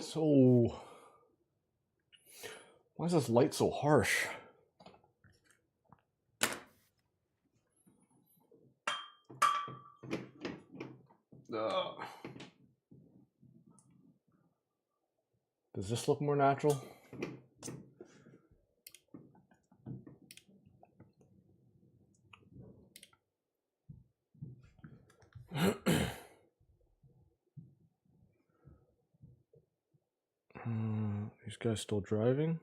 So, why is this light so harsh? Does this look more natural? These guys still driving?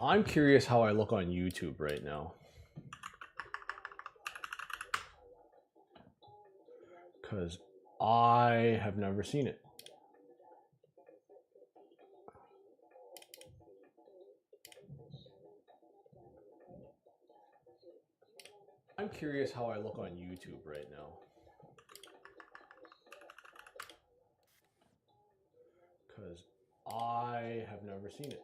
I'm curious how I look on YouTube right now. Because I have never seen it. I'm curious how I look on YouTube right now. Because I have never seen it.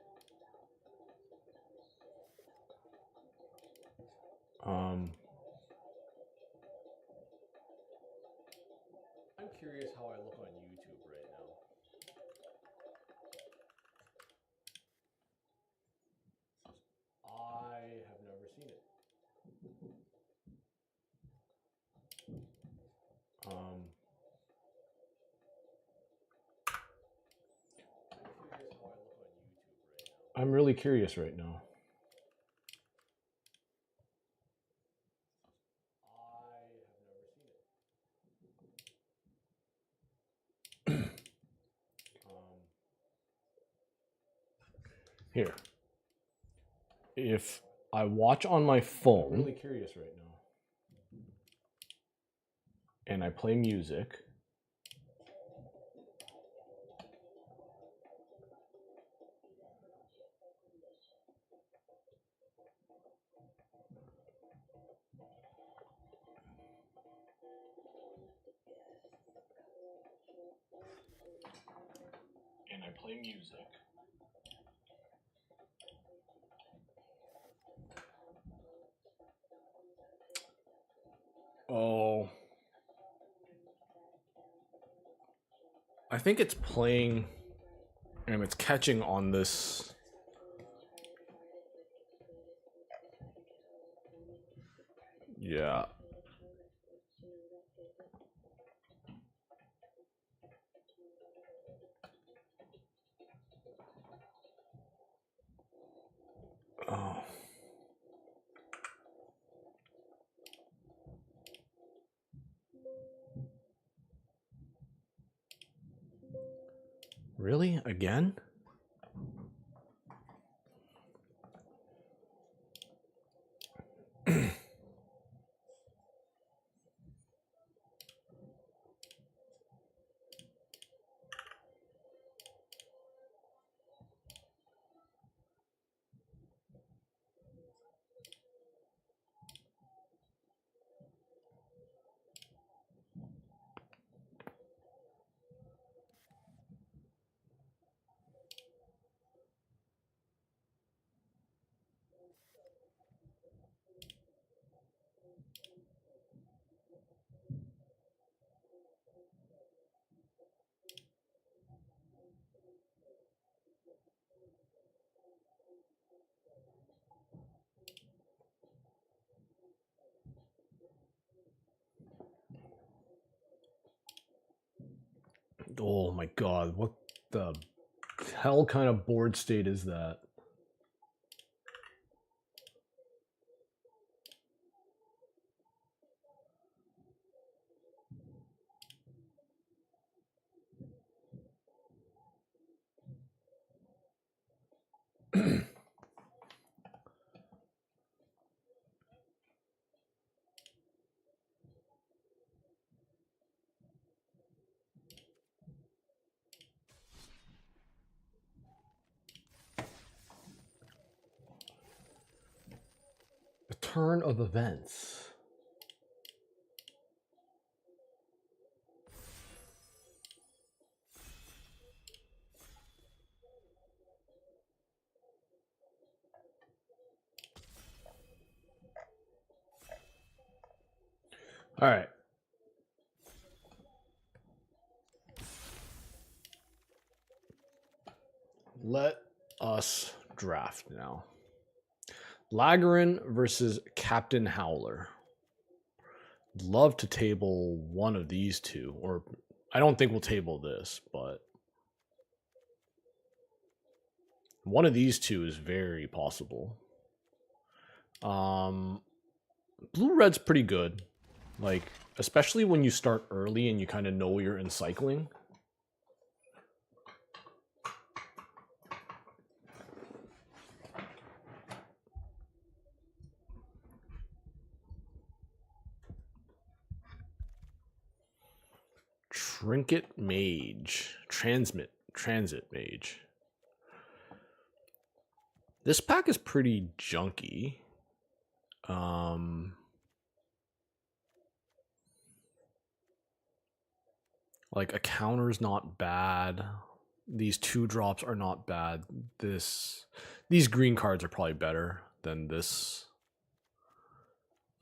I'm curious how I look on YouTube right now. I have never seen it. I'm really curious right now. Here. If I watch on my phone, I'm really curious right now, and I play music, Oh, I think it's playing and it's catching on this. Yeah. Oh. Really? Again? Oh my god, what the hell kind of board state is that? The turn of events. All right. Let us draft now. Lagarin versus Captain Howler. Love to table one of these two, or I don't think we'll table this, but one of these two is very possible. Blue red's pretty good, like especially when you start early and you kind of know you're in cycling. Trinket Mage. Transit Mage. This pack is pretty junky. Like a counter's not bad. These 2-drops are not bad. These green cards are probably better than this.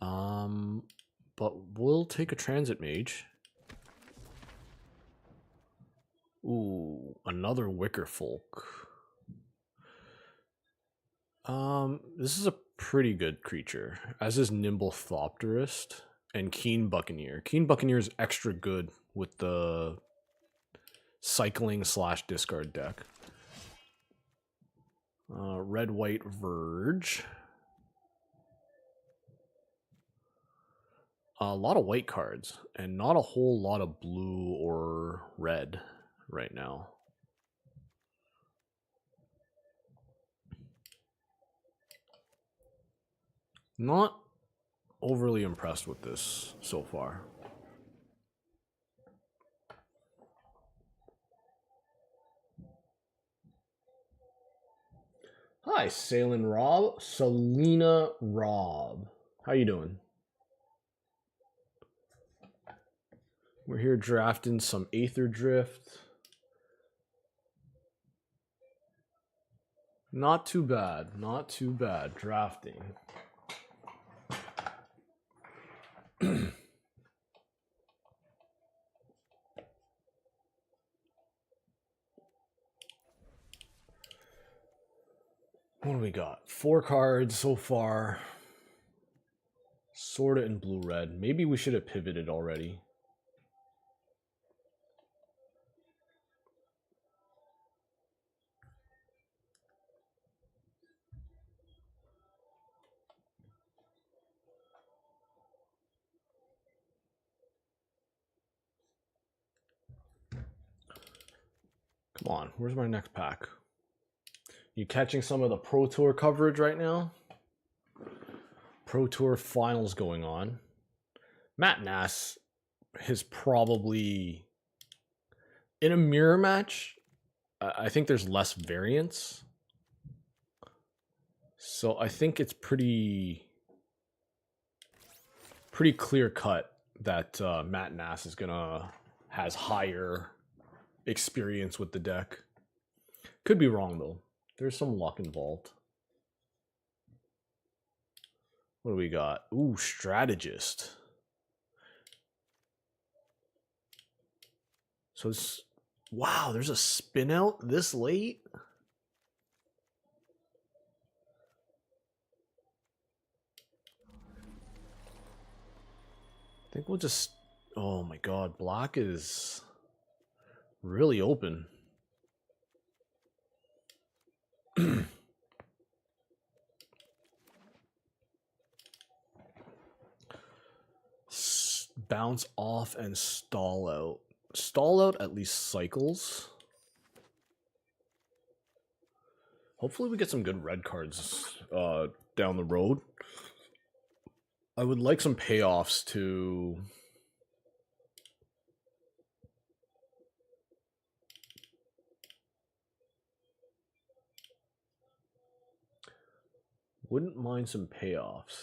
But we'll take a Transit Mage. Ooh, another Wicker Folk. This is a pretty good creature, as is Nimble Thopterist and Keen Buccaneer. Keen Buccaneer is extra good with the cycling / discard deck. Red White Verge. A lot of white cards and not a whole lot of blue or red right now. Not overly impressed with this so far. Hi, Selena Rob. How you doing? We're here drafting some Aetherdrift. Not too bad. Drafting. What do we got? 4 cards so far. Sorta in blue-red. Maybe we should have pivoted already. Come on, where's my next pack? You catching some of the Pro Tour coverage right now? Pro Tour finals going on. Matt Nass is probably in a mirror match. I think there's less variance. So I think it's pretty clear cut that Matt Nass is has higher experience with the deck. Could be wrong though. There's some luck involved. What do we got? Ooh, Strategist. So it's, wow, there's a spin out this late? I think we'll just, oh my god, black is really open. Bounce off and stall out. Stall out at least cycles. Hopefully we get some good red cards down the road. I would like some payoffs to... Wouldn't mind some payoffs.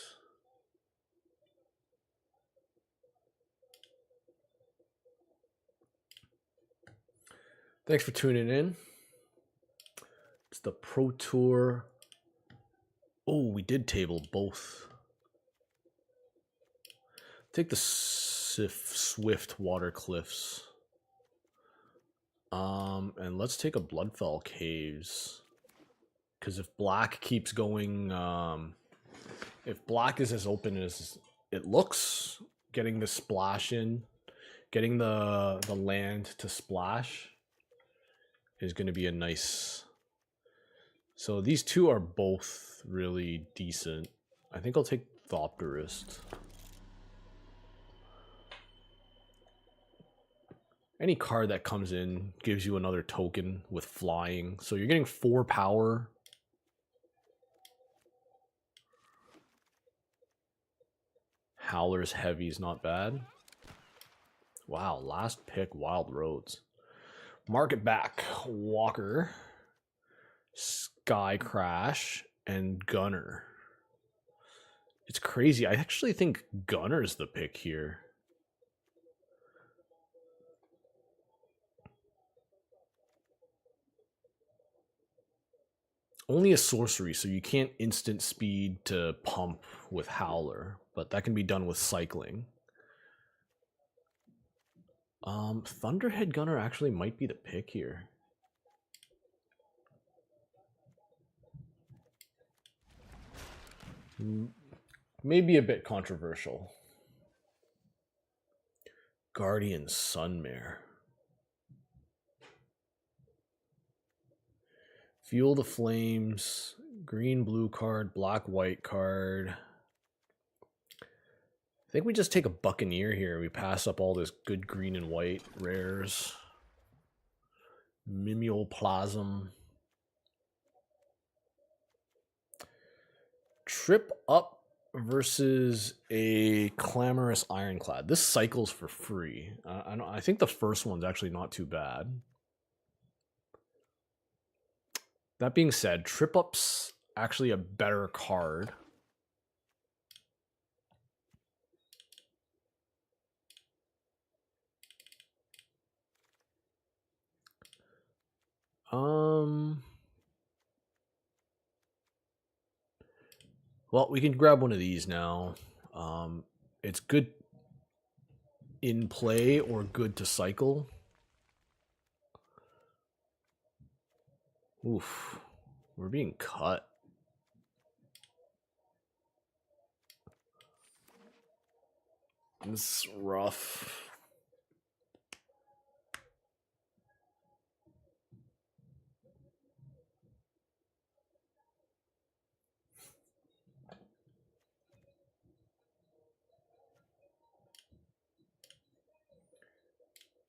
Thanks for tuning in. It's the Pro Tour. Oh, we did table both. Take the Swift Water Cliffs. And let's take a Bloodfell Caves. Because if black keeps going, if black is as open as it looks, getting the splash in, getting the land to splash is going to be a nice. So these two are both really decent. I think I'll take Thopterist. Any card that comes in gives you another token with flying. So you're getting 4 power. Howler's Heavy is not bad. Wow, last pick, Wild Roads. Market back, Walker, Sky Crash, and Gunner. It's crazy. I actually think Gunner's the pick here. Only a sorcery, so you can't instant speed to pump with Howler, but that can be done with cycling. Thunderhead Gunner actually might be the pick here. Maybe a bit controversial. Guardian Sunmare. Fuel the Flames, green-blue card, black-white card. I think we just take a Buccaneer here. We pass up all this good green and white rares. Mimeoplasm. Trip Up versus a Clamorous Ironclad. This cycles for free. I think the first one's actually not too bad. That being said, Trip Up's actually a better card. Well, we can grab one of these now. It's good in play or good to cycle. Oof, we're being cut. This is rough.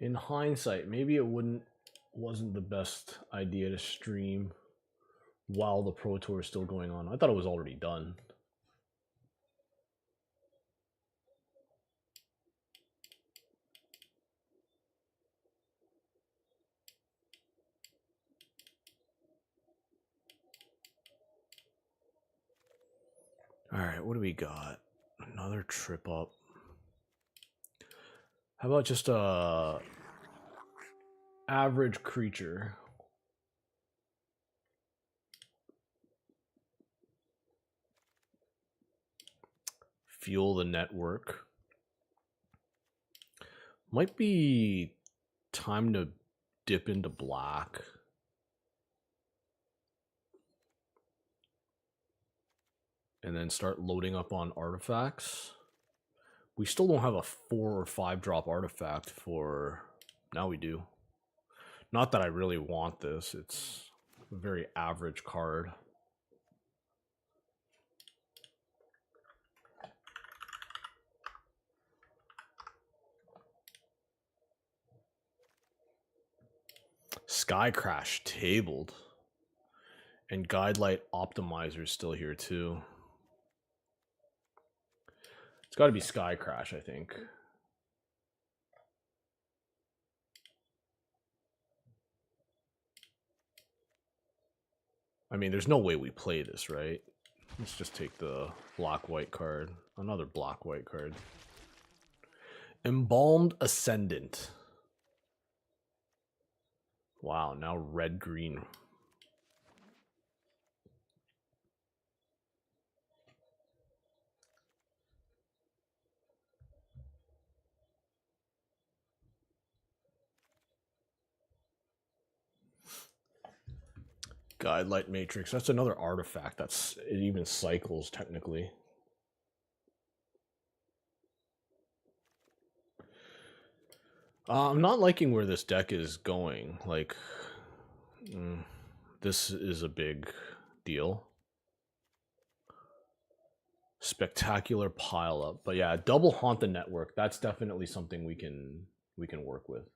In hindsight, maybe it wasn't the best idea to stream while the Pro Tour is still going on. I thought it was already done. All right, what do we got? Another Trip Up. How about just a average creature? Fuel the Network. Might be time to dip into black. And then start loading up on artifacts. We still don't have a 4 or 5 drop artifact for... Now we do. Not that I really want this. It's a very average card. Sky Crash tabled. And Guidelight Optimizer is still here too. It's got to be Sky Crash, I think. I mean, there's no way we play this, right? Let's just take the black-white card. Another black-white card. Embalmed Ascendant. Wow, now red-green. Guide light matrix. That's another artifact. It even cycles technically. I'm not liking where this deck is going. Like, this is a big deal. Spectacular pile up, but yeah, double haunt the network. That's definitely something we can work with.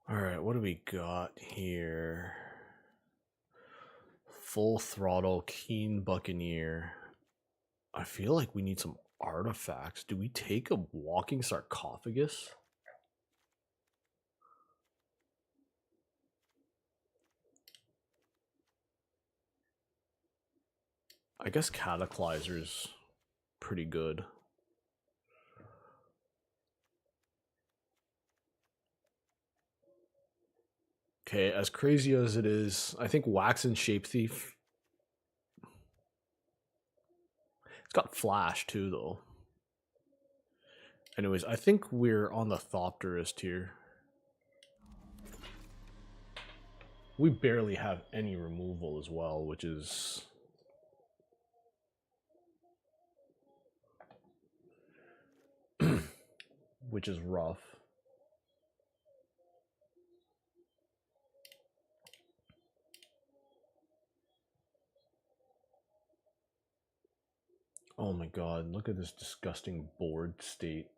All right, what do we got here? Full throttle, keen buccaneer. I feel like we need some artifacts. Do we take a walking sarcophagus? I guess Cataclyzer's pretty good. Okay, as crazy as it is, I think Wax and Shape Thief. It's got Flash too, though. Anyways, I think we're on the Thopterist here. We barely have any removal as well, which is... which is rough. Oh my god, look at this disgusting board state.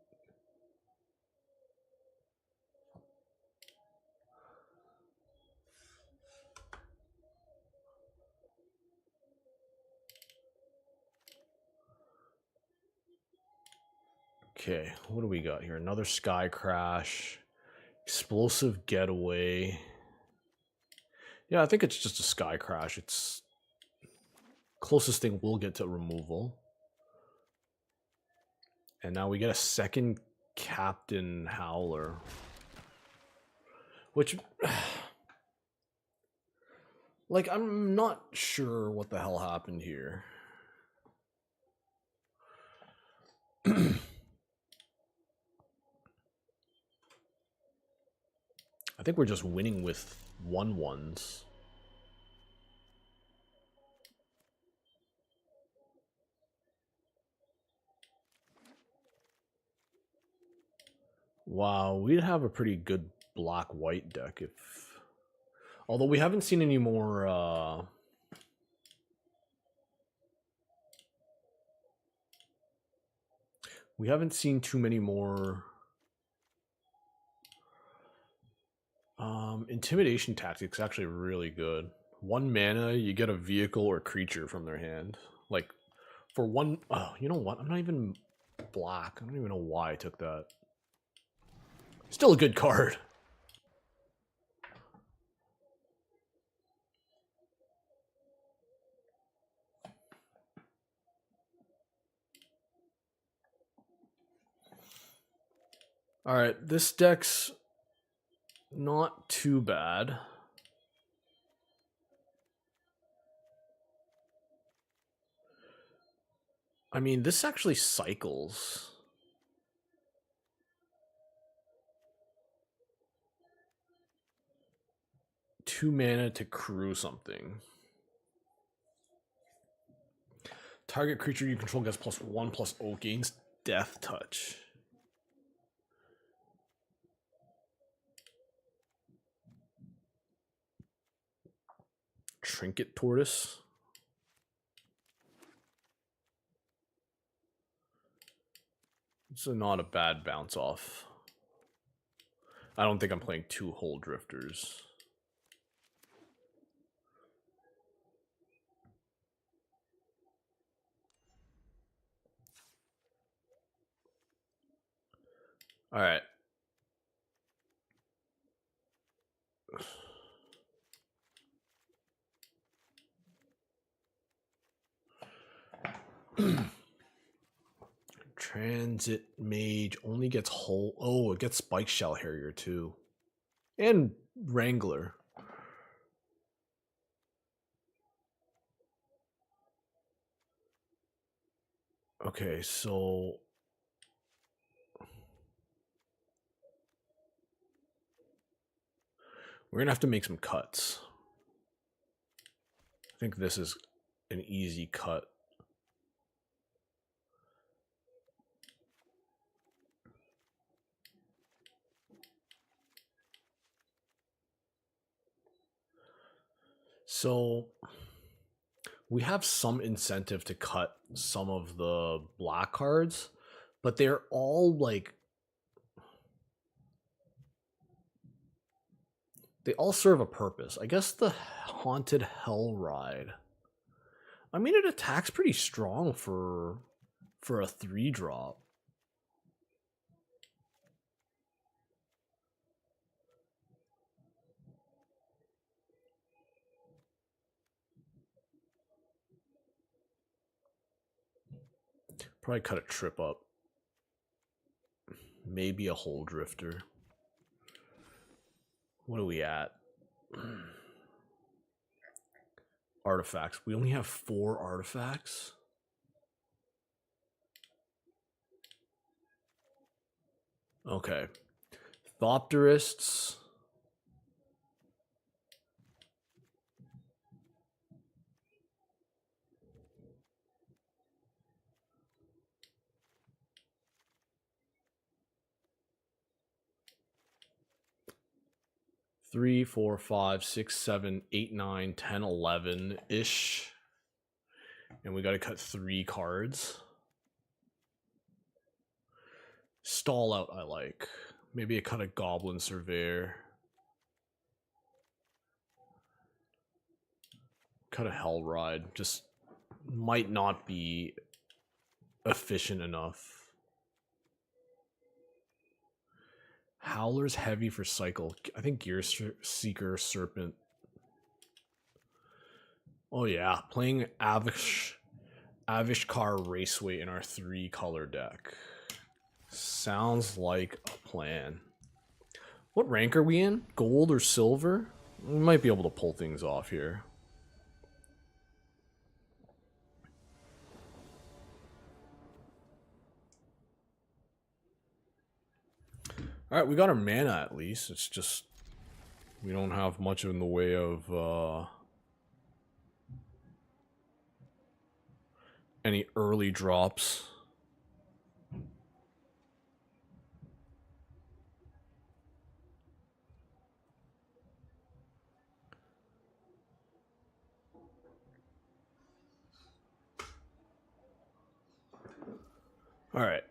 Okay, what do we got here? Another Sky Crash. Explosive Getaway. Yeah, I think it's just a Sky Crash. It's closest thing we'll get to removal. And now we get a second Captain Howler. Which... like, I'm not sure what the hell happened here. I think we're just winning with 1/1s. Wow, we'd have a pretty good black-white deck if... although we haven't seen any more... we haven't seen too many more... intimidation tactics actually really good. 1 mana, you get a vehicle or creature from their hand. Like, for one... oh, you know what? I'm not even black. I don't even know why I took that. Still a good card. Alright, this deck's not too bad. I mean, this actually cycles. Two mana to crew something. Target creature you control gets +1/+0, gains Death Touch. Trinket Tortoise. It's not a bad bounce off. I don't think I'm playing 2 Hull Drifters. All right. Transit Mage only gets Hull. Oh, it gets Spike Shell Harrier too. And Wrangler. Okay, so we're gonna have to make some cuts. I think this is an easy cut. So we have some incentive to cut some of the black cards, but they're all like, they all serve a purpose. I guess the Haunted Hell Ride, I mean, it attacks pretty strong for a 3-drop. Probably cut a trip up. Maybe a Hole Drifter. What are we at? Artifacts. We only have 4 artifacts. Okay. Thopterists. Three, 4, 5, 6, 7, 8, 9, 10, 11-ish. And we got to cut 3 cards. Stall out, I like. Maybe I cut a Goblin Surveyor. Cut a Hell Ride. Just might not be efficient enough. Howler's heavy for cycle. I think Gear Seeker, Serpent. Oh yeah, playing Avishkar Raceway in our 3-color deck. Sounds like a plan. What rank are we in? Gold or silver? We might be able to pull things off here. Alright, we got our mana at least. It's just we don't have much in the way of any early drops. Alright,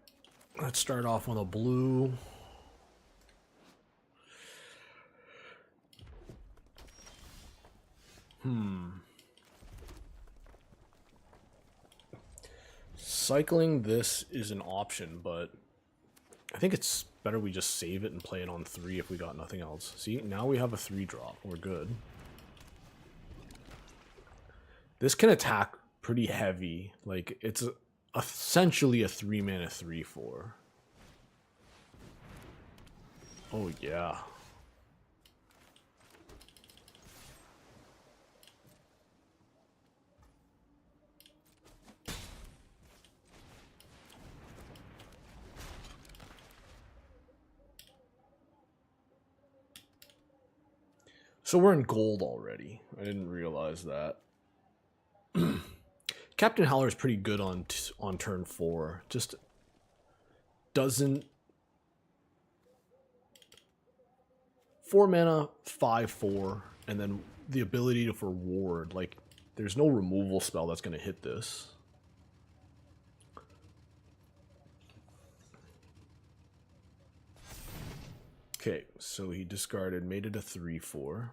let's start off with a blue. Cycling this is an option, but I think it's better we just save it and play it on 3 if we got nothing else. See, now we have a 3-drop. We're good. This can attack pretty heavy. Like, it's essentially a 3-mana 3/4. Oh, yeah. So we're in gold already. I didn't realize that. Captain Howler is pretty good on turn 4. Just doesn't... 4 mana, 5/4, and then the ability for ward. Like, there's no removal spell that's going to hit this. Okay, so he discarded, made it a 3/4.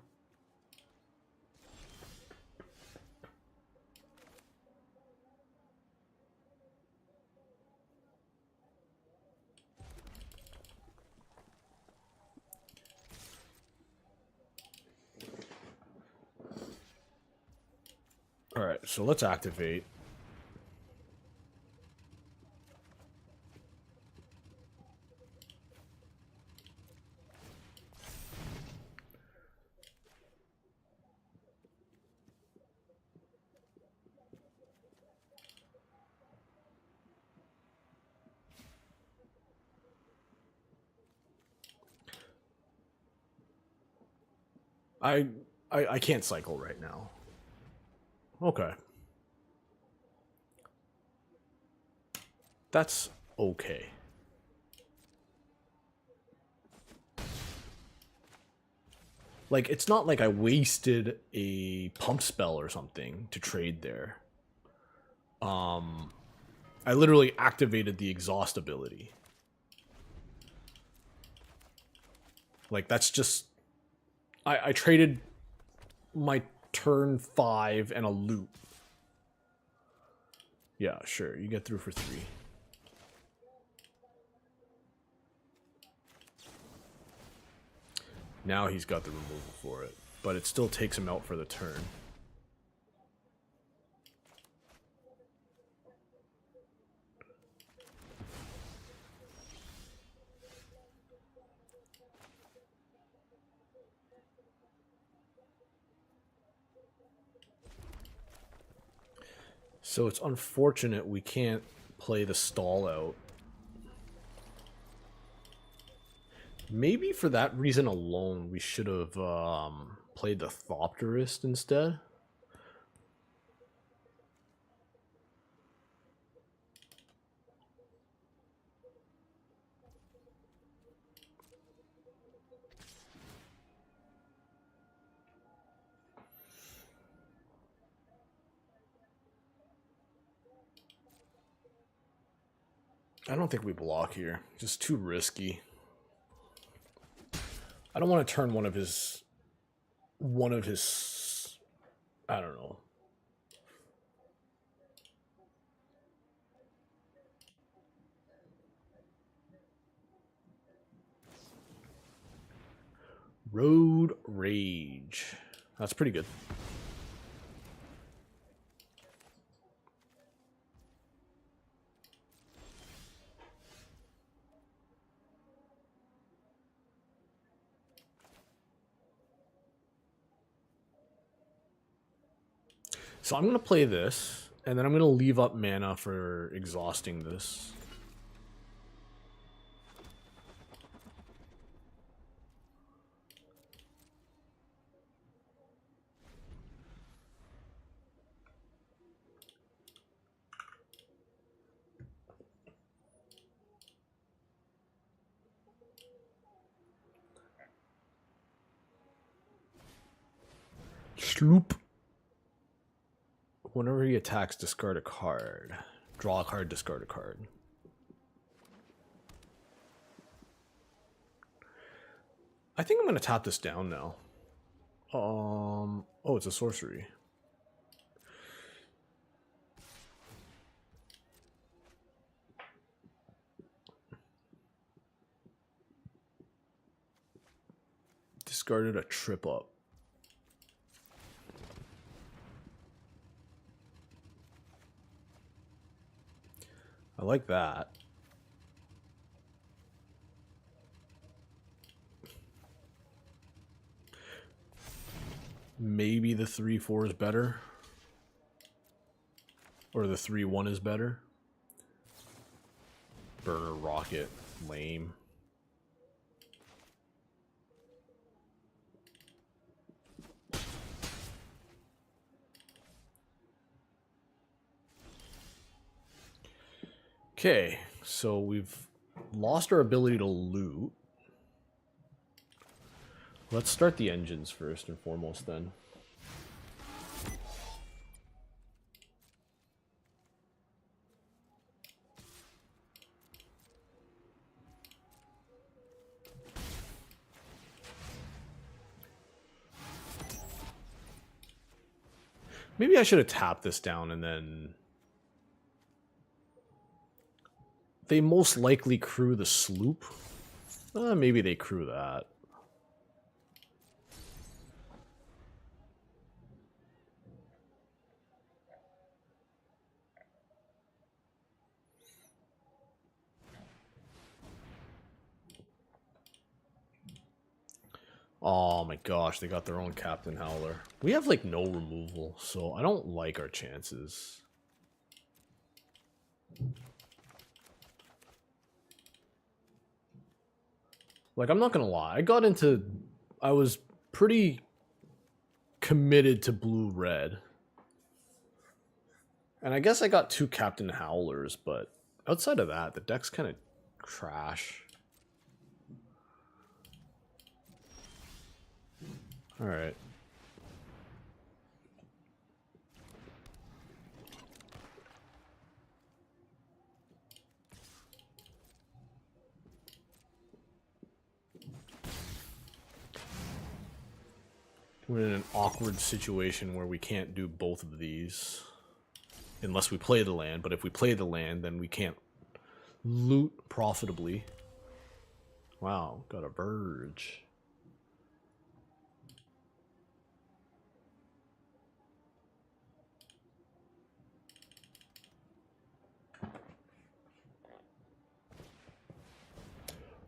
Alright, so let's activate. I can't cycle right now. Okay. That's okay. Like, it's not like I wasted a pump spell or something to trade there. I literally activated the exhaust ability. Like, that's just... I traded my turn 5 and a loot. Yeah, sure. You get through for 3. Now he's got the removal for it. But it still takes him out for the turn. So it's unfortunate we can't play the stall out. Maybe for that reason alone, we should have played the Aetherdrift instead. I don't think we block here. Just too risky. I don't want to turn one of his... I don't know. Road Rage. That's pretty good. So I'm going to play this, and then I'm going to leave up mana for exhausting this. Sloop. Whenever he attacks, discard a card. Draw a card, discard a card. I think I'm going to tap this down now. Oh, it's a sorcery. Discarded a trip up. I like that. Maybe the 3/4 is better. Or the 3/1 is better. Burner rocket. Lame. Okay, so we've lost our ability to loot. Let's start the engines first and foremost then. Maybe I should have tapped this down and then... They most likely crew the sloop. Maybe they crew that. Oh my gosh, they got their own Captain Howler. We have like no removal, so I don't like our chances. Like, I'm not gonna lie, I was pretty committed to blue-red. And I guess I got 2 Captain Howlers, but outside of that, the deck's kind of trash. Alright. We're in an awkward situation where we can't do both of these. Unless we play the land, but if we play the land, then we can't loot profitably. Wow, got a Verge.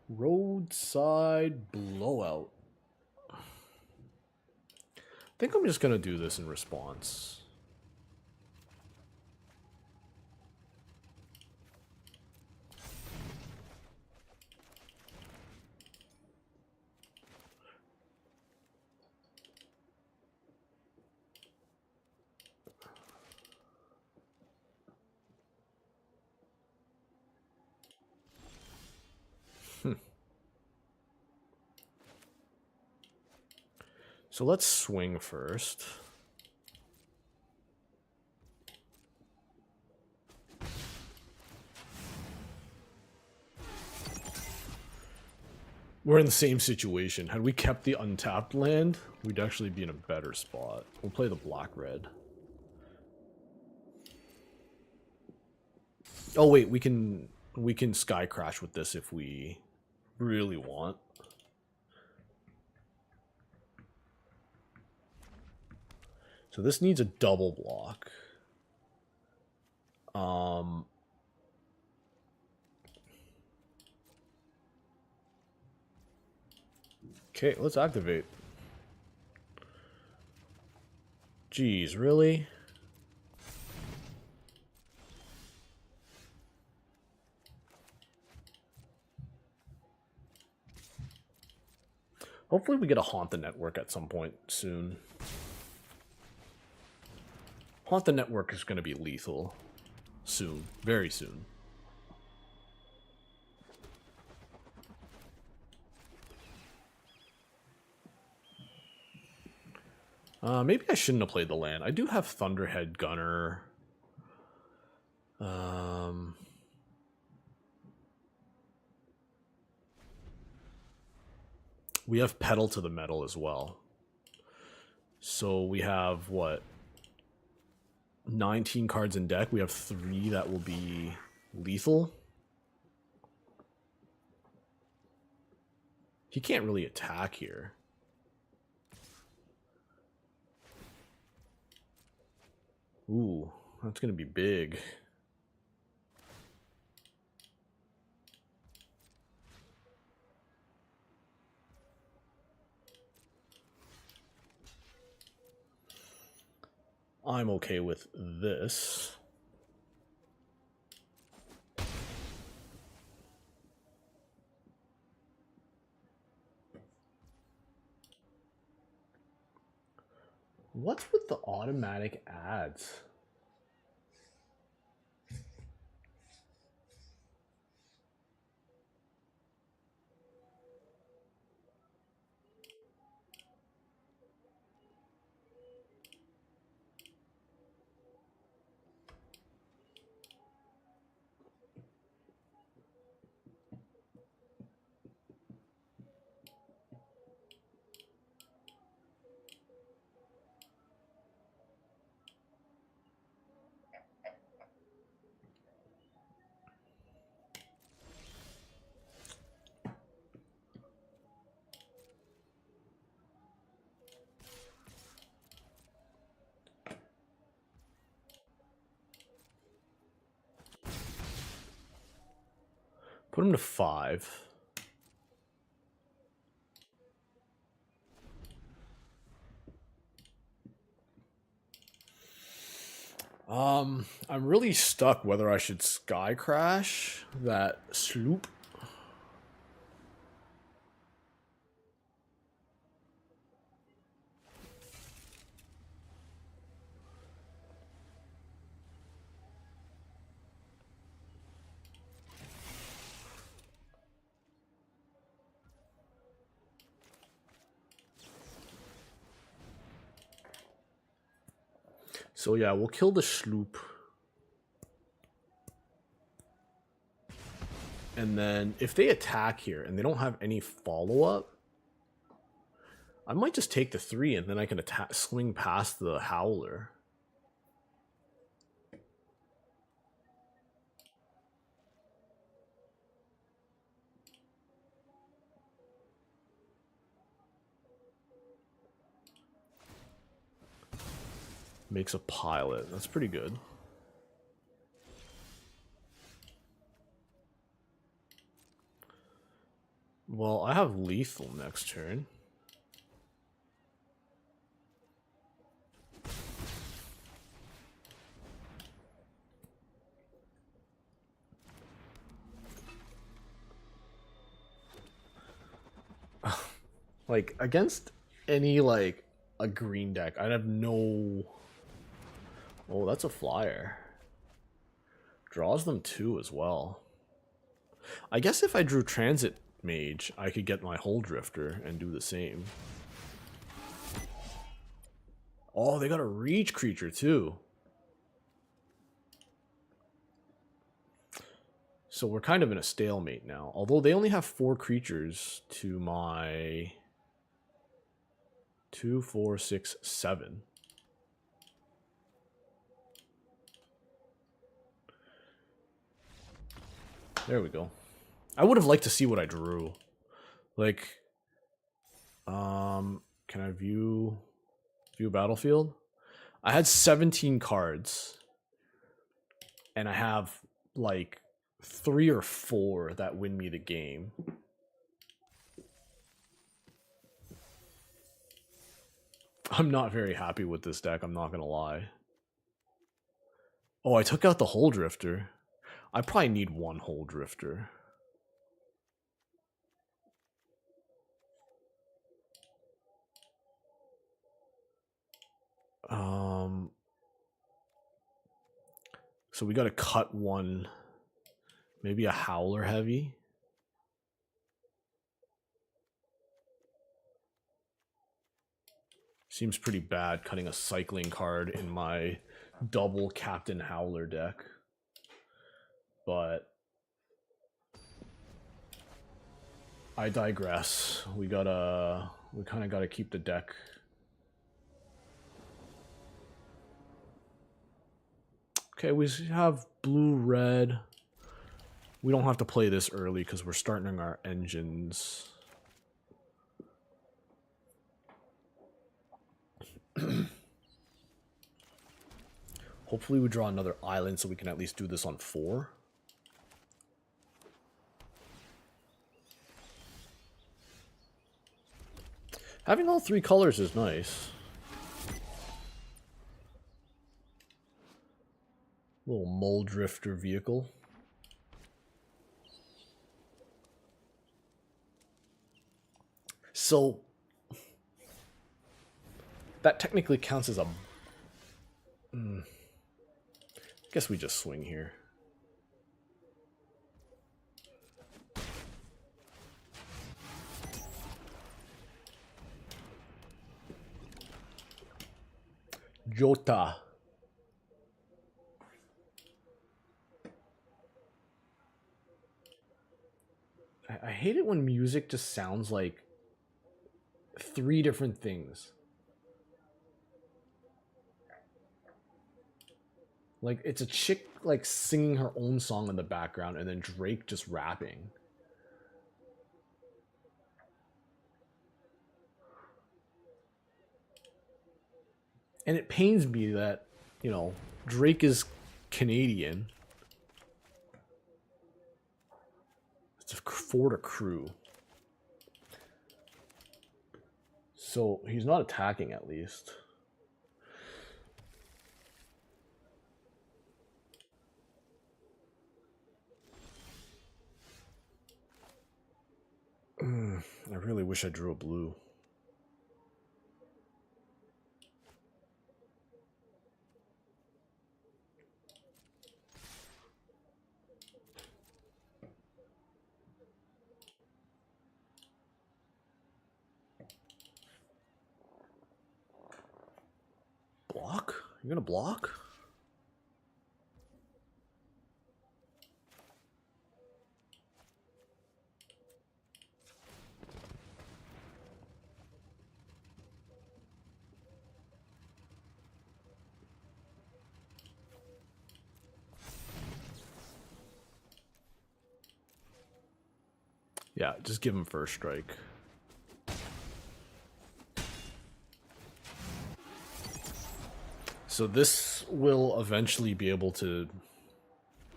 Roadside Blowout. I think I'm just going to do this in response. So let's swing first. We're in the same situation. Had we kept the untapped land, we'd actually be in a better spot. We'll play the black-red. Oh wait, we can Sky Crash with this if we really want. So this needs a double block. Okay, let's activate. Jeez, really? Hopefully we get a Haunt the Network at some point soon. Haunt the Network is going to be lethal. Soon. Very soon. Maybe I shouldn't have played the land. I do have Thunderhead Gunner. We have Pedal to the Metal as well. So we have, what, 19 cards in deck. We have 3 that will be lethal. He can't really attack here. Ooh, that's going to be big. I'm okay with this. What's with the automatic ads? Put him to 5. I'm really stuck whether I should Sky Crash that sloop. So yeah, we'll kill the sloop. And then if they attack here and they don't have any follow-up, I might just take the 3 and then I can swing past the Howler. Makes a pilot. That's pretty good. Well, I have lethal next turn. Like, against any, like, a green deck, I'd have no... Oh, that's a flyer. Draws them 2 as well. I guess if I drew Transit Mage, I could get my Hull Drifter and do the same. Oh, they got a reach creature too. So we're kind of in a stalemate now. Although they only have 4 creatures to my 2, 4, 6, 7. There we go. I would have liked to see what I drew. Like, can I view battlefield? I had 17 cards. And I have, like, 3 or 4 that win me the game. I'm not very happy with this deck, I'm not gonna lie. Oh, I took out the Hull Drifter. I probably need 1 Hull Drifter. So we gotta cut 1. Maybe a Howler heavy. Seems pretty bad cutting a cycling card in my double Captain Howler deck. But I digress. We kind of gotta keep the deck. Okay, we have blue, red. We don't have to play this early because we're starting our engines. Hopefully we draw another island so we can at least do this on 4. Having all 3 colors is nice. Little Mole Drifter vehicle. So that technically counts as a... Guess we just swing here. Jota. I hate it when music just sounds like 3 different things. Like, it's a chick, like, singing her own song in the background, and then Drake just rapping. And it pains me that, you know, Drake is Canadian. It's a Florida crew. So, he's not attacking, at least. I really wish I drew a blue. Block? You're gonna block? Yeah, just give him first strike. So this will eventually be able to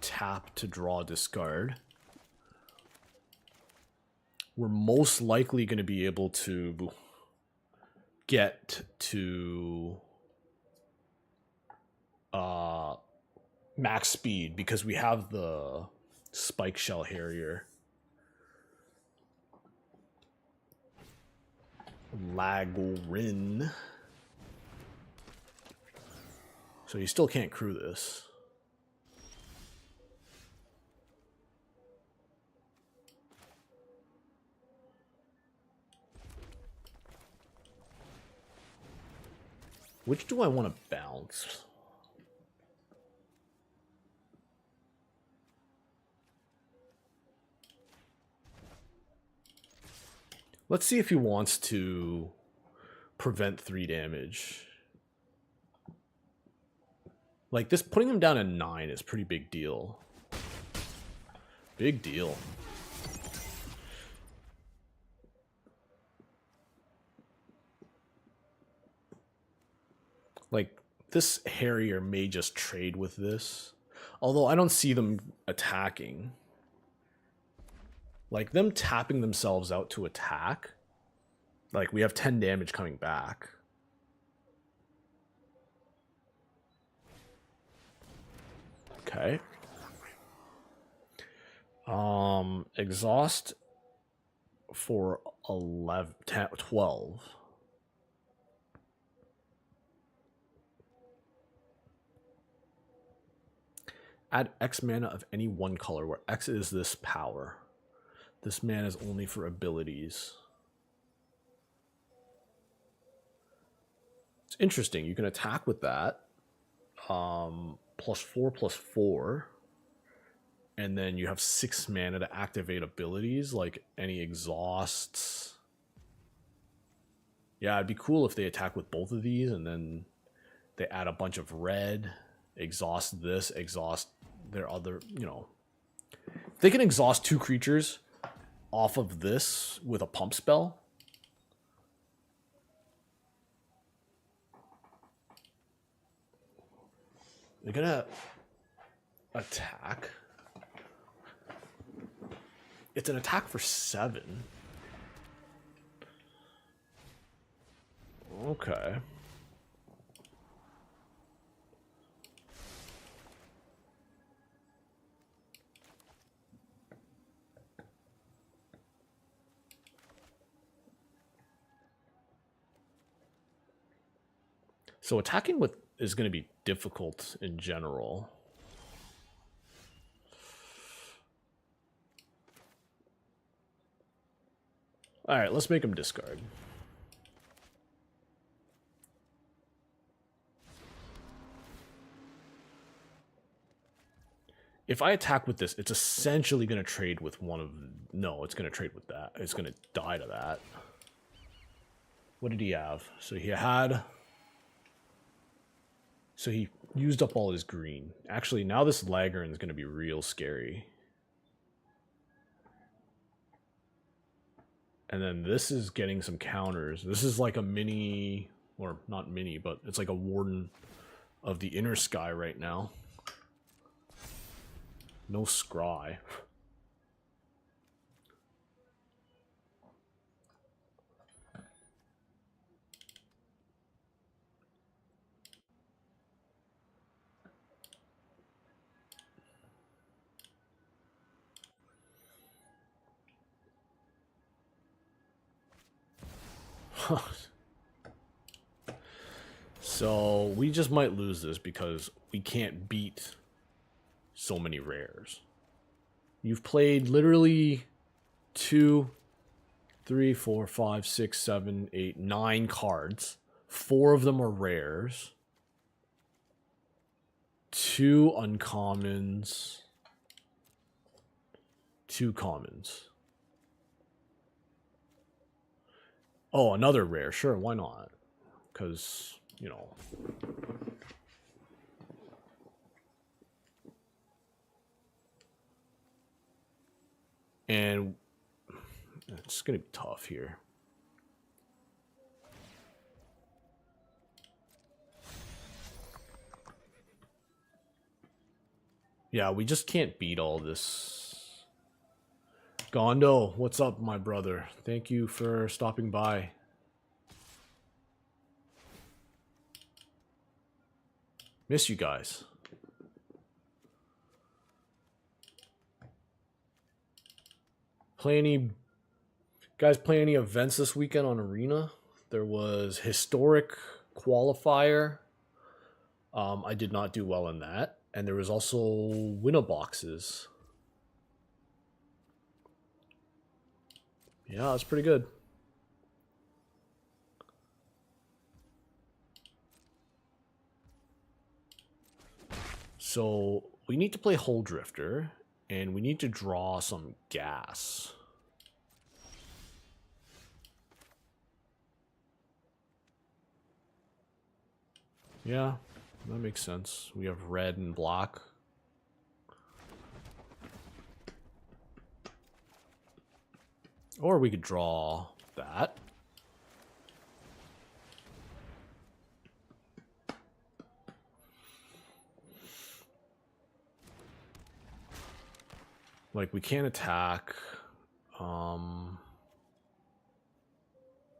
tap to draw discard. We're most likely going to be able to get to max speed because we have the Spike Shell Harrier. Lagorin. So you still can't crew this. Which do I want to bounce? Let's see if he wants to prevent 3 damage. Like, this putting him down to 9 is a pretty big deal. Big deal. Like, this Harrier may just trade with this. Although I don't see them attacking. Like, them tapping themselves out to attack. Like, we have 10 damage coming back. Okay. Exhaust for 11, 10, 12. Add X mana of any one color, where X is this power. This mana is only for abilities. It's interesting. You can attack with that. +4/+4. And then you have 6 mana to activate abilities, like any exhausts. Yeah, it'd be cool if they attack with both of these, and then they add a bunch of red, exhaust this, exhaust their other, you know. If they can exhaust 2 creatures off of this with a pump spell. They're gonna attack. It's an attack for 7. Okay. So attacking with is going to be difficult in general. All right, let's make him discard. If I attack with this, it's essentially going to trade with one of... No, it's going to trade with that. It's going to die to that. What did he have? So he had... So he used up all his green. Actually, now this Lagrin is going to be real scary. And then this is getting some counters. This is like a mini... Or not mini, but it's like a Warden of the Inner Sky right now. No scry. So we just might lose this because we can't beat so many rares. You've played literally 2, 3, 4, 5, 6, 7, 8, 9 cards. 4 of them are rares. 2 uncommons, 2 commons. Oh, another rare. Sure, why not? Because, you know. And it's going to be tough here. Yeah, we just can't beat all this. Gondo, what's up, my brother? Thank you for stopping by. Miss you guys. Play any events this weekend on Arena? There was historic qualifier. I did not do well in that, and there was also winner boxes. Yeah, that's pretty good. So we need to play Hull Drifter, and we need to draw some gas. Yeah, that makes sense. We have red and black. Or we could draw that. Like, we can't attack. At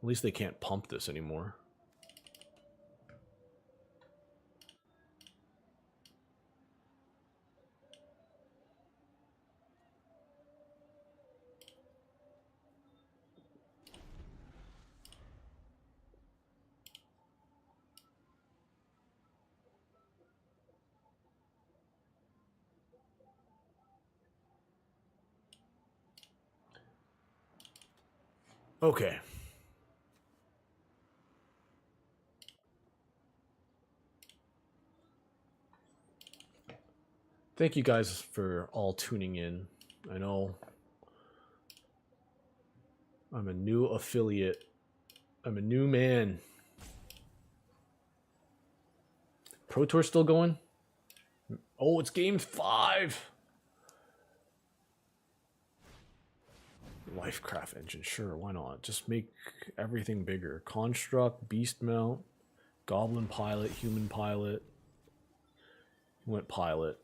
least they can't pump this anymore. Okay. Thank you guys for all tuning in. I know I'm a new affiliate. I'm a new man. Pro Tour still going? Oh, it's game 5. Lifecraft engine, sure, why not? Just make everything bigger. Construct, beast mount, goblin pilot, human pilot. Went pilot.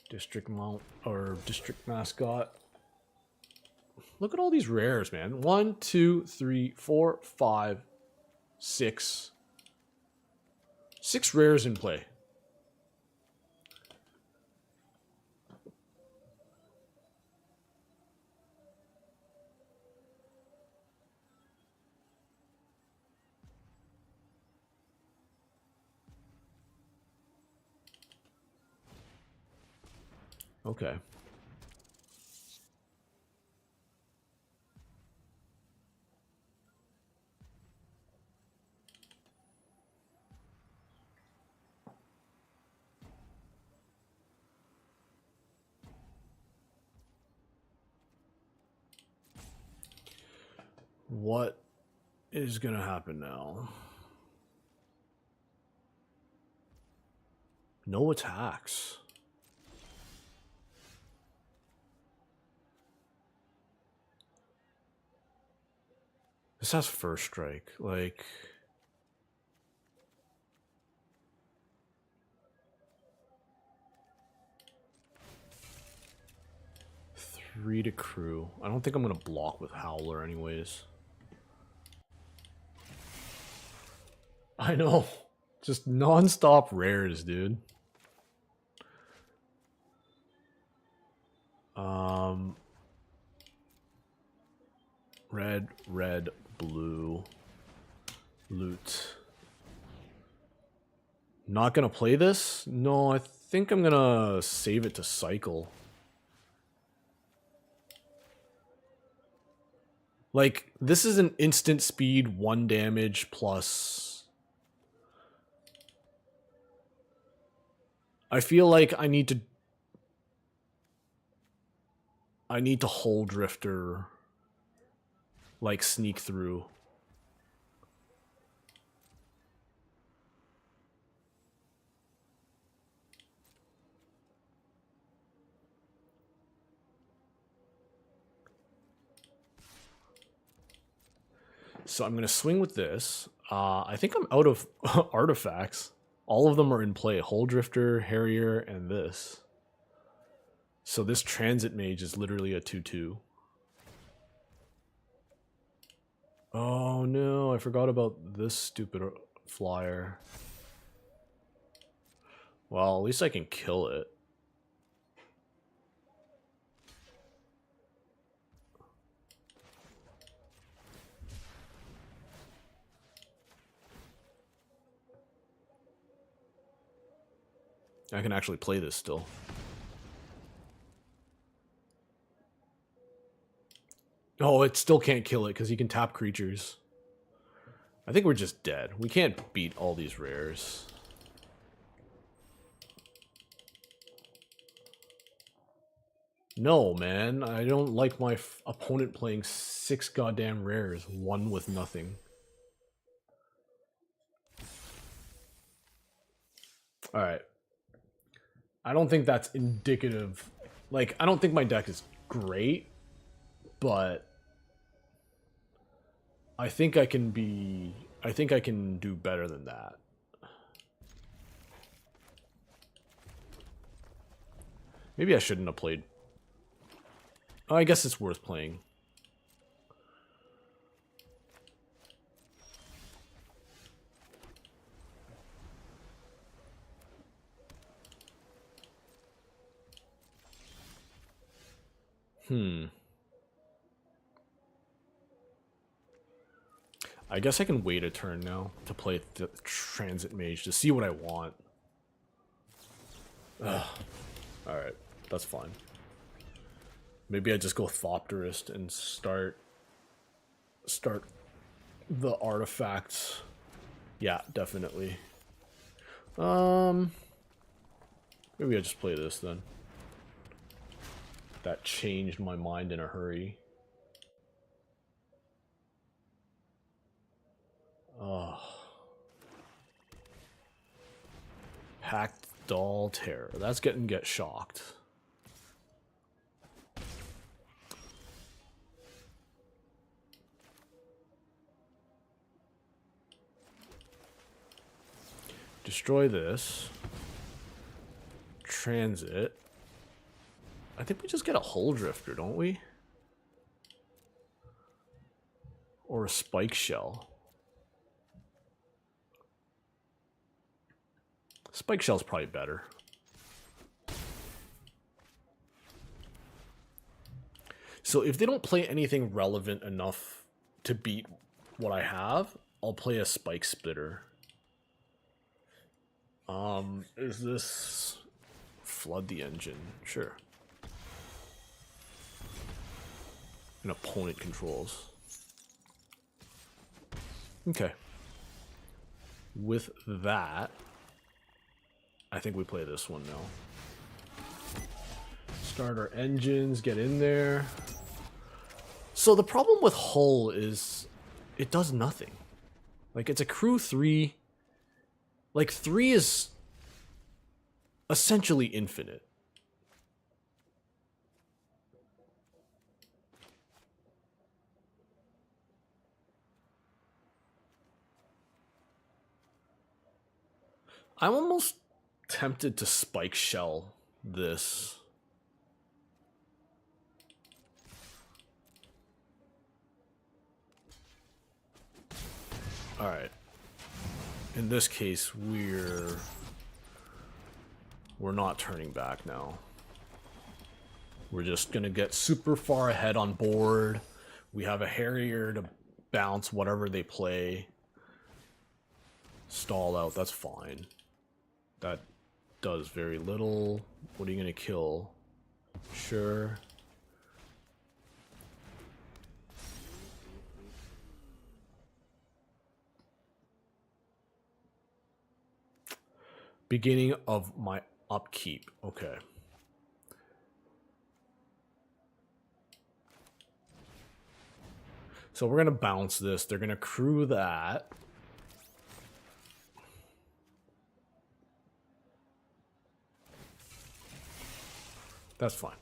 District mount or district mascot. Look at all these rares, man. 1, 2, 3, 4, 5, 6. 6 rares in play. Okay. What is going to happen now? No attacks. This has first strike. Like, three to crew. I don't think I'm going to block with Howler anyways. I know. Just non-stop rares, dude. Red, red, blue. Loot. Not gonna play this? No, I think I'm gonna save it to cycle. Like, this is an instant speed, 1 damage plus... I feel like I need to Hull Drifter, like, sneak through. So I'm going to swing with this. I think I'm out of artifacts. All of them are in play. Hull Drifter, Harrier, and this. So this Transit Mage is literally a 2/2. Oh no, I forgot about this stupid flyer. Well, at least I can kill it. I can actually play this still. Oh, it still can't kill it because he can tap creatures. I think we're just dead. We can't beat all these rares. No, man. I don't like my opponent playing 6 goddamn rares, 1 with nothing. Alright. I don't think that's indicative. Like, I don't think my deck is great, but I think I can do better than that. Maybe I shouldn't have played. Oh, I guess it's worth playing. I guess I can wait a turn now to play the Transit Mage to see what I want. Alright, that's fine. Maybe I just go Thopterist and start the artifacts. Yeah, definitely. Maybe I just play this then. That changed my mind in a hurry. Oh. Hacked Doll Terror. That's get shocked. Destroy this. Transit. I think we just get a Hull Drifter, don't we? Or a Spike Shell. Spike Shell's probably better. So if they don't play anything relevant enough to beat what I have, I'll play a Spike Spitter. Is this Flood the Engine? Sure. An opponent controls. Okay. With that, I think we play this one now. Start our engines, get in there. So the problem with Hull is it does nothing. Like, it's a crew 3. Like, 3 is essentially infinite. I'm almost tempted to Spike Shell this. Alright. In this case, we're not turning back now. We're just gonna get super far ahead on board. We have a Harrier to bounce whatever they play. Stall out, that's fine. That does very little. What are you gonna kill? Sure. Beginning of my upkeep. Okay. So we're going to bounce this. They're going to crew that. That's fine.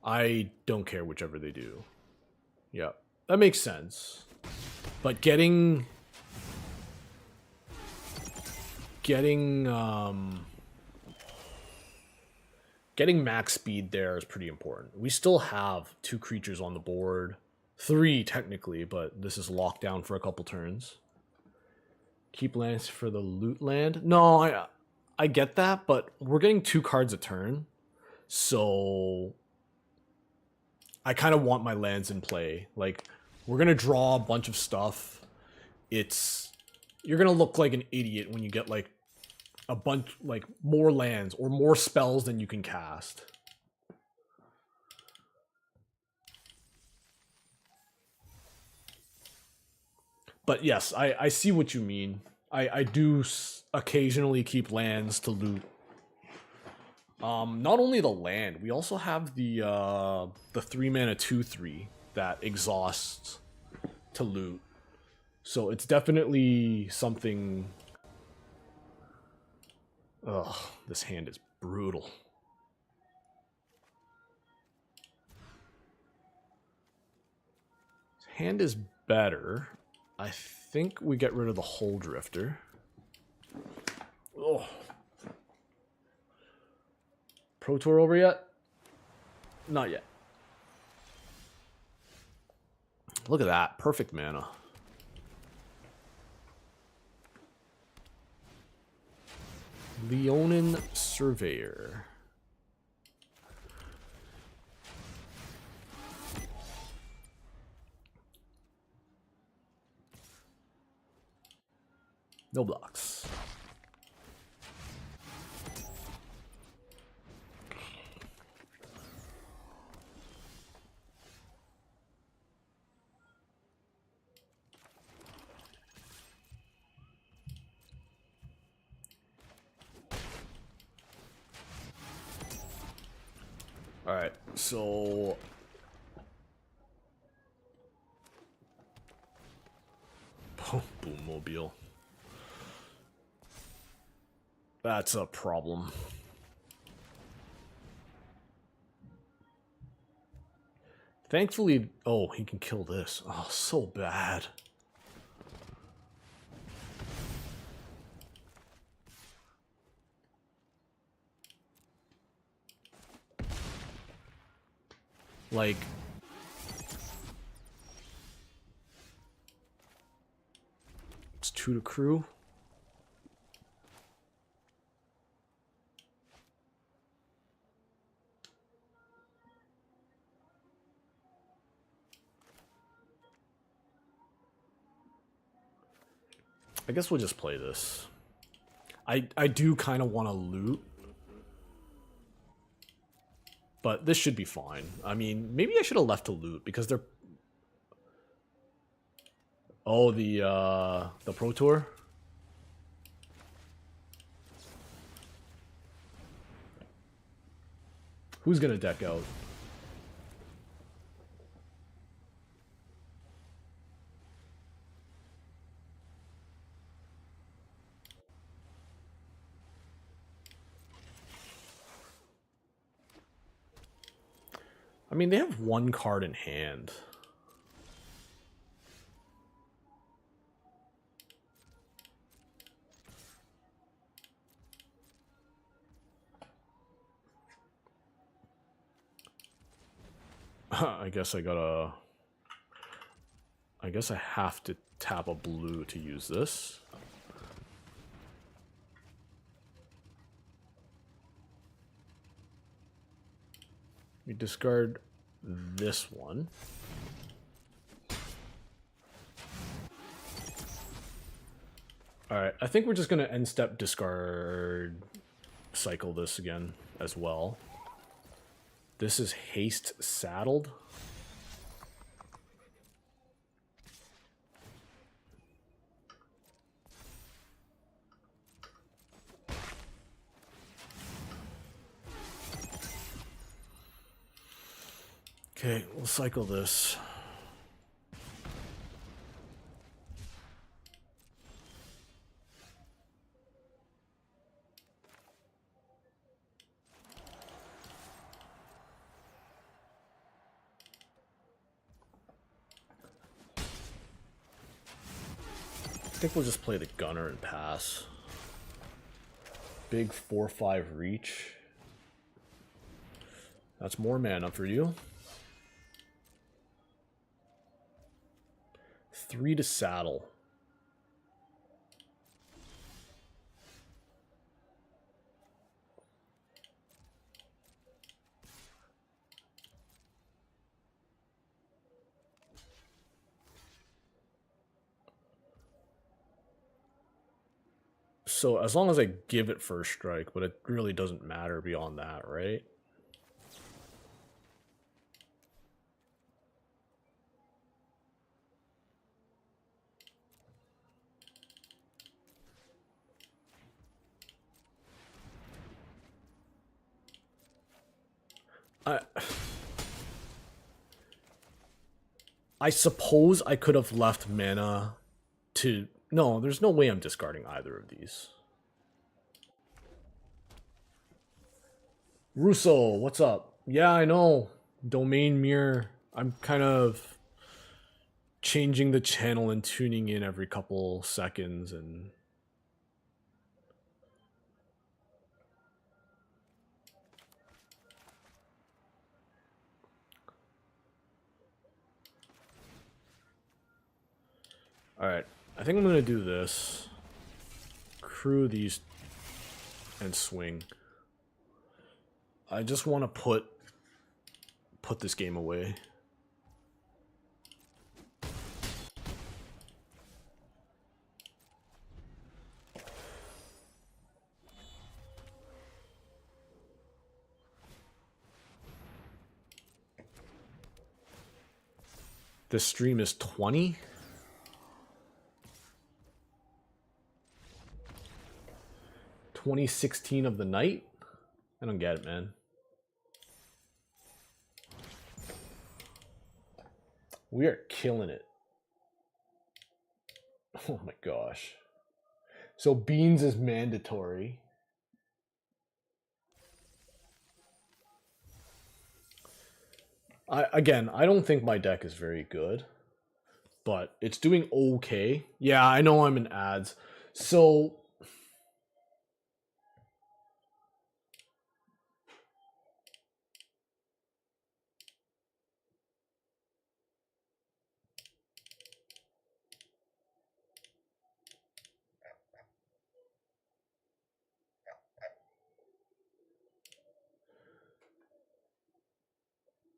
I don't care whichever they do. Yeah, that makes sense. But getting max speed there is pretty important. We still have 2 creatures on the board. 3 technically, but this is locked down for a couple turns. Keep lands for the loot land. No, I get that, but we're getting 2 cards a turn. So I kind of want my lands in play. Like, we're going to draw a bunch of stuff. You're going to look like an idiot when you get like a bunch, like more lands or more spells than you can cast. But yes, I see what you mean. I do occasionally keep lands to loot. Not only the land, we also have the 3-mana 2/3 that exhausts to loot. So it's definitely something. Ugh, this hand is brutal. This hand is better. I think we get rid of the Hull Drifter. Oh. Pro Tour over yet? Not yet. Look at that. Perfect mana. Leonin Surveyor. No blocks. Alright, so Boommobile. That's a problem. Thankfully, oh, he can kill this. Oh, so bad. Like, it's 2 to crew. I guess we'll just play this. I do kind of want to loot. But this should be fine. I mean, maybe I should have left to loot because they're... Oh, the Pro Tour? Who's gonna deck out? I mean, they have 1 card in hand. I guess I gotta... I guess I have to tap a blue to use this. We discard this one. Alright, I think we're just going to end step discard cycle this again as well. This is haste saddled. Okay, we'll cycle this. I think we'll just play the gunner and pass. Big 4/5 reach. That's more mana for you. 3 to saddle. So as long as I give it first strike, but it really doesn't matter beyond that, right? I suppose I could have left mana to... No, there's no way I'm discarding either of these. Russo, what's up? Yeah, I know. Domain mirror. I'm kind of changing the channel and tuning in every couple seconds and... Alright, I think I'm going to do this. Crew these and swing. I just want to put this game away. This stream is 20. 2016 of the night? I don't get it, man. We are killing it. Oh my gosh. So beans is mandatory. Again, I don't think my deck is very good, but it's doing okay. Yeah, I know I'm in ads. So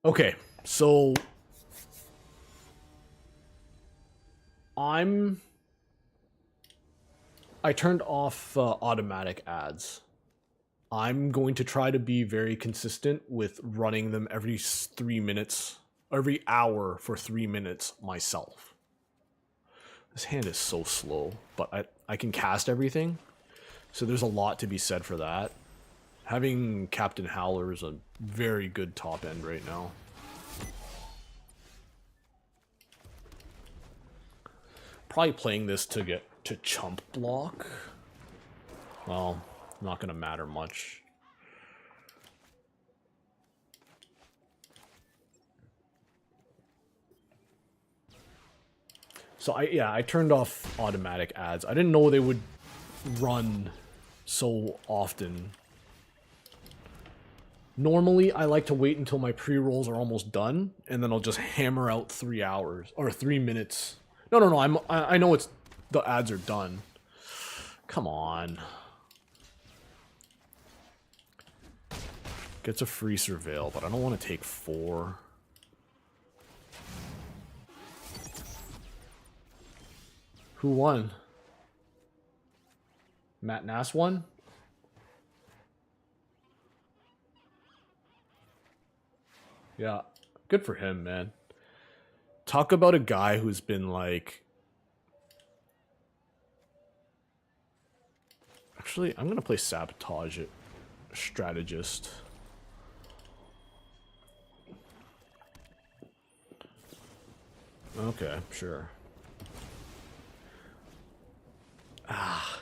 okay, so I turned off automatic ads. I'm going to try to be very consistent with running them every 3 minutes, every hour for 3 minutes myself. This hand is so slow, but I can cast everything, so there's a lot to be said for that. Having Captain Howler is a very good top end right now. Probably playing this to get to chump block. Well, not going to matter much. So I turned off automatic ads. I didn't know they would run so often. Normally, I like to wait until my pre-rolls are almost done, and then I'll just hammer out 3 hours or 3 minutes. No. I know it's the ads are done. Come on. Gets a free surveil, but I don't want to take 4. Who won? Matt Nass won? Yeah, good for him, man. Talk about a guy who's been like... Actually, I'm going to play Sabotage it. Strategist. Okay, sure. Ah.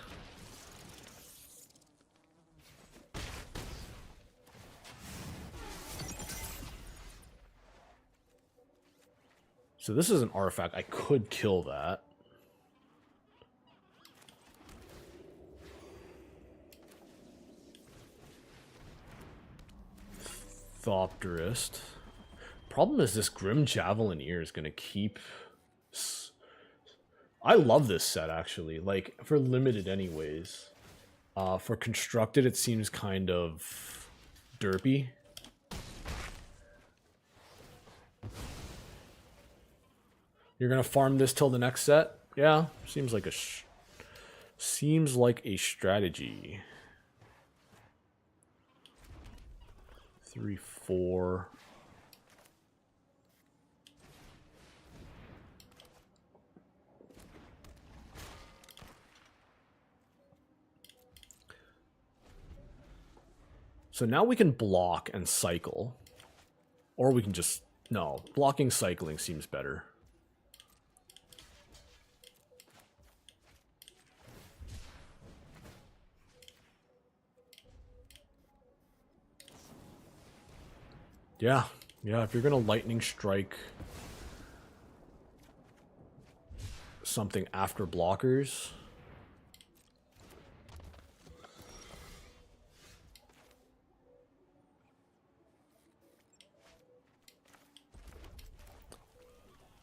So this is an artifact. I could kill that. Aetherdrift. Problem is this Grim Javelineer is going to keep... I love this set, actually. Like, for limited anyways. For constructed, it seems kind of derpy. You're going to farm this till the next set? Yeah, seems like a strategy. 3, 4... So now we can block and cycle. Or we can just... No, blocking cycling seems better. Yeah, if you're gonna lightning strike something after blockers...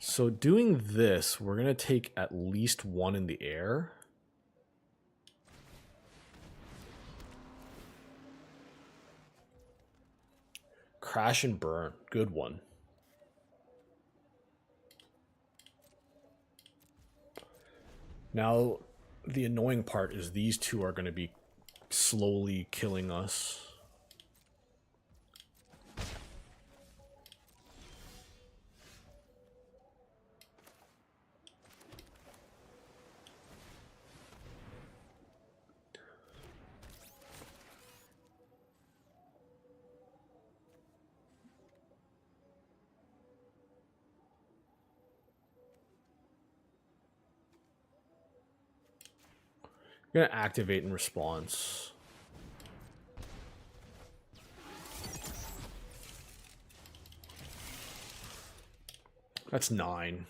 So doing this, we're going to take at least one in the air. Crash and burn. Good one. Now, the annoying part is these two are going to be slowly killing us. I'm going to activate in response. That's 9.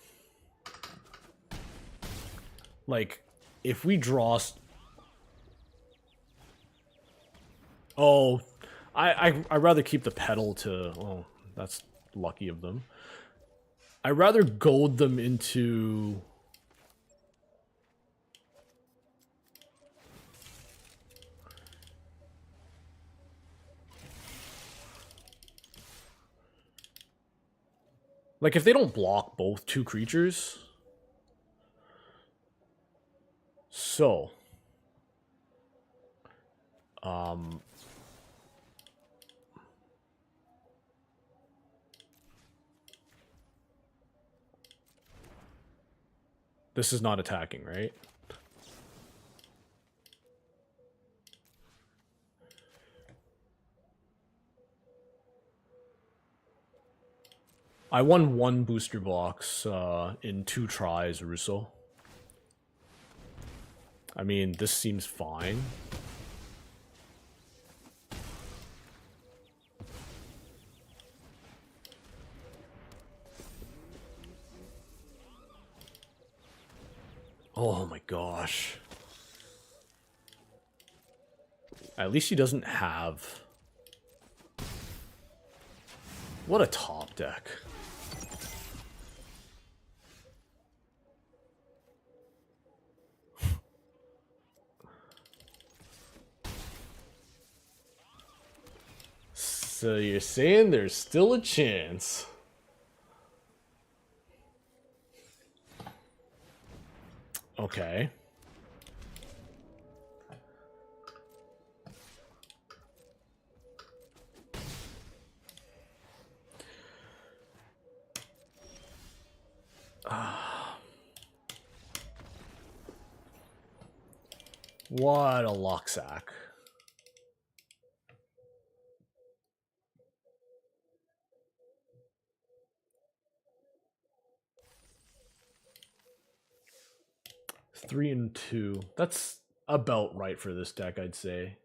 Like, if we draw... Oh, I'd rather keep the pedal to... Oh, that's lucky of them. I'd rather goad them into... Like, if they don't block both 2 creatures... So... This is not attacking, right? I won 1 booster box in 2 tries, Russo. I mean, this seems fine. Oh my gosh. At least he doesn't have... What a top deck. So you're saying there's still a chance. Okay. What a locksack. 3 and 2. That's about right for this deck, I'd say.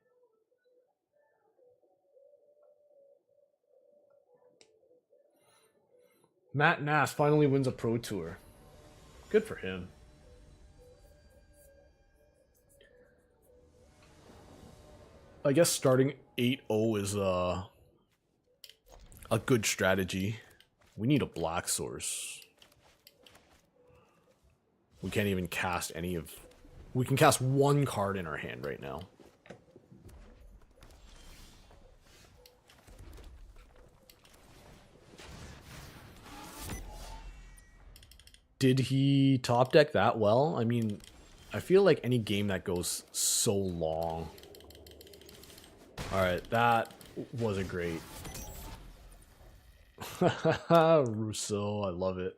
Matt Nass finally wins a Pro Tour. Good for him. I guess starting 8-0 is a good strategy. We need a black source. We can't even cast any of... We can cast one card in our hand right now. Did he top deck that well? I mean, I feel like any game that goes so long. Alright, that was a great. Rousseau, I love it.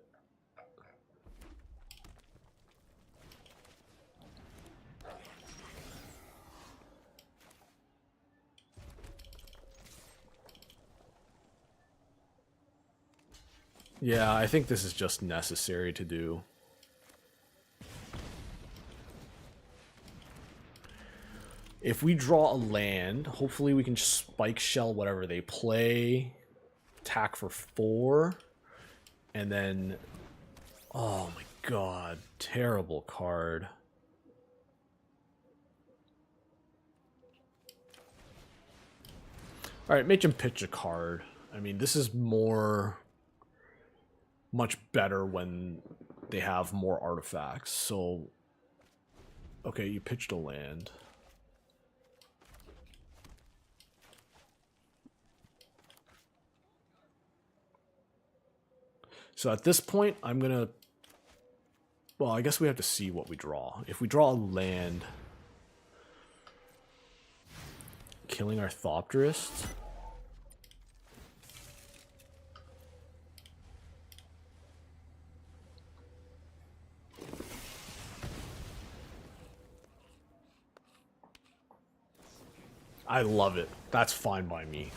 Yeah, I think this is just necessary to do. If we draw a land, hopefully we can spike shell whatever they play, attack for 4, and then... Oh my god, terrible card. Alright, make him pitch a card. I mean, this is much better when they have more artifacts, so... Okay, you pitched a land. So at this point, I'm gonna... Well, I guess we have to see what we draw. If we draw a land... Killing our Aetherdrift... I love it. That's fine by me.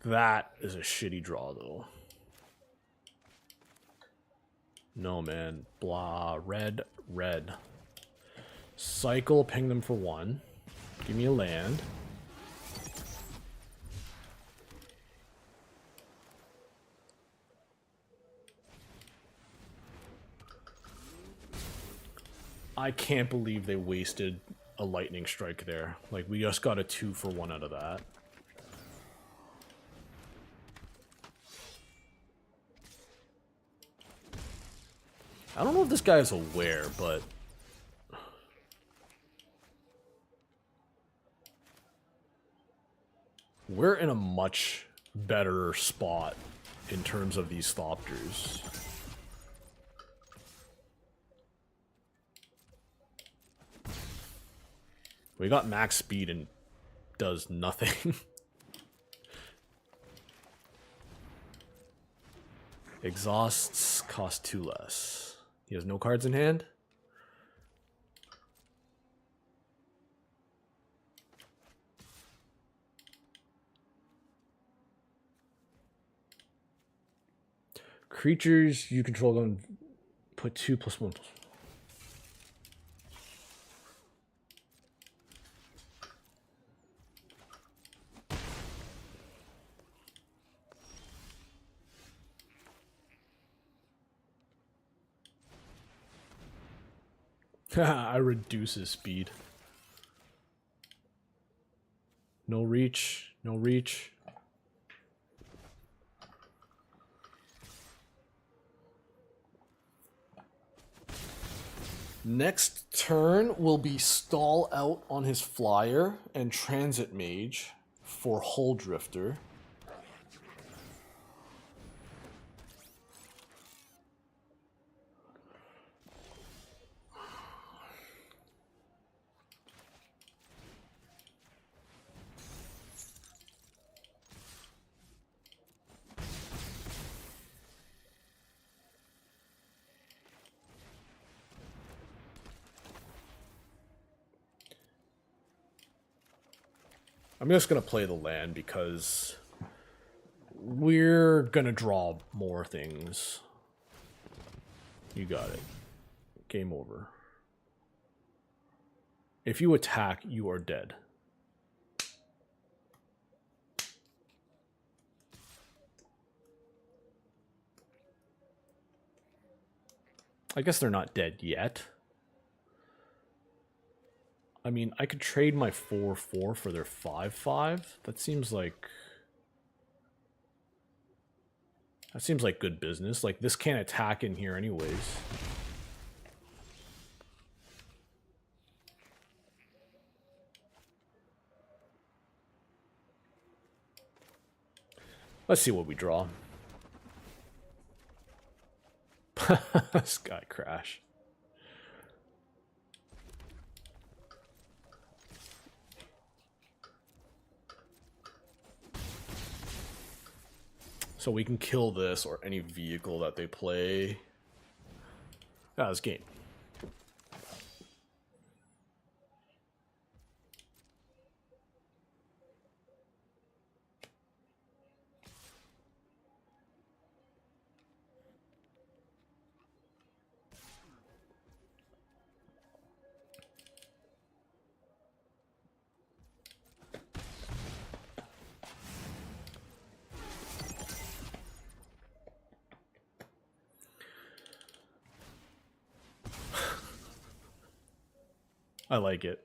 That is a shitty draw, though. No, man. Blah. Red, red. Cycle, ping them for 1. Give me a land. I can't believe they wasted a lightning strike there. Like, we just got a 2 for 1 out of that. I don't know if this guy is aware, but... We're in a much better spot in terms of these Thopters. We got max speed and does nothing. Exhausts cost 2 less. He has no cards in hand. Creatures you control going put 2+1. I reduce his speed. No reach, no reach. Next turn will be stall out on his flyer and transit mage for Hull Drifter. I'm just going to play the land because We're gonna draw more things. You got it. Game over. If you attack, you are dead. I guess they're not dead yet. I mean, I could trade my 4/4 for their 5/5. That seems like good business. Like, this can't attack in here anyways. Let's see what we draw. Sky crash. So we can kill this or any vehicle that they play. That was game. I like it.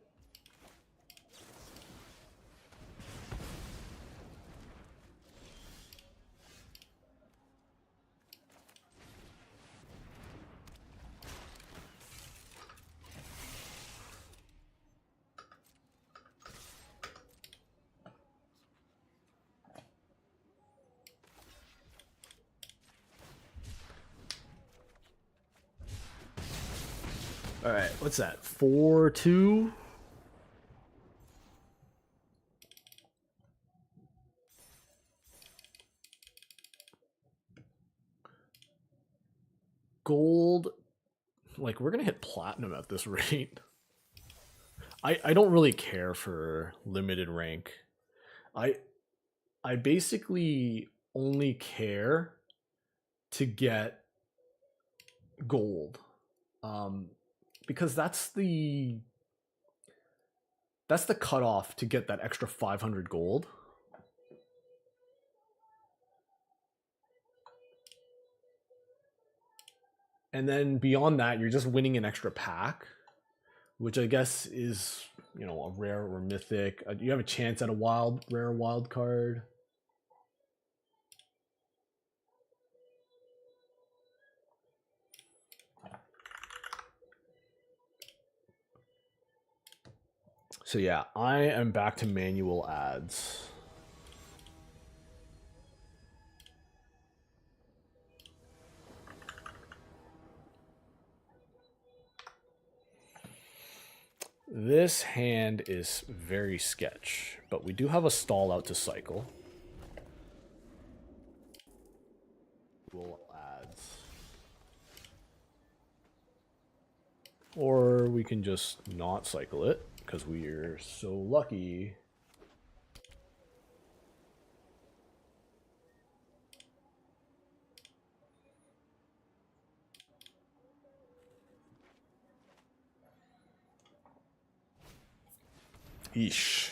All right, what's that? 4/2. Gold. Like, we're gonna hit platinum at this rate. I don't really care for limited rank. I basically only care to get gold. Because that's the cutoff to get that extra 500 gold. And then beyond that, you're just winning an extra pack, which I guess is, you know, a rare or mythic. You have a chance at a rare wild card. So yeah, I am back to manual ads. This hand is very sketch, but we do have a stall out to cycle. We'll ads. Or we can just not cycle it, because we're so lucky. Eesh.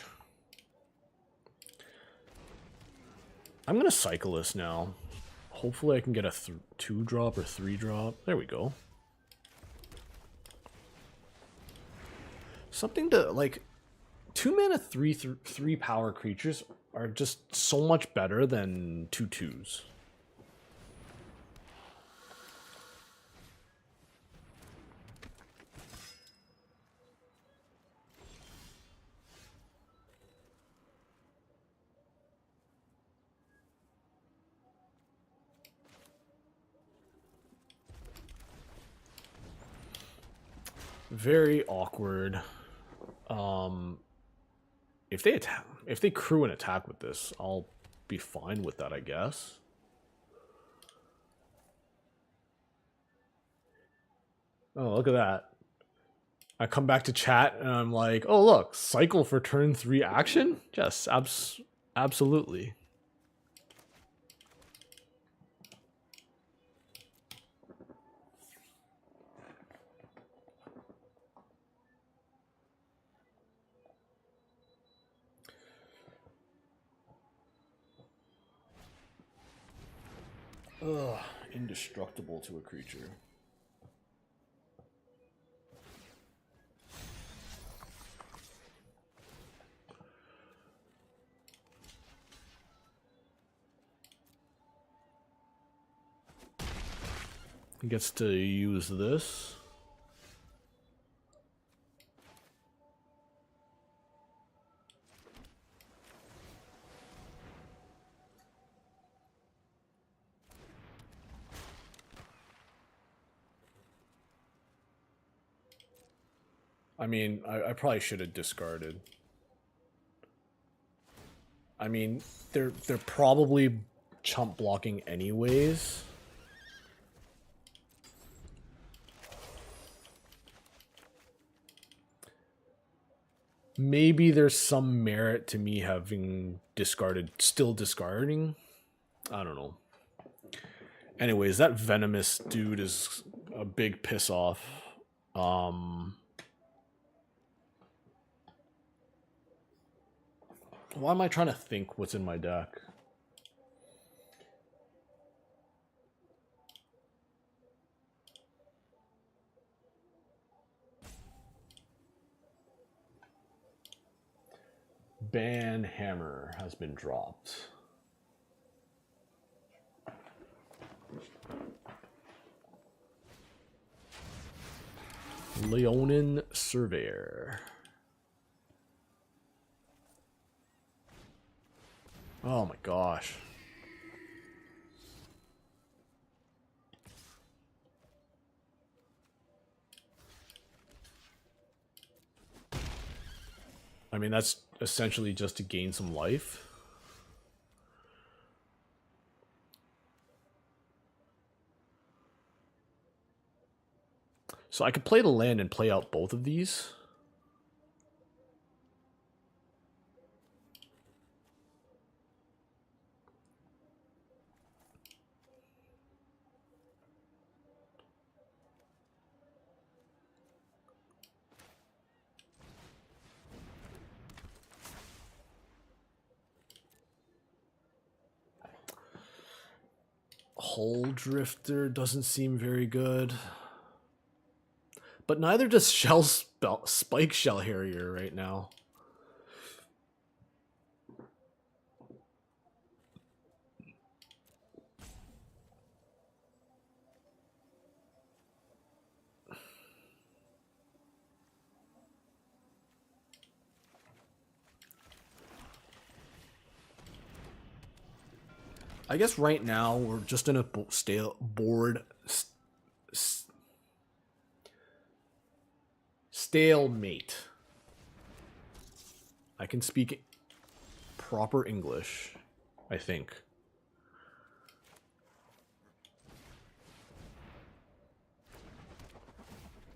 I'm going to cycle this now. Hopefully I can get a 2-drop or 3-drop. There we go. Something to, like, 2-mana 3 power creatures are just so much better than 2/2s. Very awkward. If they crew an attack with this, I'll be fine with that, I guess. Oh, look at that. I come back to chat and I'm like, oh look, cycle for turn 3 action? Yes, absolutely. Ugh, indestructible to a creature. He gets to use this. I mean, I probably should have discarded. I mean, they're probably chump blocking anyways. Maybe there's some merit to me having discarded, still discarding. I don't know. Anyways, that venomous dude is a big piss off. Why am I trying to think what's in my deck? Ban Hammer has been dropped. Leonin Surveyor. Oh my gosh. I mean, that's essentially just to gain some life. So I could play the land and play out both of these. Hull Drifter doesn't seem very good. But neither does Spike Shell Harrier right now. I guess right now we're just in a stalemate. I can speak proper English, I think.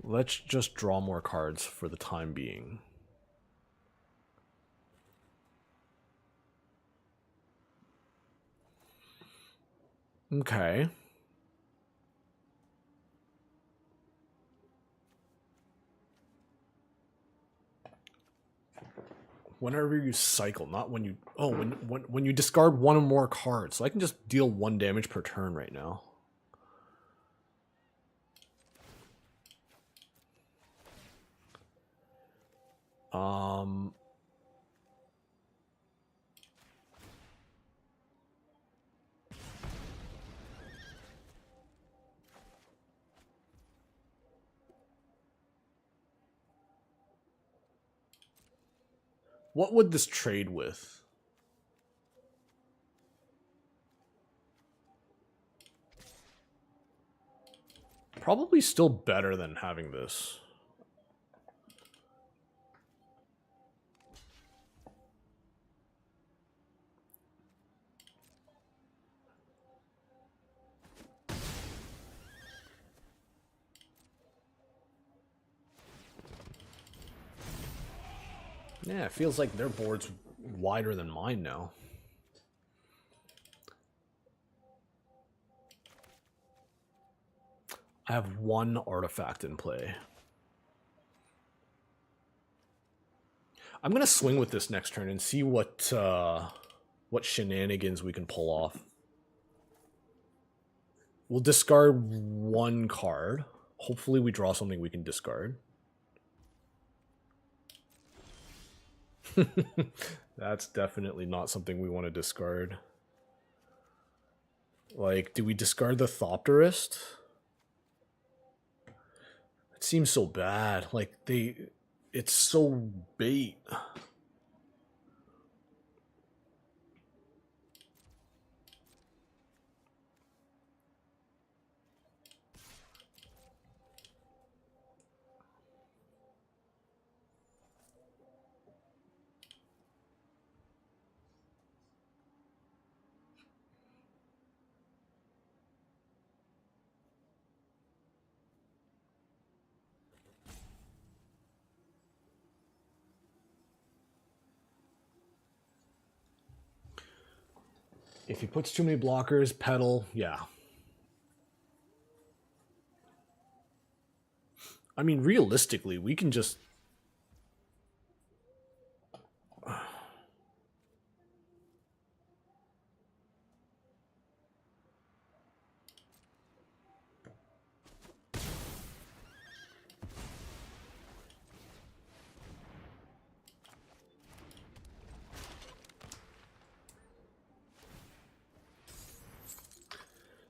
Let's just draw more cards for the time being. Okay. Whenever you cycle, not when you... Oh, when you discard one or more cards. So I can just deal 1 damage per turn right now. What would this trade with? Probably still better than having this. Yeah, it feels like their board's wider than mine now. I have 1 artifact in play. I'm gonna swing with this next turn and see what shenanigans we can pull off. We'll discard one card. Hopefully we draw something we can discard. That's definitely not something we want to discard. Like, do we discard the Thopterist? It seems so bad. Like, it's so bait. If he puts too many blockers, pedal, yeah. I mean, realistically, we can just...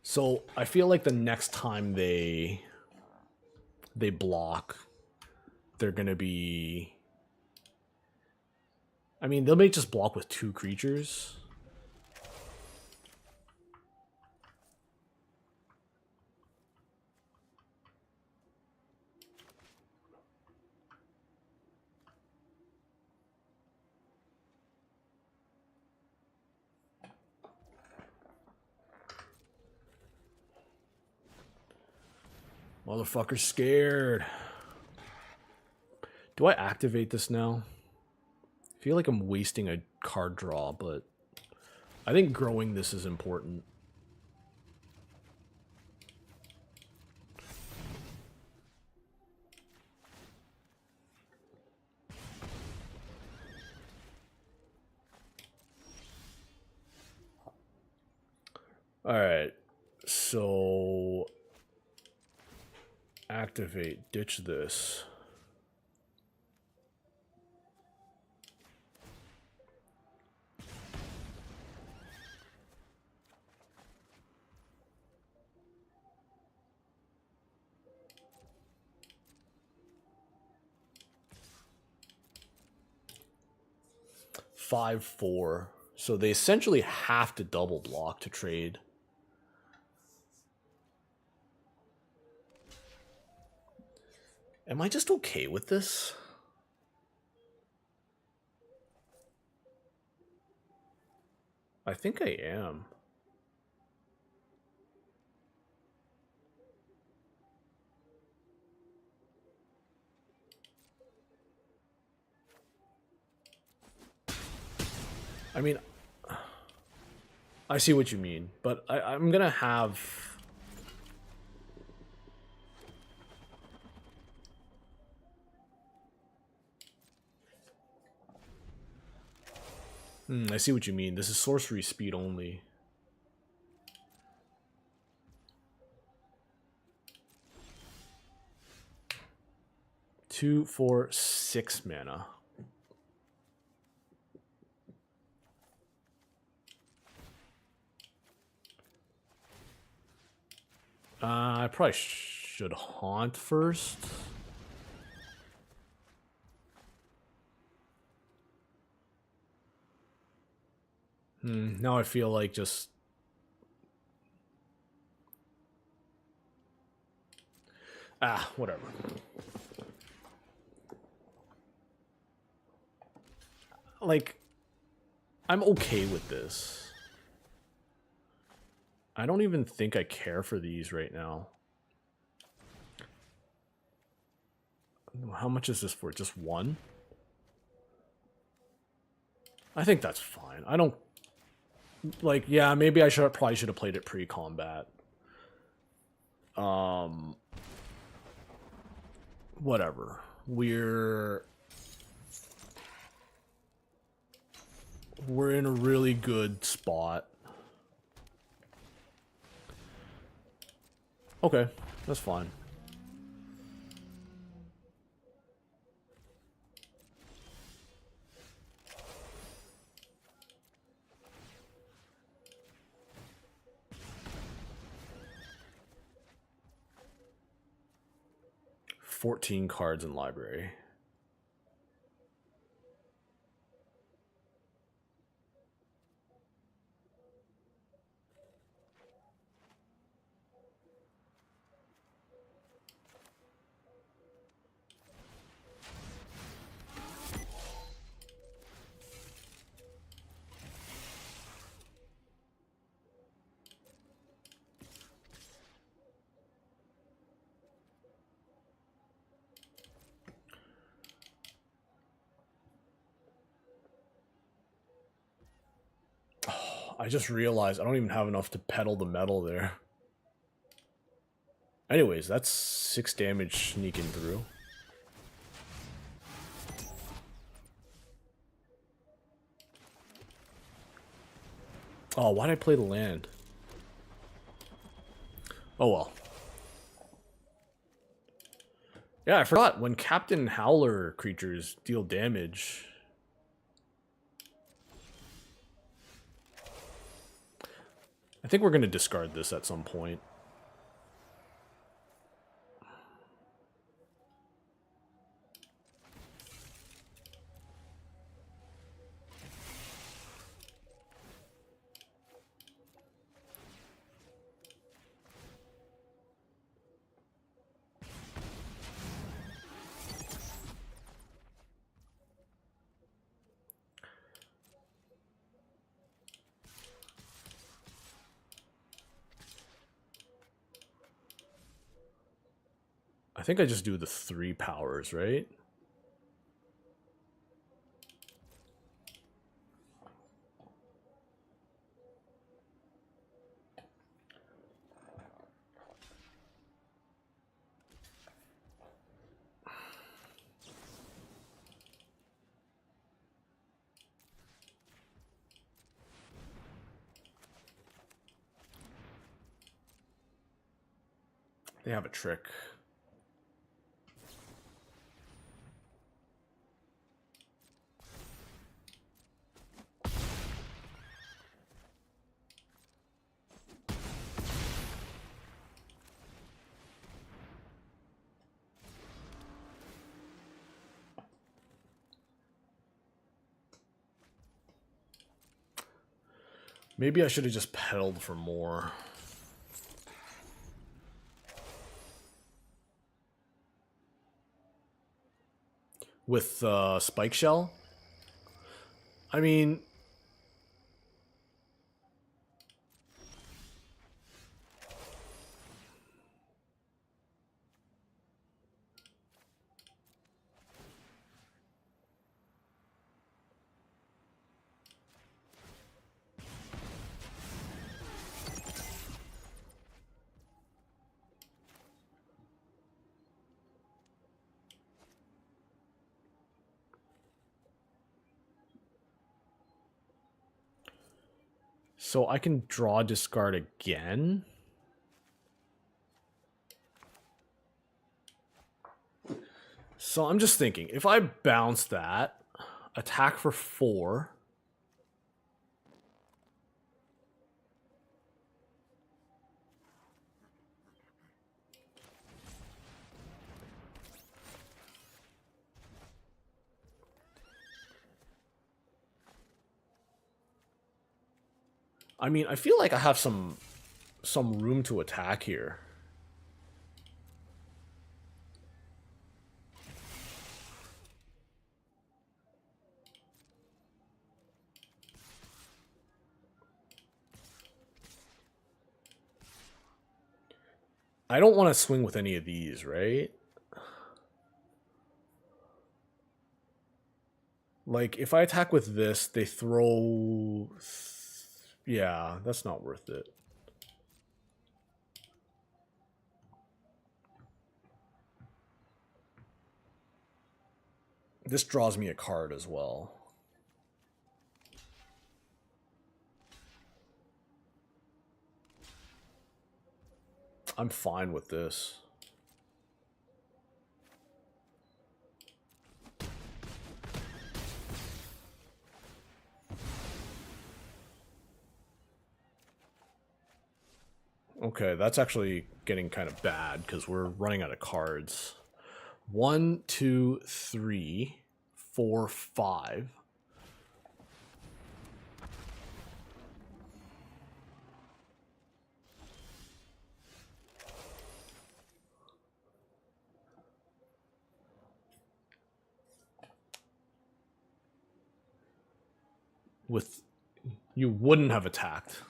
So I feel like the next time they block, they're gonna be... I mean, they may just block with 2 creatures. Motherfucker's scared. Do I activate this now? I feel like I'm wasting a card draw, but I think growing this is important. Alright, so activate, ditch this. Five, 4. So they essentially have to double block to trade. Am I just okay with this? I think I am. I mean, I see what you mean, but I'm gonna have... I see what you mean. This is sorcery speed only. 2, 4, 6 mana. I probably should haunt first. Now I feel like just... whatever. Like, I'm okay with this. I don't even think I care for these right now. How much is this for? Just 1? I think that's fine. I don't... Like, yeah, maybe I probably should have played it pre-combat. Whatever. We're in a really good spot. Okay, that's fine. $14 cards in library. I just realized I don't even have enough to pedal the metal there. Anyways, that's 6 damage sneaking through. Oh, why'd I play the land? Oh well. Yeah, I forgot. When Captain Howler creatures deal damage... I think we're going to discard this at some point. I think I just do the 3 powers, right? They have a trick. Maybe I should have just pedaled for more. With Spike Shell? I mean... So I can draw discard again? So I'm just thinking, if I bounce that, attack for 4... I mean, I feel like I have some room to attack here. I don't want to swing with any of these, right? Like, if I attack with this, they throw... Yeah, that's not worth it. This draws me a card as well. I'm fine with this. Okay, that's actually getting kind of bad because we're running out of cards. 1, 2, 3, 4, 5. With you wouldn't have attacked.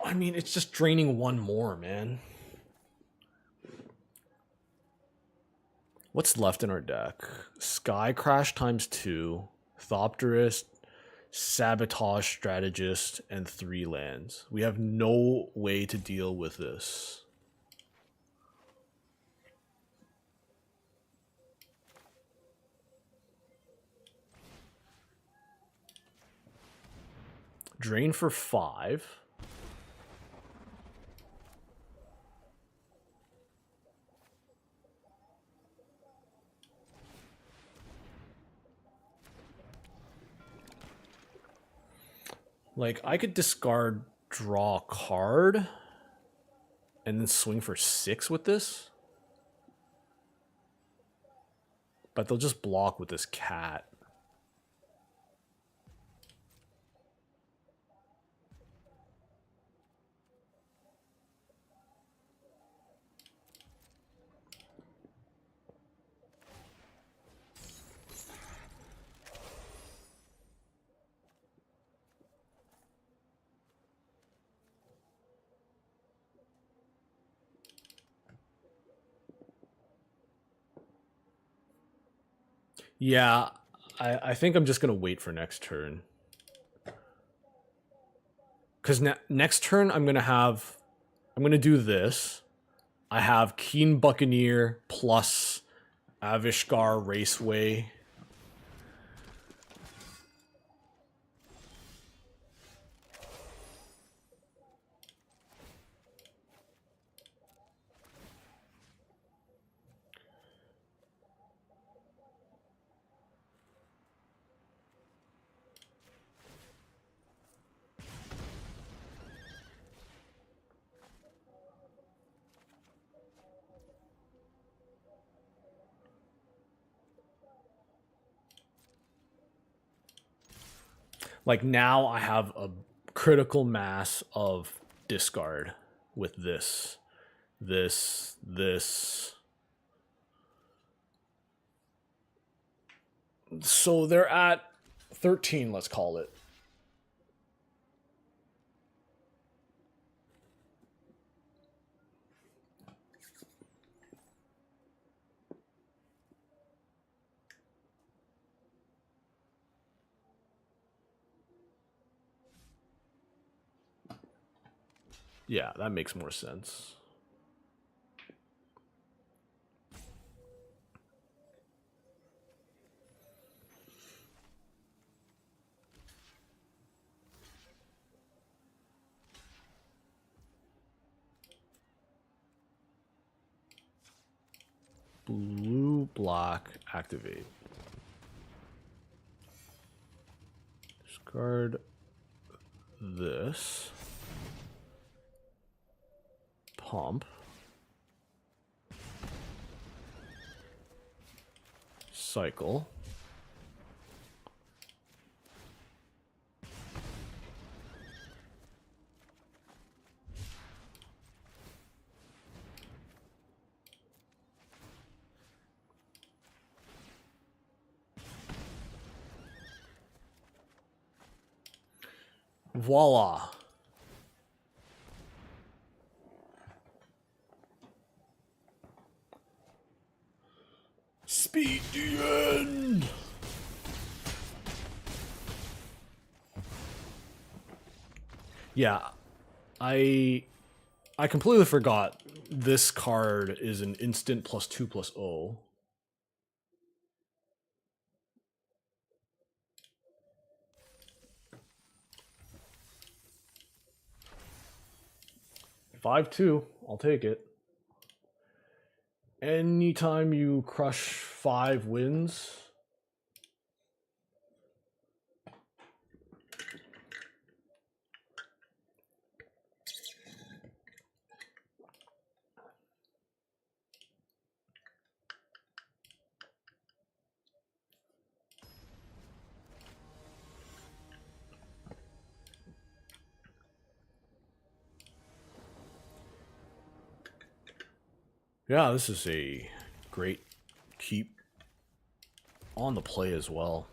I mean, it's just draining one more, man. What's left in our deck? Sky Crash ×2, Thopterist, Sabotage Strategist, and 3 lands. We have no way to deal with this. Drain for 5. Like, I could discard, draw a card, and then swing for 6 with this. But they'll just block with this cat. Yeah, I think I'm just going to wait for next turn. Because next turn I'm going to do this. I have Keen Buccaneer plus Avishgar Raceway. Like, now I have a critical mass of discard with this. So they're at 13, let's call it. Yeah, that makes more sense. Blue, black, activate. Discard this. Pump. Cycle. Voila. Speed the end. Yeah, I completely forgot this card is an instant +2/+0. 5-2. I'll take it. Anytime you crush 5 wins. Yeah, this is a great keep on the play as well.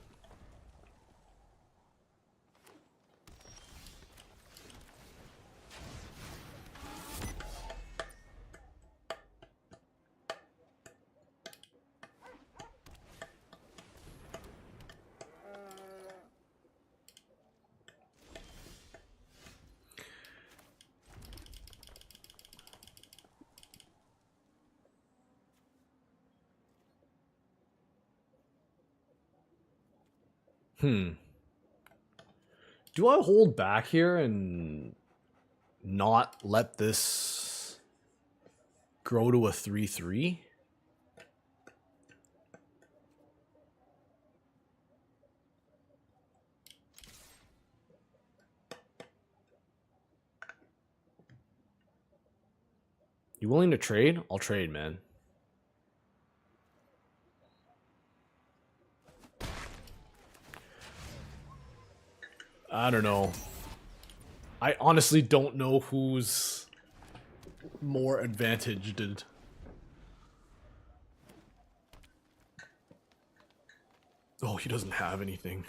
Do I hold back here and not let this grow to a 3-3? You willing to trade? I'll trade, man. I don't know. I honestly don't know who's more advantaged. Oh, he doesn't have anything.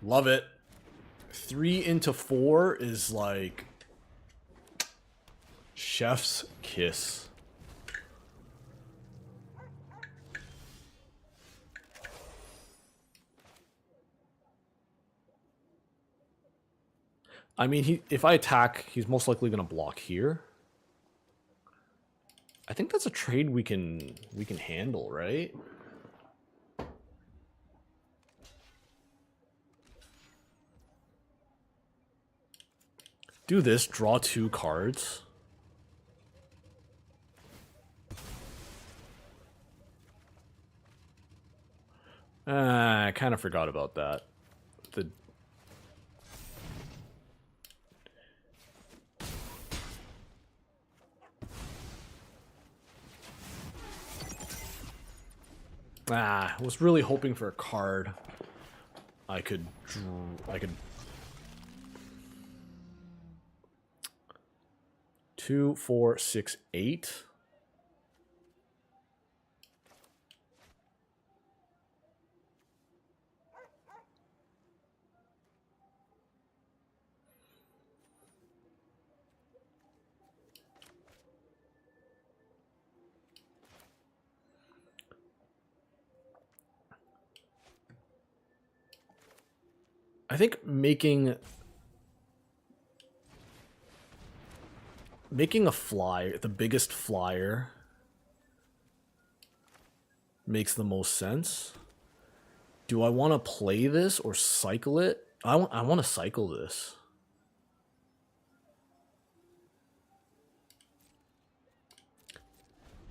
Love it. 3 into 4 is like chef's kiss. I mean, if I attack, he's most likely going to block here. I think that's a trade we can handle, right? Do this, draw 2 cards. I kind of forgot about that. I was really hoping for a card I could 2, 4, 6, 8. I think making a flyer, the biggest flyer, makes the most sense. Do I want to play this or cycle it? I want to cycle this.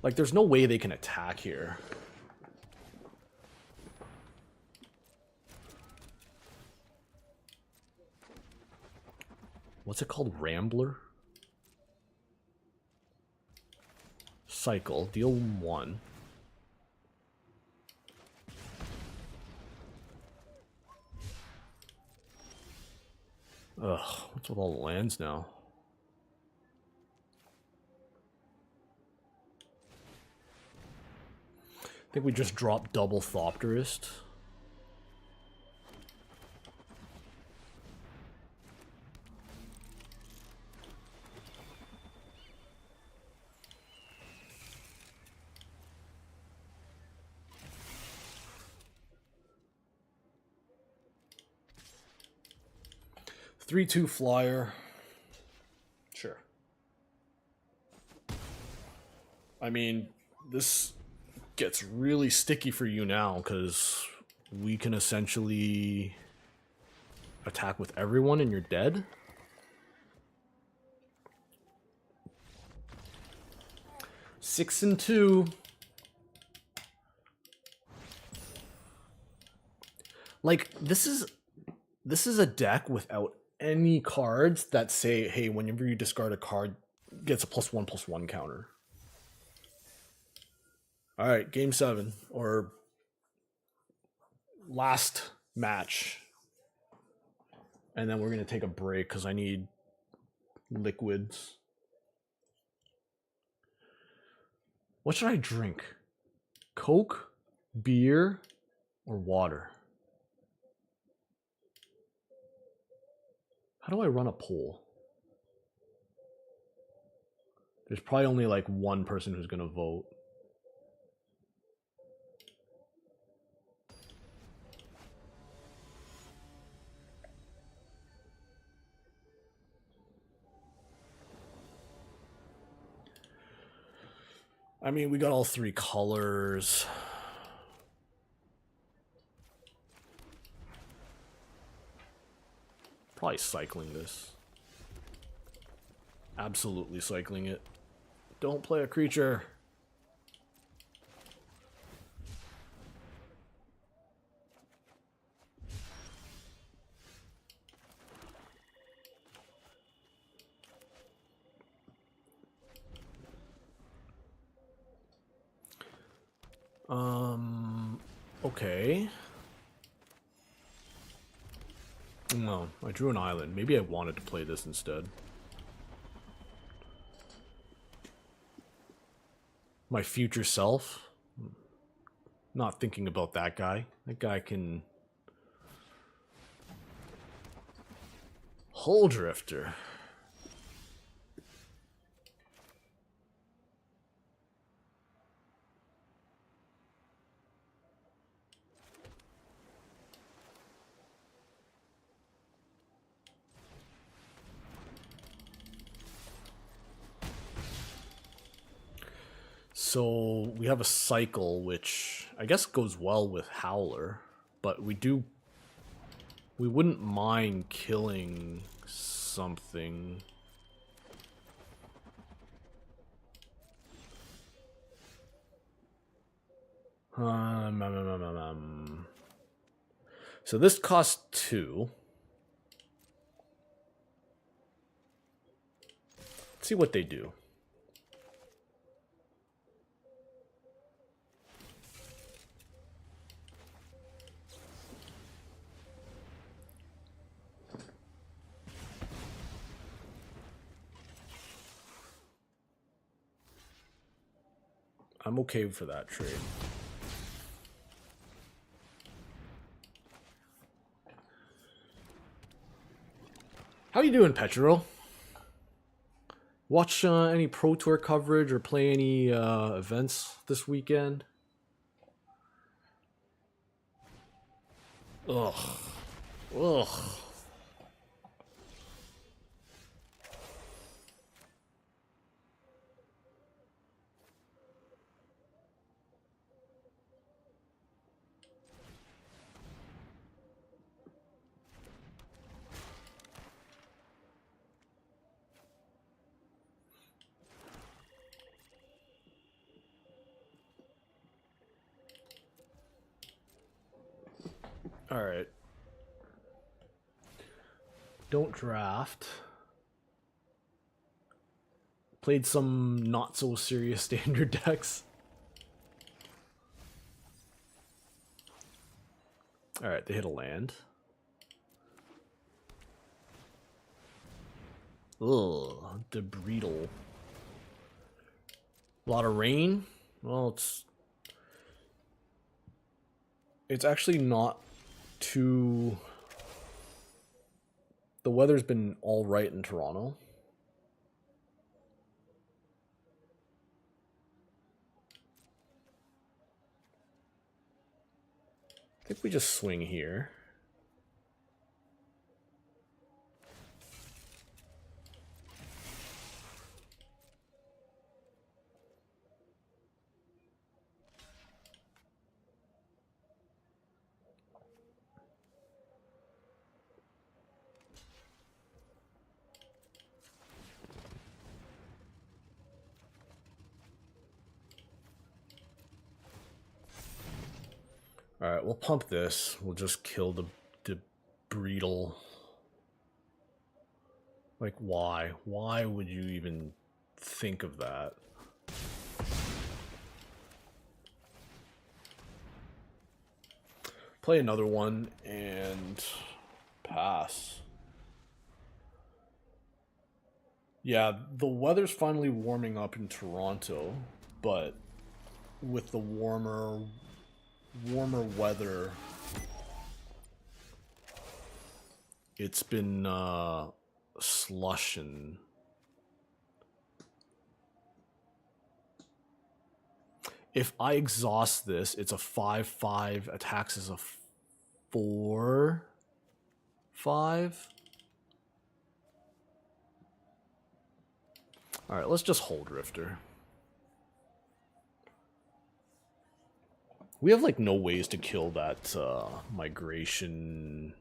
Like, there's no way they can attack here. What's it called? Rambler? Cycle. Deal 1. Ugh, what's with all the lands now? I think we just dropped double Thopterist. 3/2 flyer. Sure. I mean, this gets really sticky for you now because we can essentially attack with everyone and you're dead. Six and 2. Like, this is a deck without any cards that say, hey, whenever you discard a card, gets a +1/+1 counter. All right, game 7 or last match. And then we're going to take a break because I need liquids. What should I drink? Coke, beer, or water? How do I run a poll? There's probably only like one person who's going to vote. I mean, we got all 3 colors. Probably cycling this. Absolutely cycling it. Don't play a creature. Okay. No, I drew an island. Maybe I wanted to play this instead. My future self? Not thinking about that guy. That guy can... Hull Drifter. So we have a cycle, which I guess goes well with Howler, but we wouldn't mind killing something. So this costs 2. Let's see what they do. I'm okay for that trade. How you doing, Petro? Watch any Pro Tour coverage or play any events this weekend? Ugh. Ugh. All right. Don't draft. Played some not so serious standard decks. All right, they hit a land. Ugh, Debreedle. A lot of rain. Well, it's actually not too... The weather's been all right in Toronto. I think we just swing here. Alright, we'll pump this. We'll just kill the Breedle. Like, why? Why would you even think of that? Play another one and pass. Yeah, the weather's finally warming up in Toronto, but with the warmer weather, it's been slushing. If I exhaust this, it's a 5/5, attacks as a 4/5. Alright, let's just hold Rifter. We have like no ways to kill that migration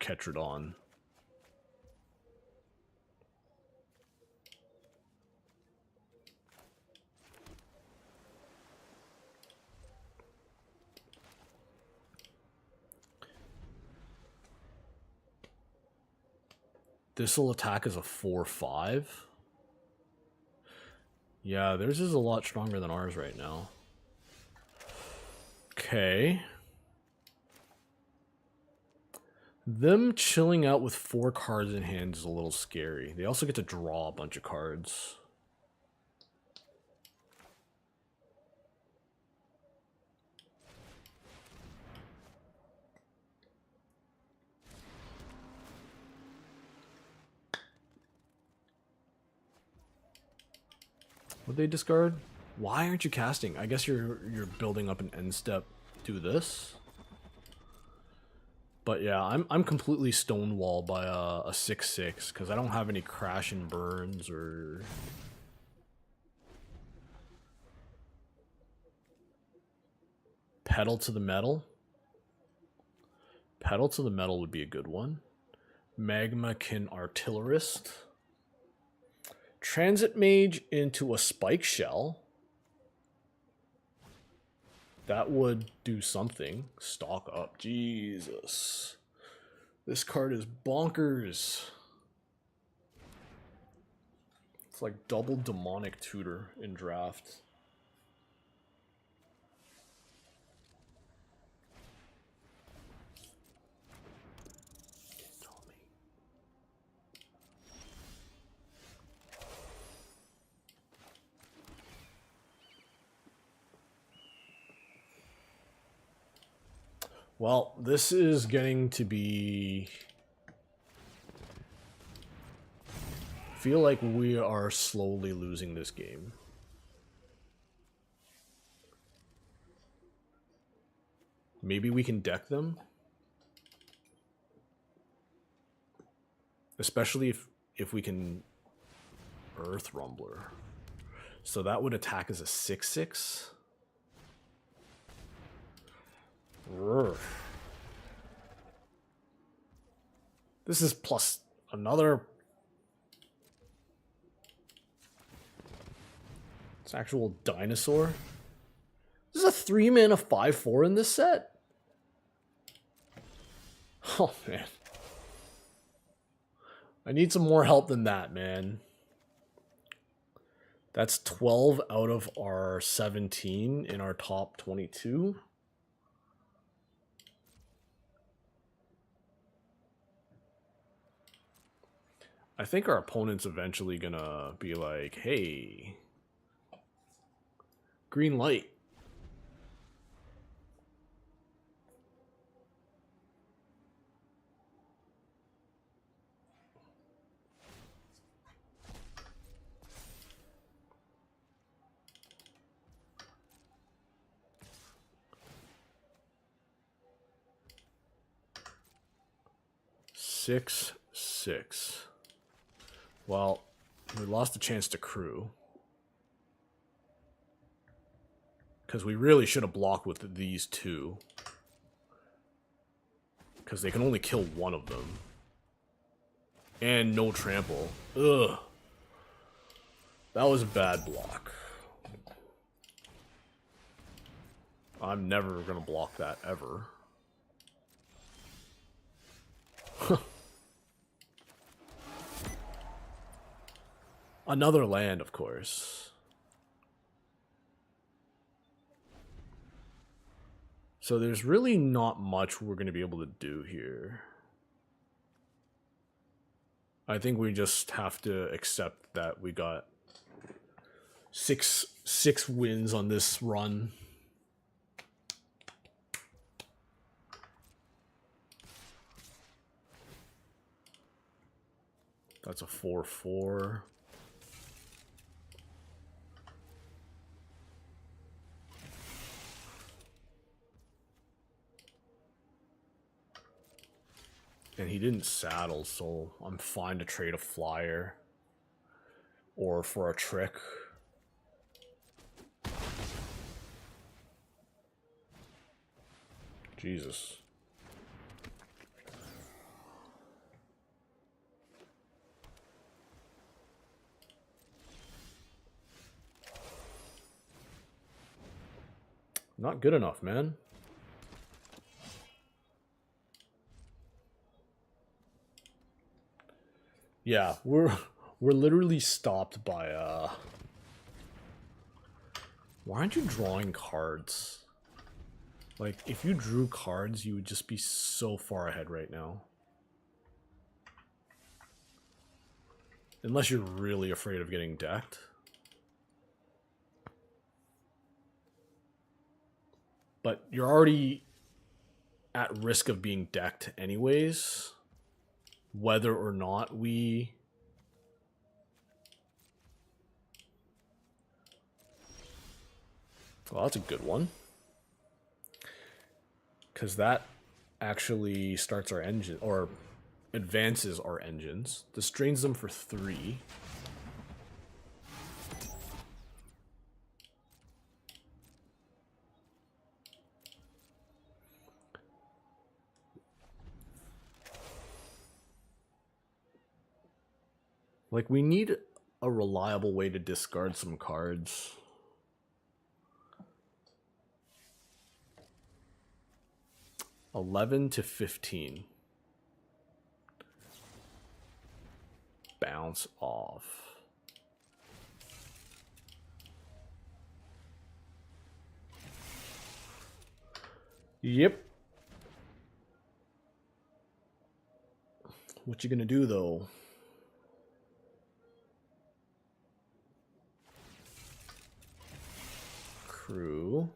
Ketrodon. This'll attack as a 4/5. Yeah, theirs is a lot stronger than ours right now. Okay. Them chilling out with 4 cards in hand is a little scary. They also get to draw a bunch of cards. Would they discard? Why aren't you casting? I guess you're building up an end step. Do this. But yeah, I'm completely stonewalled by a 6/6 because I don't have any crash and burns or pedal to the metal. Pedal to the metal would be a good one. Magmakin Artillerist. Transit Mage into a Spike Shell. That would do something. Stock up. Jesus. This card is bonkers. It's like double Demonic Tutor in draft. Well, this is getting to be... I feel like we are slowly losing this game. Maybe we can deck them? Especially if we can Earth Rumbler. So that would attack as a 6/6. This is plus another. It's actual dinosaur. This is a 3-mana 5/4 in this set. Oh man, I need some more help than that, man. That's 12 out of our 17 in our top 22. I think our opponent's eventually gonna be like, hey, green light. Six, 6. Well, we lost a chance to crew. Because we really should have blocked with these two. Because they can only kill one of them. And no trample. Ugh. That was a bad block. I'm never gonna block that, ever. Another land, of course. So there's really not much we're gonna be able to do here. I think we just have to accept that we got six wins on this run. That's a 4-4. And he didn't saddle, so I'm fine to trade a flyer. Or for a trick. Jesus. Not good enough, man. Yeah, we're literally stopped by why aren't you drawing cards? Like, if you drew cards, you would just be so far ahead right now. Unless you're really afraid of getting decked. But you're already at risk of being decked anyways. Whether or not we... Well, that's a good one. Because that actually starts our engine, or advances our engines. This drains them for 3. Like, we need a reliable way to discard some cards. $11 to $15. Bounce off. Yep. What you gonna do, though? Crew.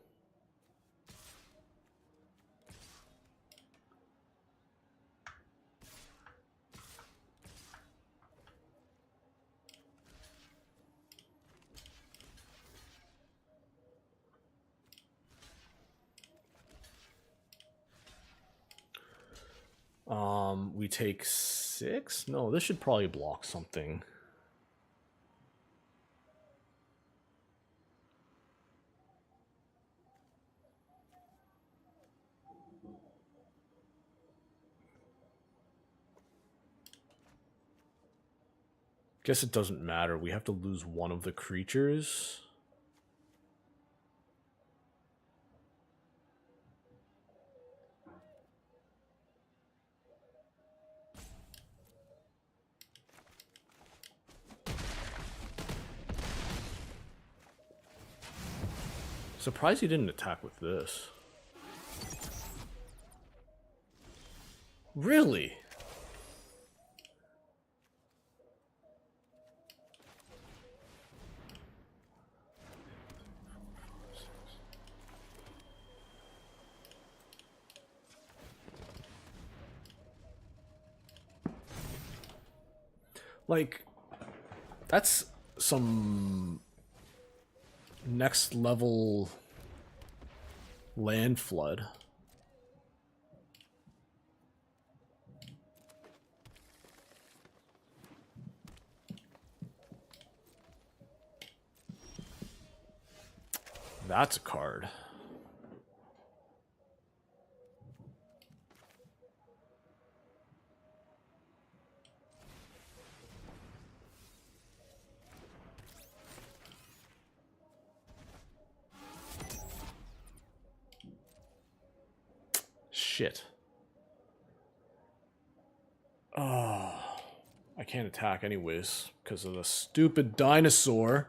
We take 6? No, this should probably block something. Guess it doesn't matter. We have to lose one of the creatures. Surprised he didn't attack with this. Really? Like, that's some next level land flood. That's a card. Shit. Oh, I can't attack anyways because of the stupid dinosaur.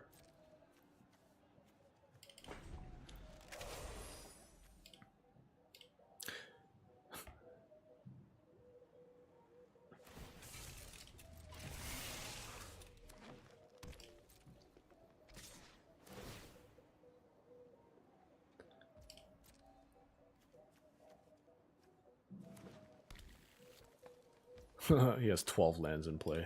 He has 12 lands in play.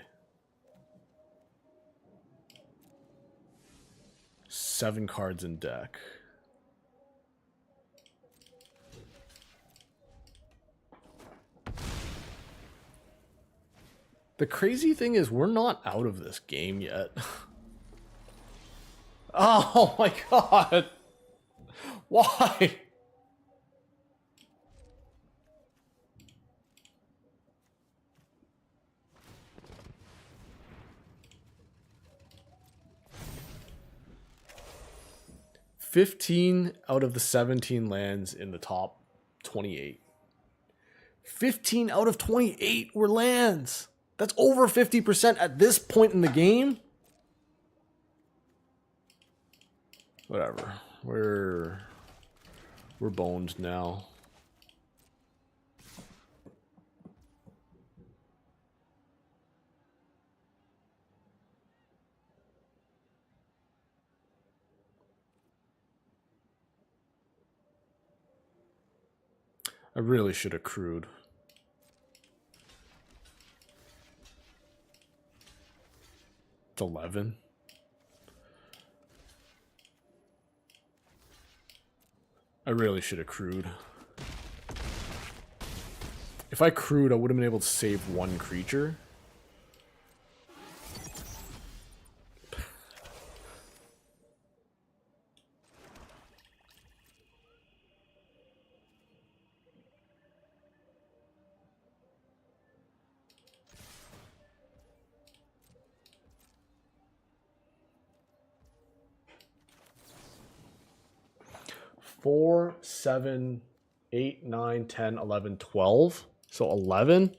7 cards in deck. The crazy thing is we're not out of this game yet. Oh my god! Why? $15 out of the 17 lands in the top 28. 15 out of 28 were lands. That's over 50% at this point in the game. Whatever. We're boned now. I really should have crewed. It's 11. I really should have crewed. If I crewed, I would have been able to save 1 creature. Four, 7, 8, 9, 10, 11, 12. So 11.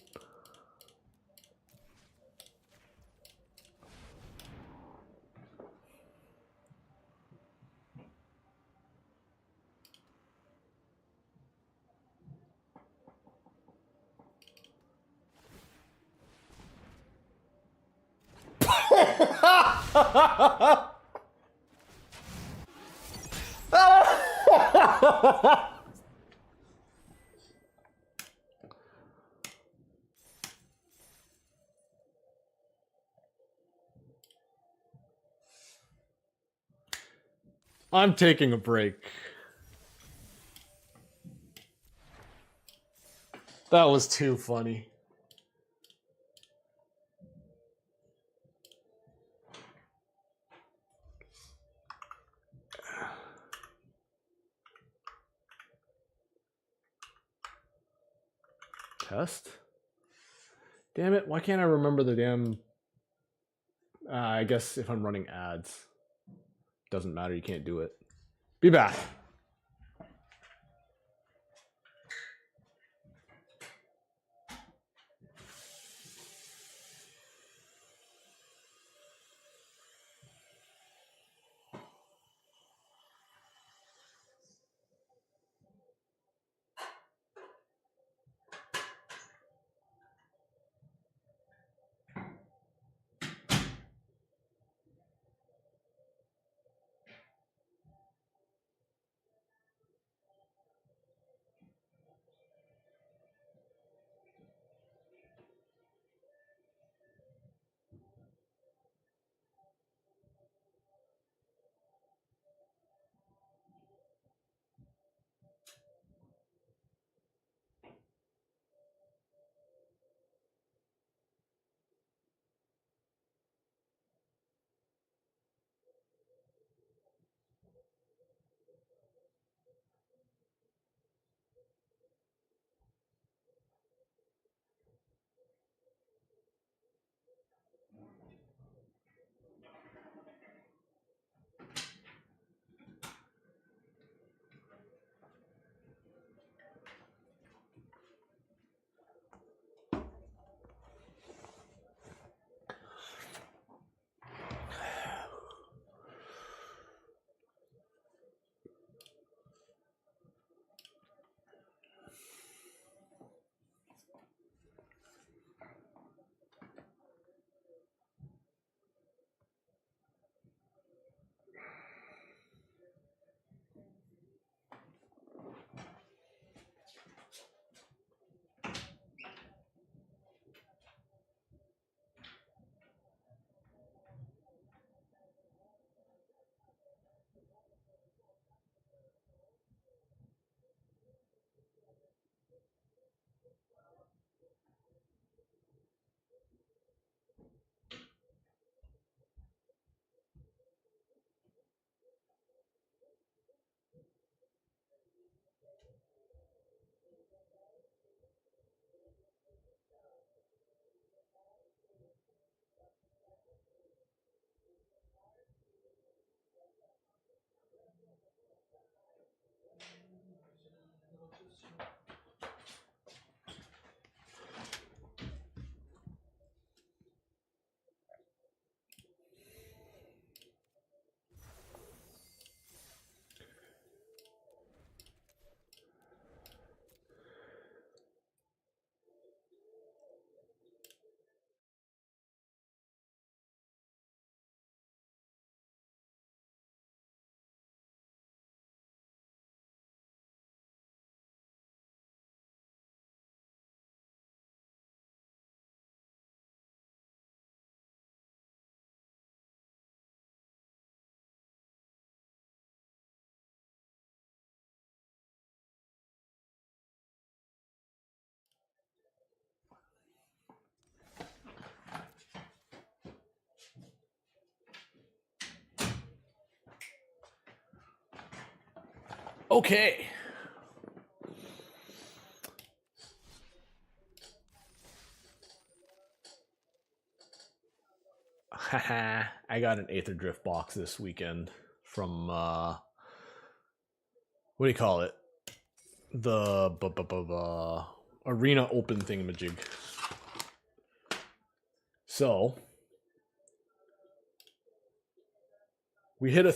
I'm taking a break. That was too funny. Test? Damn it, why can't I remember the damn... I guess if I'm running ads. Doesn't matter, you can't do it. Be back. Okay. Haha, I got an Aetherdrift box this weekend from what do you call it? The arena open thingamajig. So we hit a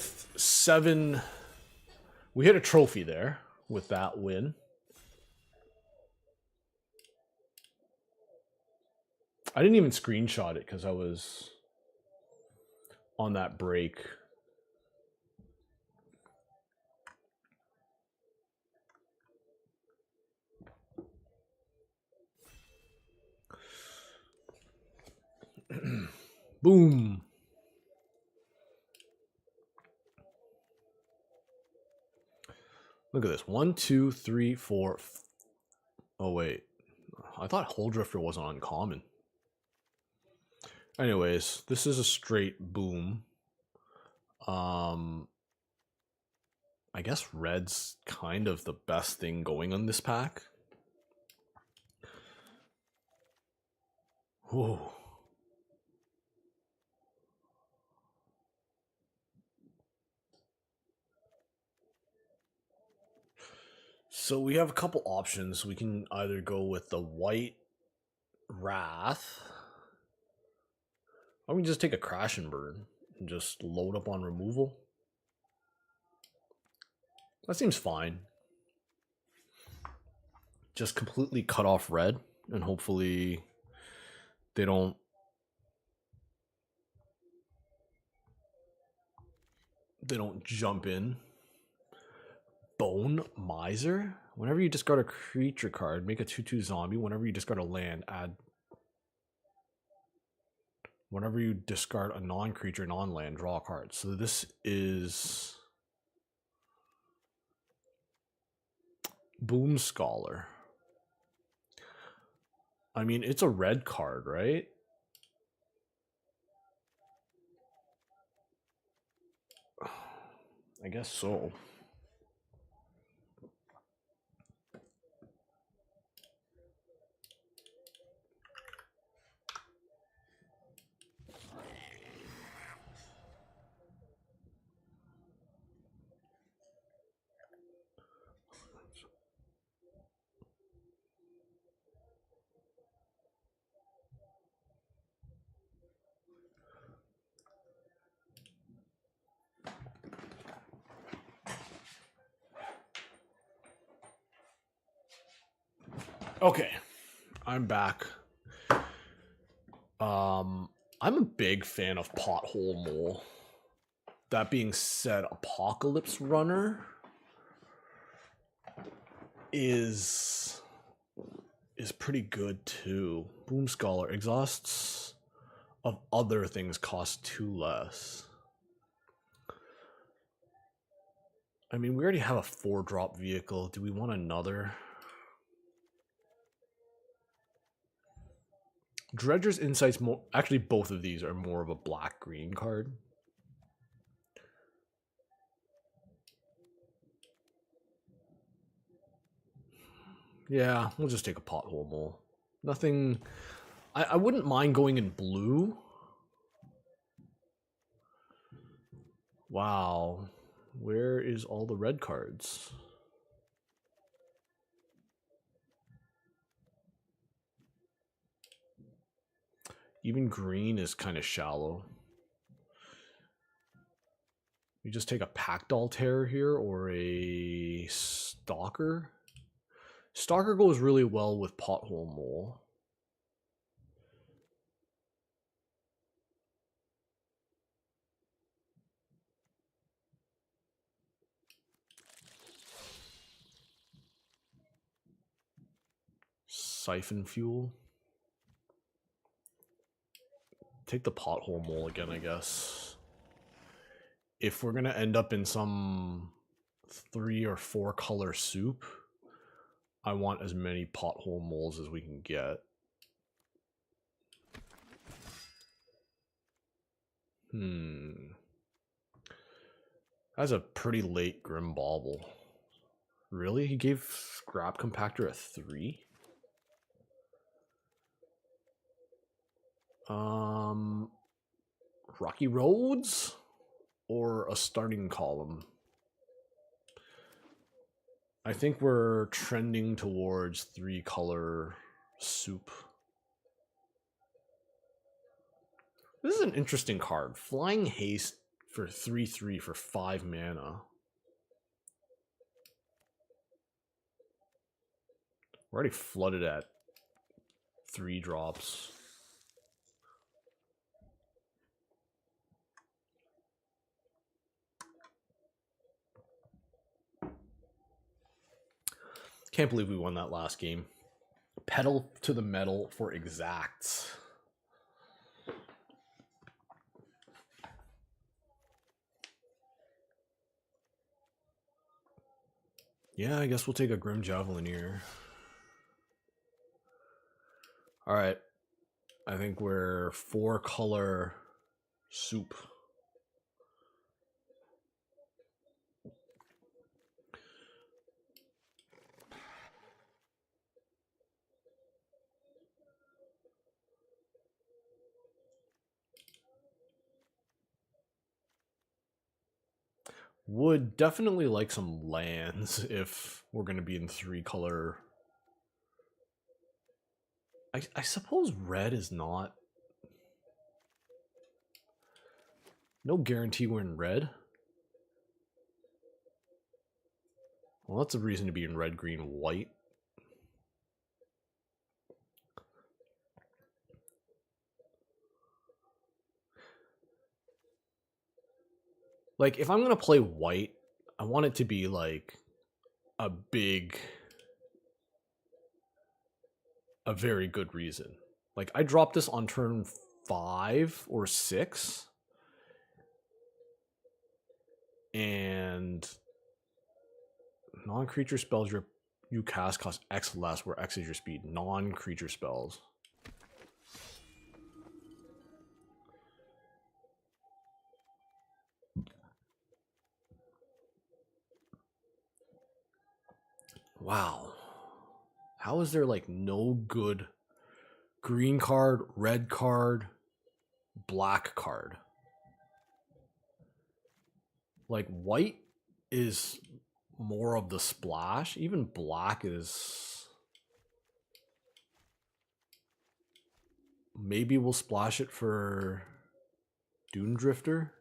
we hit a trophy there with that win. I didn't even screenshot it because I was on that break. Boom. Look at this. 1, 2, 3, 4. Oh, wait. I thought Hole Drifter wasn't uncommon. Anyways, this is a straight boom. I guess red's kind of the best thing going on this pack. Whoa. So we have a couple options. We can either go with the white Wrath, or we can just take a Crash and Burn and just load up on removal. That seems fine. Just completely cut off red, and hopefully they don't jump in. Bone Miser. Whenever you discard a creature card, make a 2/2 zombie. Whenever you discard a land, add. Whenever you discard a non-creature, non-land, draw a card. So this is Boom Scholar. I mean, it's a red card, right? I guess so. Okay, I'm back. I'm a big fan of Pothole Mole. That being said, Apocalypse Runner is pretty good too. Boom Scholar. Exhausts of other things cost 2 less. I mean, we already have a 4-drop vehicle. Do we want another? Dredger's Insight's more. Actually, both of these are more of a black-green card. Yeah, we'll just take a Pothole Mole. Nothing. I wouldn't mind going in blue. Wow. Where is all the red cards? Even green is kind of shallow. You just take a Packdoll Terror here or a Stalker. Stalker goes really well with Pothole Mole. Siphon Fuel. Take the Pothole Mole again, I guess. If we're going to end up in some 3 or 4 color soup, I want as many Pothole Moles as we can get. That's a pretty late Grim Bauble. Really? He gave Scrap Compactor a 3? Rocky Roads or a Starting Column? I think we're trending towards 3 color soup. This is an interesting card. Flying Haste for 3/3 for 5 mana. We're already flooded at 3 drops. Can't believe we won that last game. Pedal to the metal for exacts. Yeah, I guess we'll take a Grim Javelineer. Alright. I think we're 4 color soup. Would definitely like some lands if we're going to be in 3 color. I suppose red is not. No guarantee we're in red. Well, that's a reason to be in red, green, white. Like, if I'm going to play white, I want it to be like a very good reason. Like, I dropped this on turn 5 or 6. And non-creature spells you cast cost X less, where X is your speed. Non-creature spells. Wow. How is there like no good green card, red card, black card? Like white is more of the splash. Even black is... Maybe we'll splash it for Dune Drifter.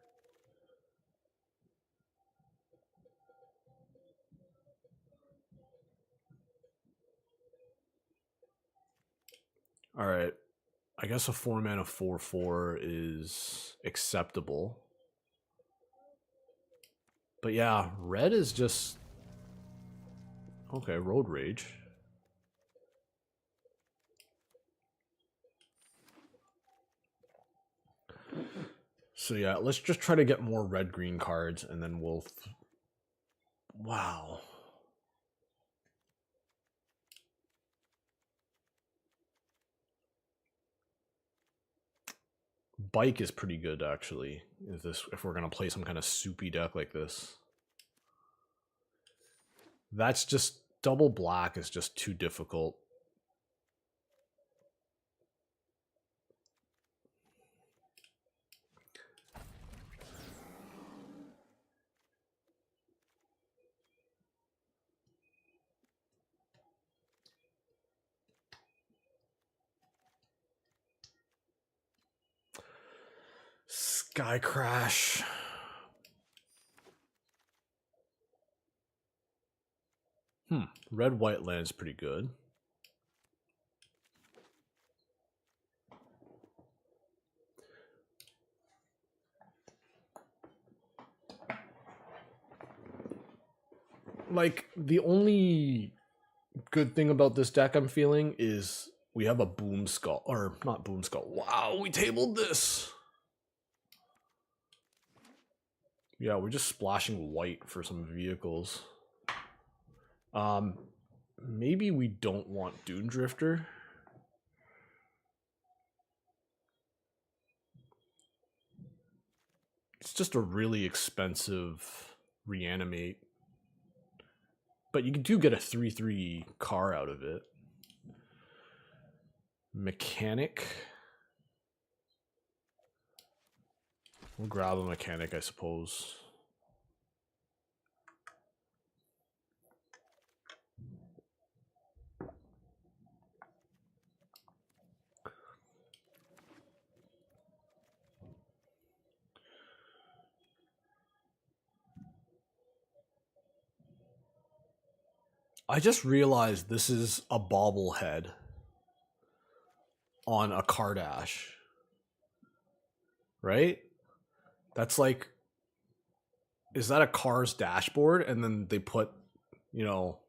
Alright. I guess a 4 mana 4/4 is acceptable. But yeah, red is just... Okay, Road Rage. So yeah, let's just try to get more red-green cards, and then we'll... Wow. Bike is pretty good, actually, if we're going to play some kind of soupy deck like this. That's just... Double black is just too difficult. Sky Crash. Red white land's pretty good. Like, the only good thing about this deck I'm feeling is we have a Boom Skull, or not Boom Skull. Wow, we tabled this. Yeah, we're just splashing white for some vehicles. Maybe we don't want Dune Drifter. It's just a really expensive reanimate. But you do get a 3/3 car out of it. Mechanic. We'll grab a mechanic, I suppose. I just realized this is a bobblehead on a car dash. Right? That's like, is that a car's dashboard? And then they put, you know...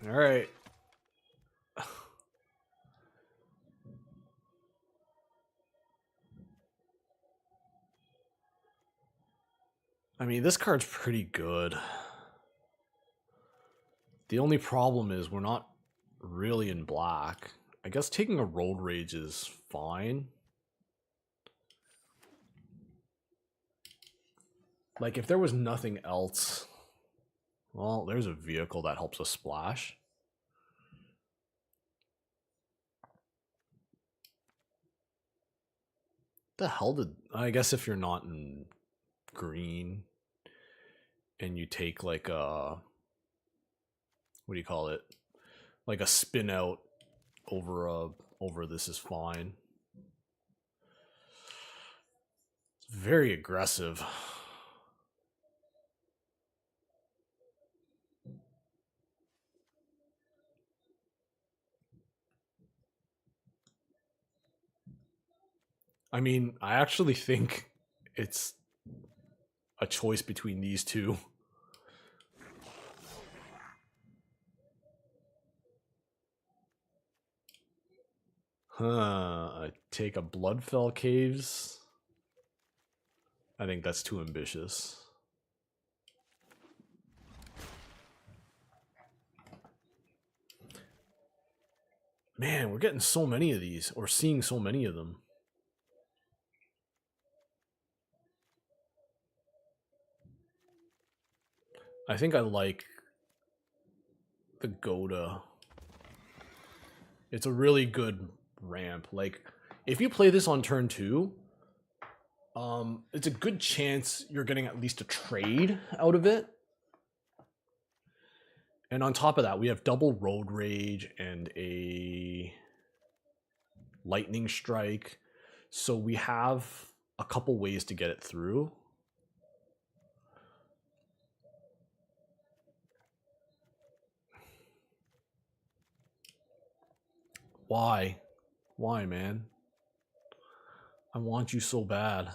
All right. I mean, this card's pretty good. The only problem is we're not really in black. I guess taking a Road Rage is fine. Like, if there was nothing else... Well, there's a vehicle that helps us splash. The hell did... I guess if you're not in green and you take like a... What do you call it? Like a spin out over this is fine. It's very aggressive. I mean, I actually think it's a choice between these two. I take a Bloodfell Caves. I think that's too ambitious. Man, we're getting so many of these, or seeing so many of them. I think I like the Goda. It's a really good ramp. Like, if you play this on turn 2, it's a good chance you're getting at least a trade out of it. And on top of that, we have double Road Rage and a Lightning Strike. So we have a couple ways to get it through. Why? Why, man? I want you so bad.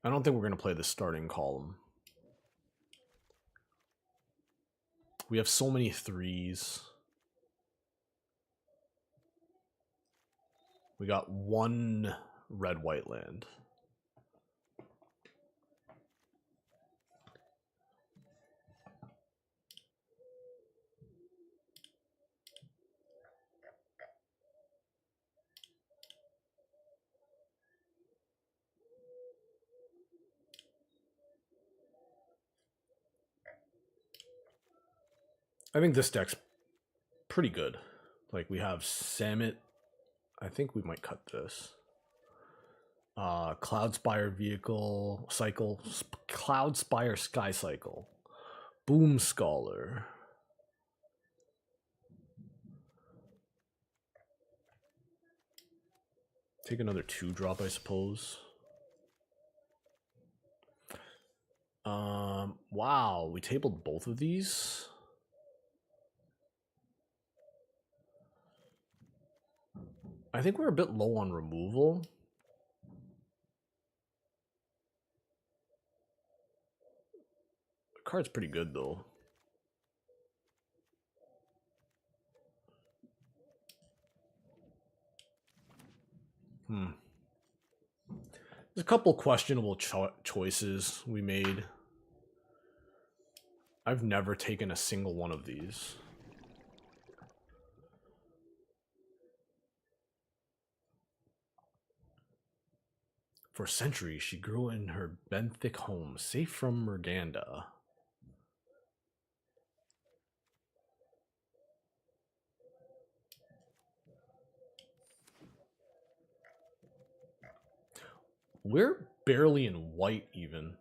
I don't think we're going to play the starting column. We have so many 3s. We got one red-white land. I think this deck's pretty good. Like, we have Samet. I think we might cut this. Cloudspire Vehicle Cycle, Cloudspire Sky Cycle, Boom Scholar. Take another 2-drop, I suppose. Wow, we tabled both of these. I think we're a bit low on removal. The card's pretty good, though. There's a couple questionable choices we made. I've never taken a single one of these. For centuries, she grew in her benthic home, safe from Merganda. We're barely in white, even.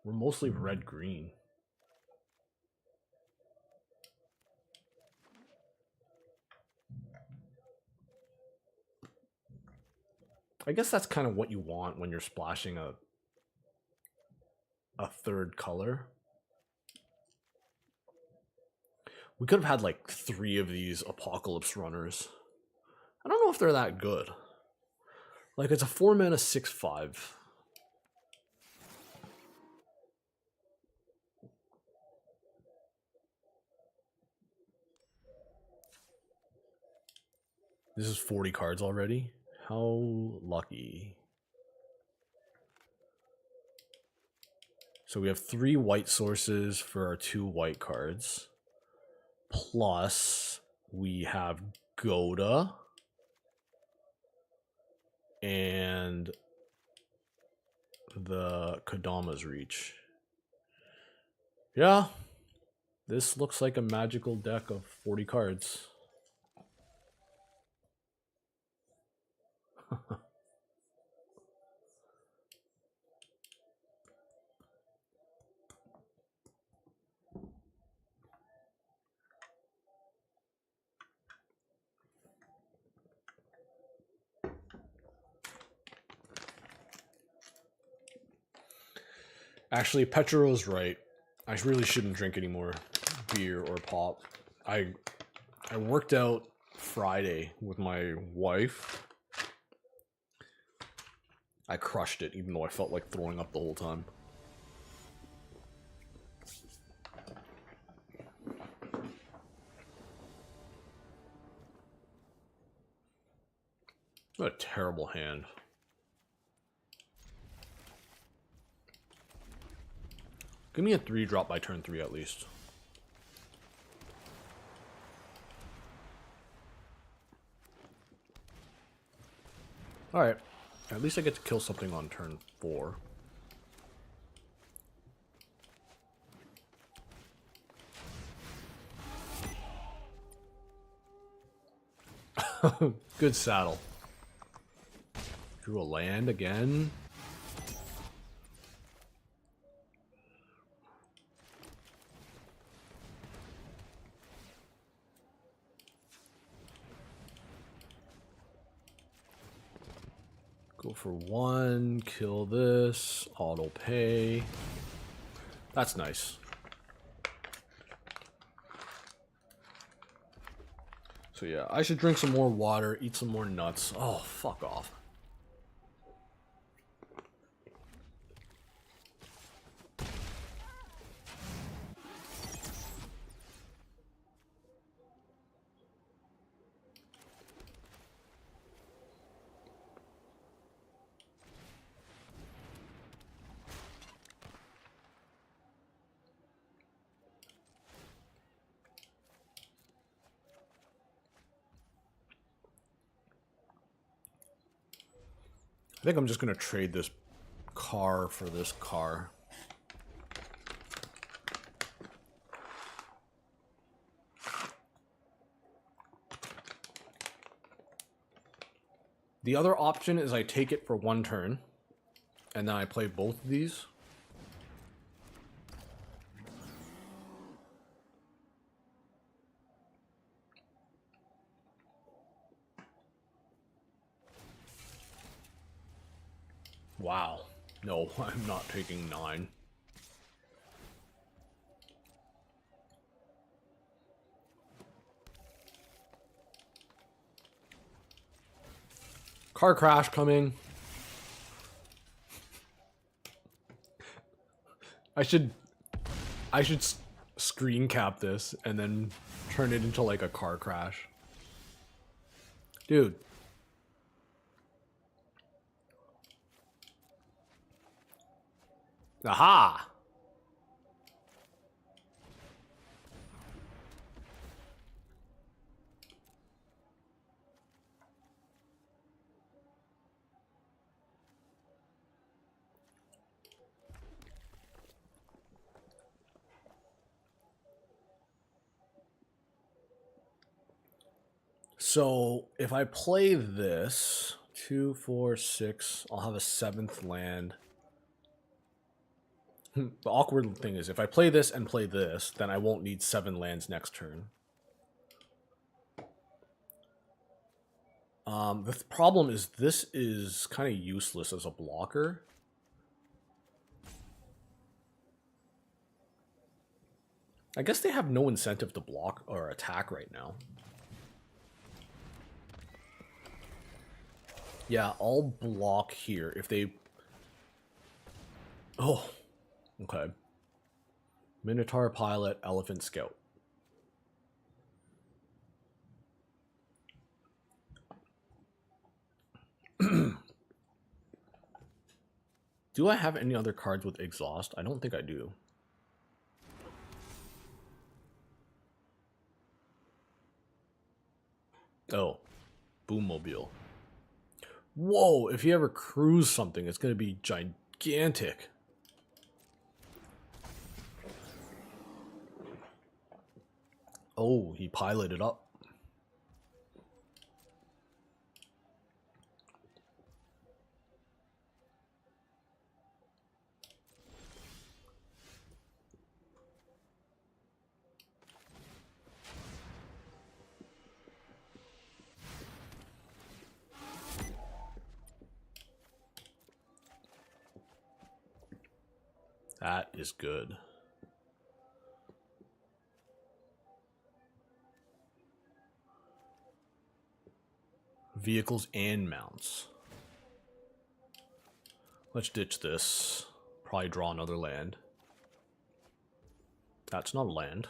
We're mostly red-green. I guess that's kind of what you want when you're splashing a third color. We could have had like 3 of these Apocalypse Runners. I don't know if they're that good. Like, it's a 4-mana 6/5. This is 40 cards already. How lucky. So we have 3 white sources for our 2 white cards. Plus, we have Goda and the Kodama's Reach. Yeah, this looks like a magical deck of 40 cards. Actually, Petro's right. I really shouldn't drink any more beer or pop. I worked out Friday with my wife. I crushed it, even though I felt like throwing up the whole time. What a terrible hand. Give me a 3-drop by turn 3 at least. Alright. At least I get to kill something on turn 4. Good saddle. Drew a land again. Go for 1, kill this, auto pay. That's nice. So yeah, I should drink some more water, eat some more nuts. Oh, fuck off. I think I'm just going to trade this car for this car. The other option is I take it for one turn, and then I play both of these. Wow. No, I'm not taking 9. Car crash coming. I should screen cap this and then turn it into like a car crash. Dude. Aha! So if I play this, 2, 4, 6, I'll have a 7th land. The awkward thing is, if I play this and play this, then I won't need 7 lands next turn. The problem is this is kind of useless as a blocker. I guess they have no incentive to block or attack right now. Yeah, I'll block here if they... Oh, okay. Minotaur Pilot, Elephant Scout. Do I have any other cards with exhaust? I don't think I do. Oh, Boommobile. Whoa, if you ever cruise something, it's going to be gigantic. Oh, he piloted up. That is good. Vehicles and mounts. Let's ditch this. Probably draw another land. That's not a land.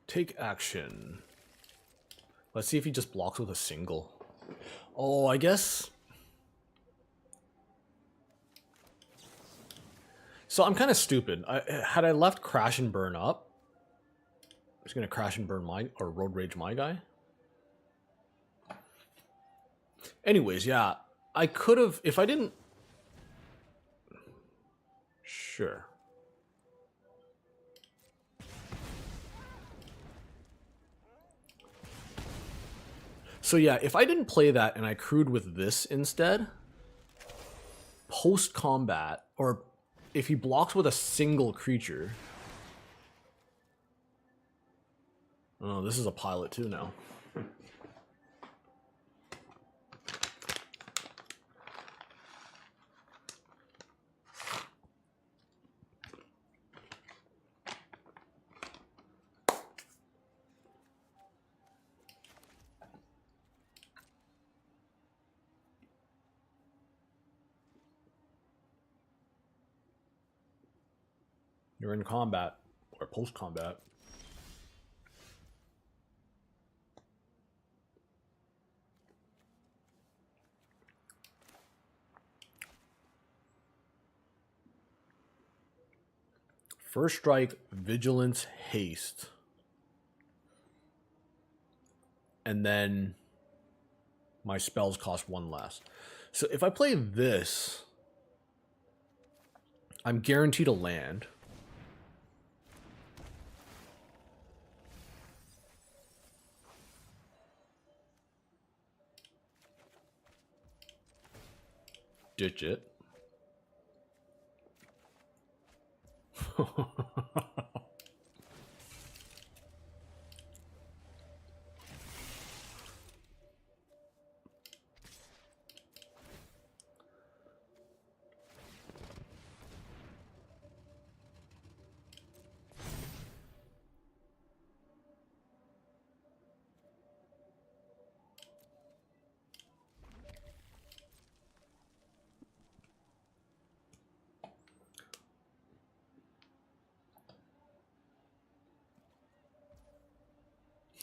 Take action. Let's see if he just blocks with a single. Oh, I guess. So I'm kind of stupid. Had I left Crash and Burn up, I was going to Crash and Burn my, or Road Rage my guy. Anyways, yeah, I could have, if I didn't. Sure. So yeah, if I didn't play that and I crewed with this instead, post-combat, or if he blocks with a single creature... Oh, this is a pilot too now. You're in combat, or post-combat. First strike, vigilance, haste. And then my spells cost 1 less. So if I play this, I'm guaranteed a land. Ditch it.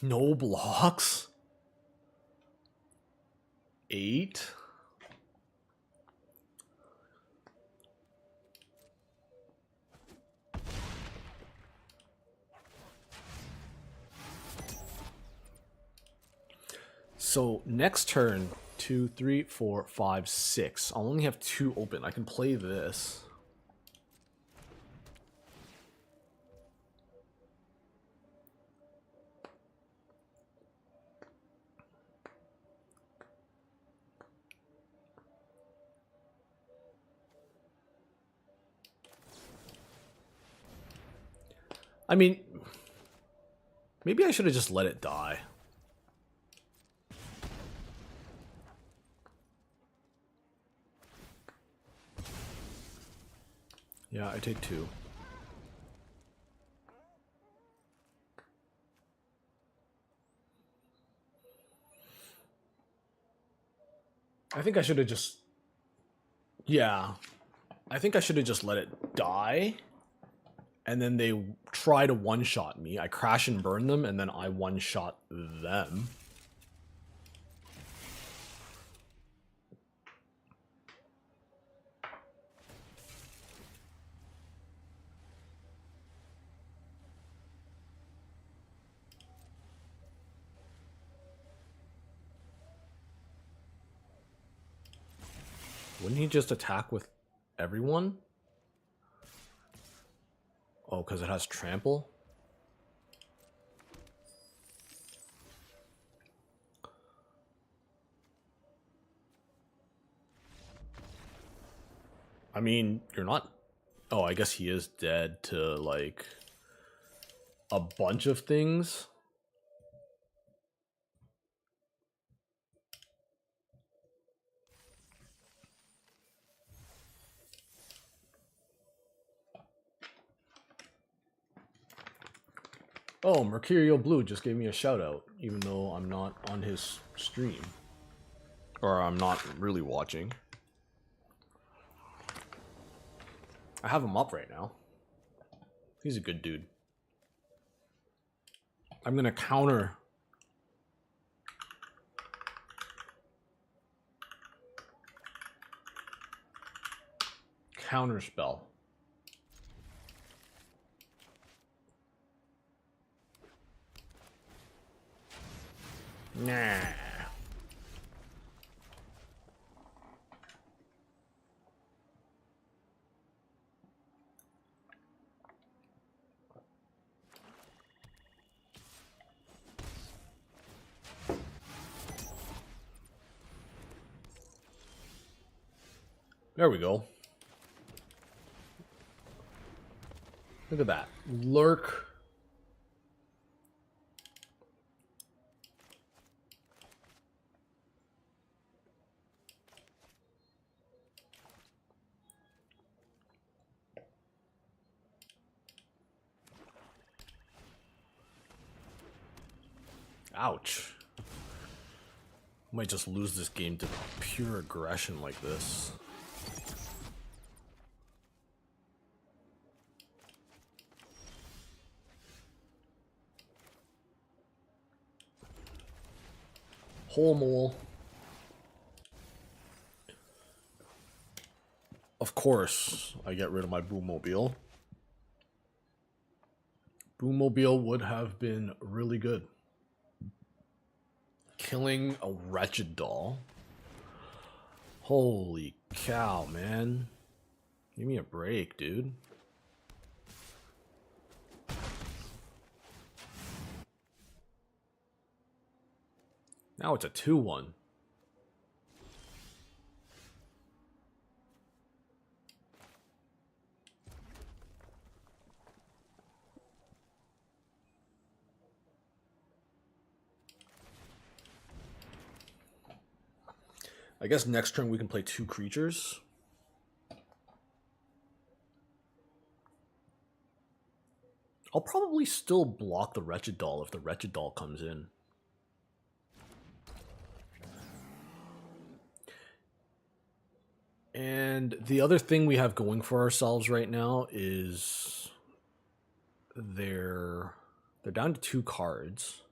No blocks? 8? So next turn, 2, 3, 4, 5, 6. I'll only have 2 open. I can play this. I mean, maybe I should have just let it die. Yeah, I take 2. I think I should have just... Yeah. I think I should have just let it die. And then they try to one-shot me. I crash and burn them, and then I one-shot them. Wouldn't he just attack with everyone? Oh, because it has trample? I mean, you're not... Oh, I guess he is dead to, like, a bunch of things. Oh, Mercurial Blue just gave me a shout out, even though I'm not on his stream. Or I'm not really watching. I have him up right now. He's a good dude. I'm gonna counter. Counter spell. Nah. There we go. Look at that. Lurk. Ouch. Might just lose this game to pure aggression like this. Whole mole. Of course, I get rid of my Boommobile. Boommobile would have been really good. Killing a wretched doll. Holy cow, man. Give me a break, dude. Now it's a 2-1. I guess next turn we can play 2 creatures. I'll probably still block the Wretched Doll if the Wretched Doll comes in. And the other thing we have going for ourselves right now is they're down to 2 cards.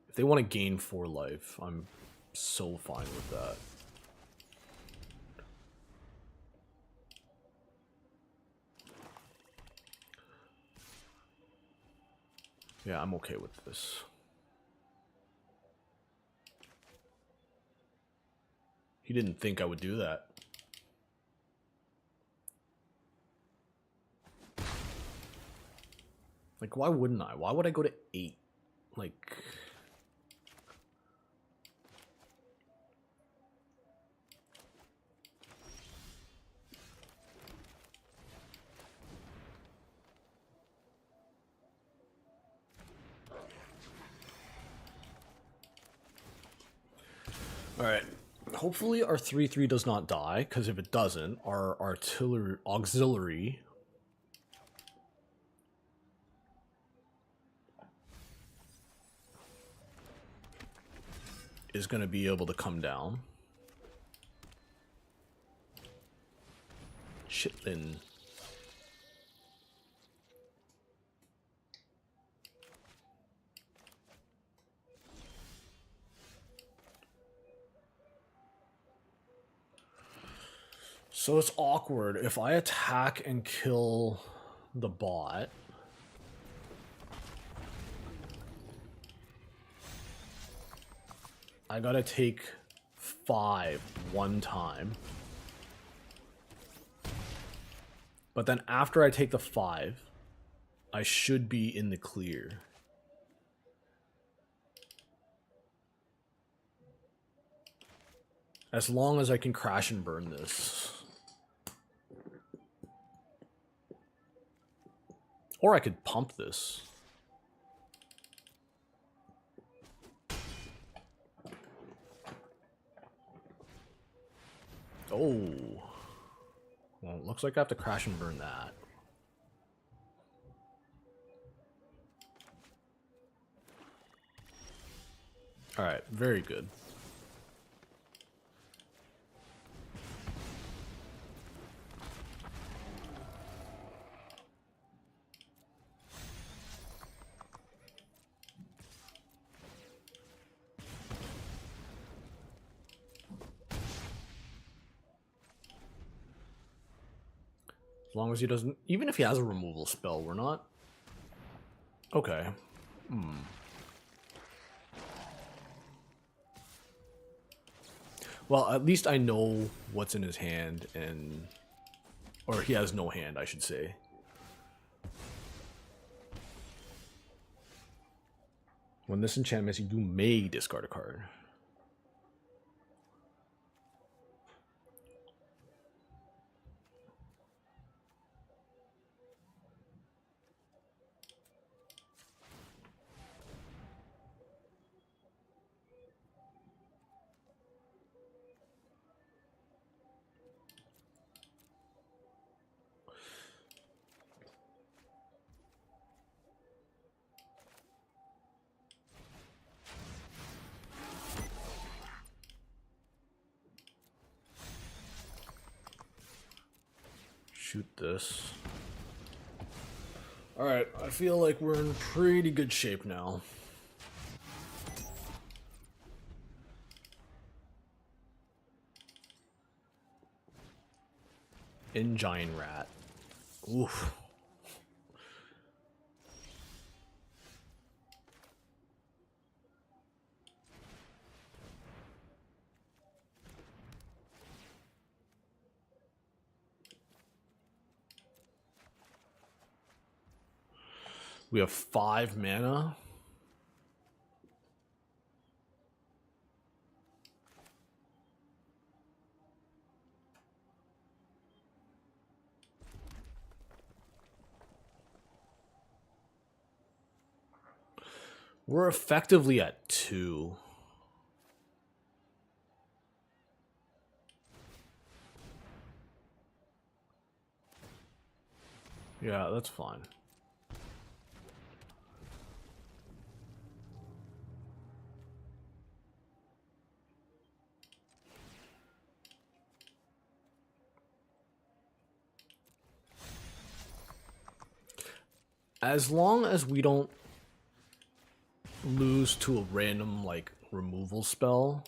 If they want to gain 4 life, I'm so fine with that. Yeah, I'm okay with this. He didn't think I would do that. Like, why wouldn't I? Why would I go to 8? Like... Alright, hopefully our 3/3 does not die, because if it doesn't, our auxiliary is going to be able to come down. Chitlin. So it's awkward. If I attack and kill the bot, I gotta take 5 one time. But then after I take the 5, I should be in the clear. As long as I can crash and burn this. Or I could pump this. Oh. Well, it looks like I have to crash and burn that. Alright, very good. As long as he doesn't... Even if he has a removal spell, we're not... Okay. Well, at least I know what's in his hand, and... Or he has no hand, I should say. When this enchantment, you may discard a card. Shoot this. Alright, I feel like we're in pretty good shape now. In Giant Rat. Oof. We have 5 mana. We're effectively at 2. Yeah, that's fine. As long as we don't lose to a random, like, removal spell.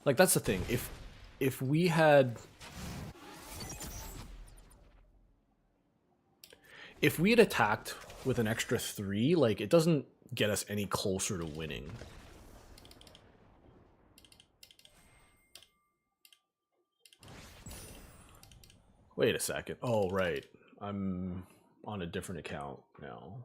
Like, that's the thing. If we had... If we had attacked with an extra 3, like, it doesn't get us any closer to winning. Wait a second. Oh, right. I'm on a different account now.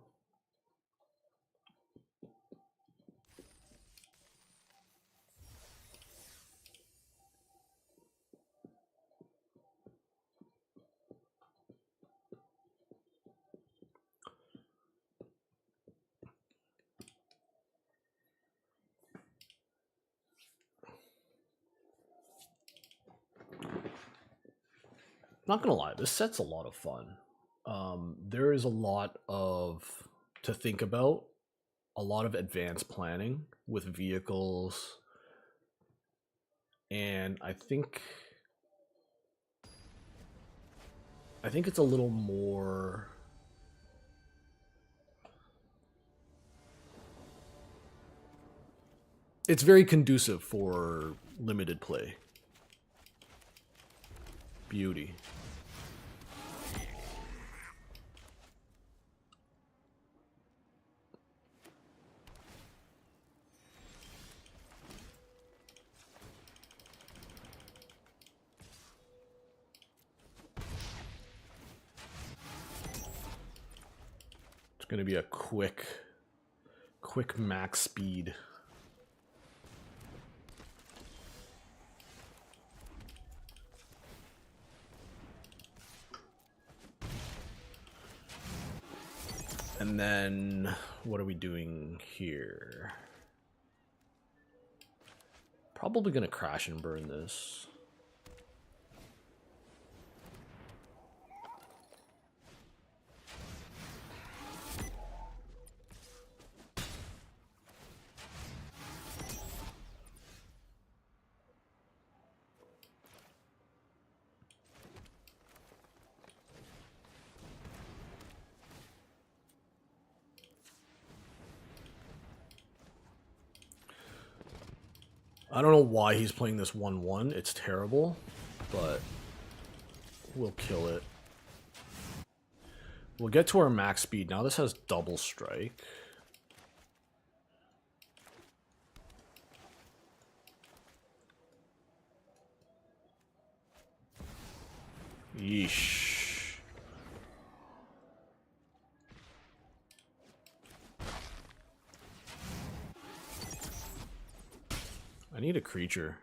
Not gonna lie, this set's a lot of fun. There is a lot to think about, a lot of advanced planning with vehicles, and I think it's a little more... It's very conducive for limited play. Beauty. It's going to be a quick max speed. And then, what are we doing here? Probably going to crash and burn this. I don't know why he's playing this 1-1. It's terrible, but we'll kill it. We'll get to our max speed. Now this has double strike. Yeesh. I need a creature.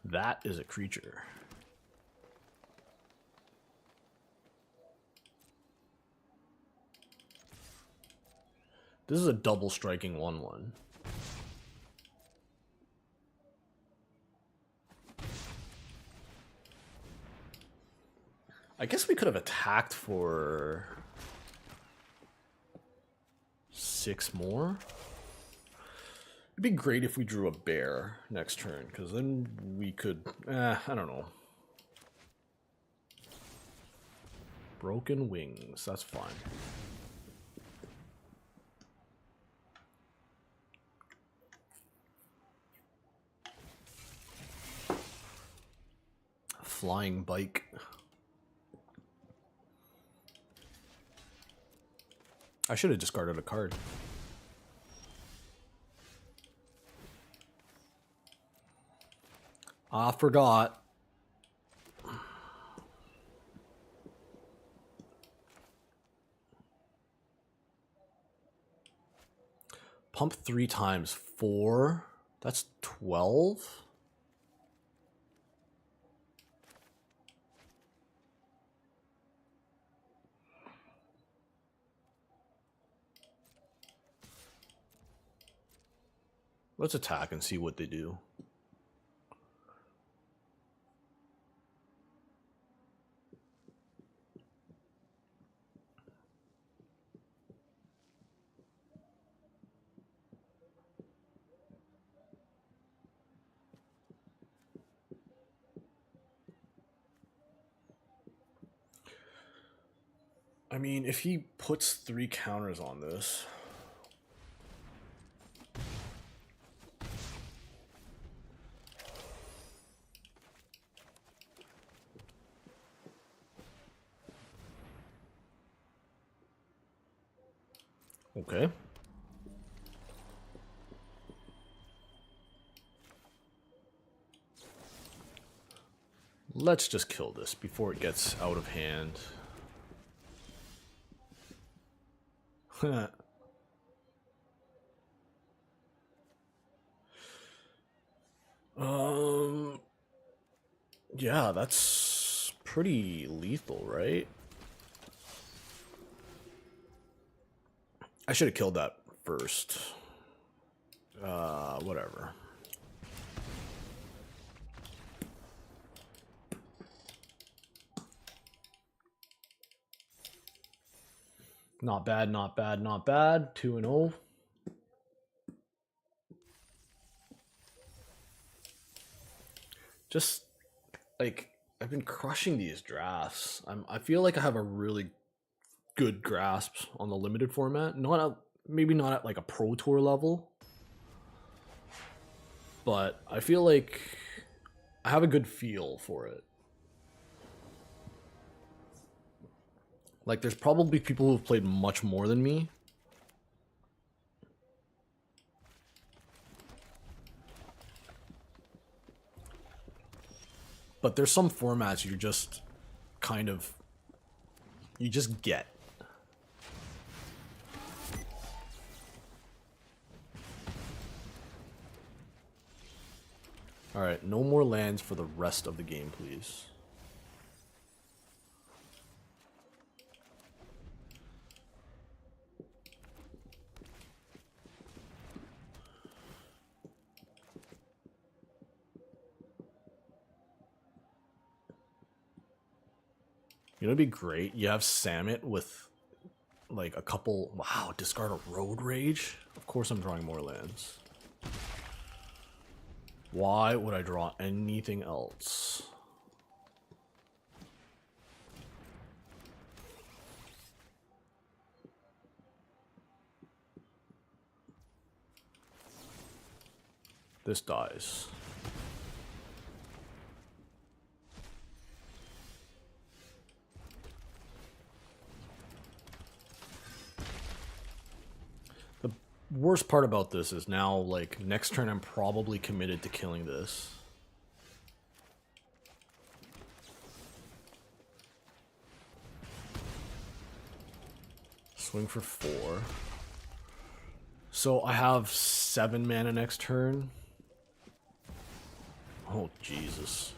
That is a creature. This is a double striking 1-1. I guess we could have attacked for 6 more. It'd be great if we drew a bear next turn, because then we could... I don't know. Broken wings, that's fine. Flying bike. I should have discarded a card. I forgot. Pump 3 times 4. That's 12. Let's attack and see what they do. I mean, if he puts 3 counters on this... Okay. Let's just kill this before it gets out of hand. Yeah, that's pretty lethal, right? I should have killed that first. Whatever. Not bad, not bad, not bad. 2-0. Just like I've been crushing these drafts. I feel like I have a really good grasp on the limited format. Maybe not at like a pro tour level, but I feel like I have a good feel for it. Like there's probably people who've played much more than me. But there's some formats you're just kind of, you just get. Alright, no more lands for the rest of the game, please. You know, it'd be great. You have Samet with like a couple. Wow, discard a Road Rage. Of course, I'm drawing more lands. Why would I draw anything else? This dies. Worst part about this is now, like, next turn I'm probably committed to killing this. Swing for 4. So I have 7 mana next turn. Oh, Jesus.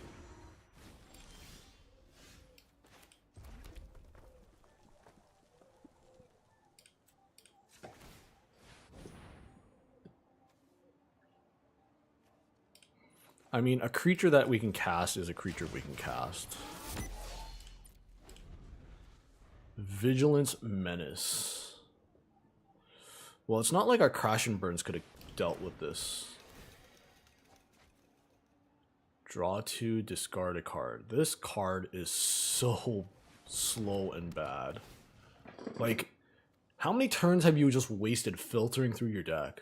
I mean, a creature that we can cast is a creature we can cast. Vigilance Menace. Well, it's not like our Crash and Burns could have dealt with this. Draw 2, discard a card. This card is so slow and bad. Like, how many turns have you just wasted filtering through your deck?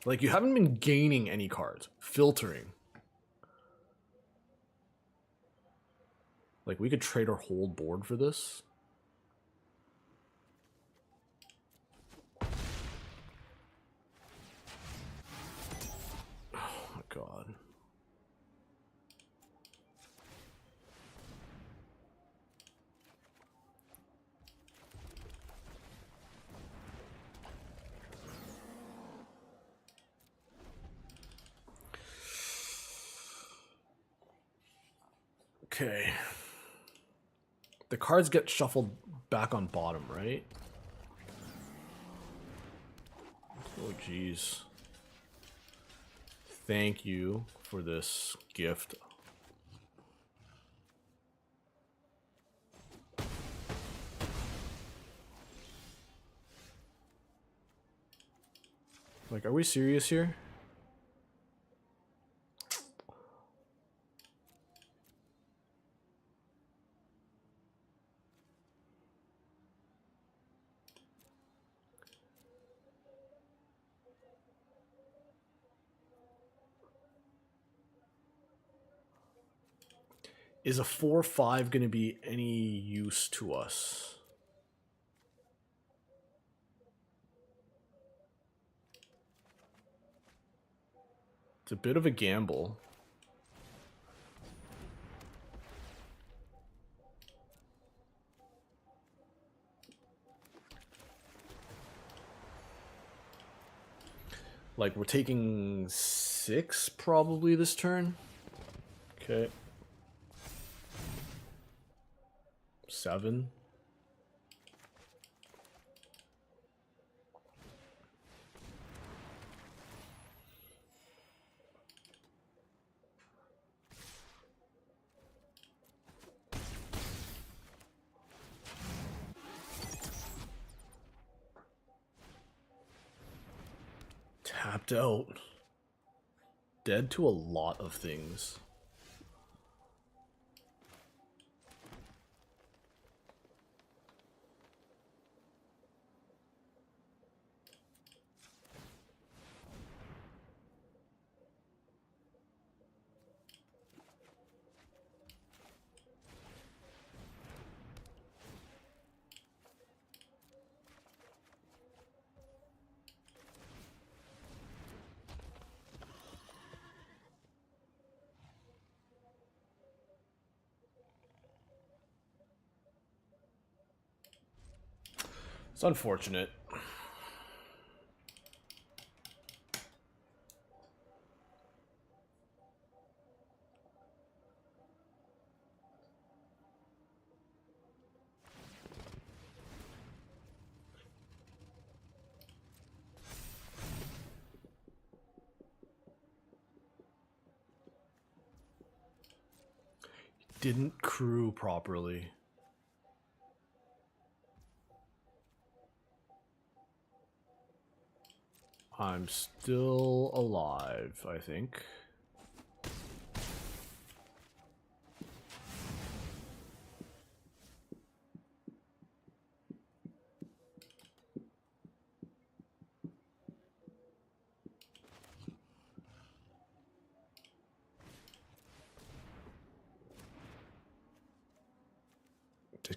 Like, you haven't been gaining any cards. Filtering. Like, we could trade our whole board for this. Oh my god. Okay. The cards get shuffled back on bottom, right? Oh, jeez. Thank you for this gift. Like, are we serious here? Is a 4/5 going to be any use to us? It's a bit of a gamble. Like, we're taking 6 probably this turn. Okay. 7. Tapped out. Dead to a lot of things. It's unfortunate. Didn't crew properly. I'm still alive, I think.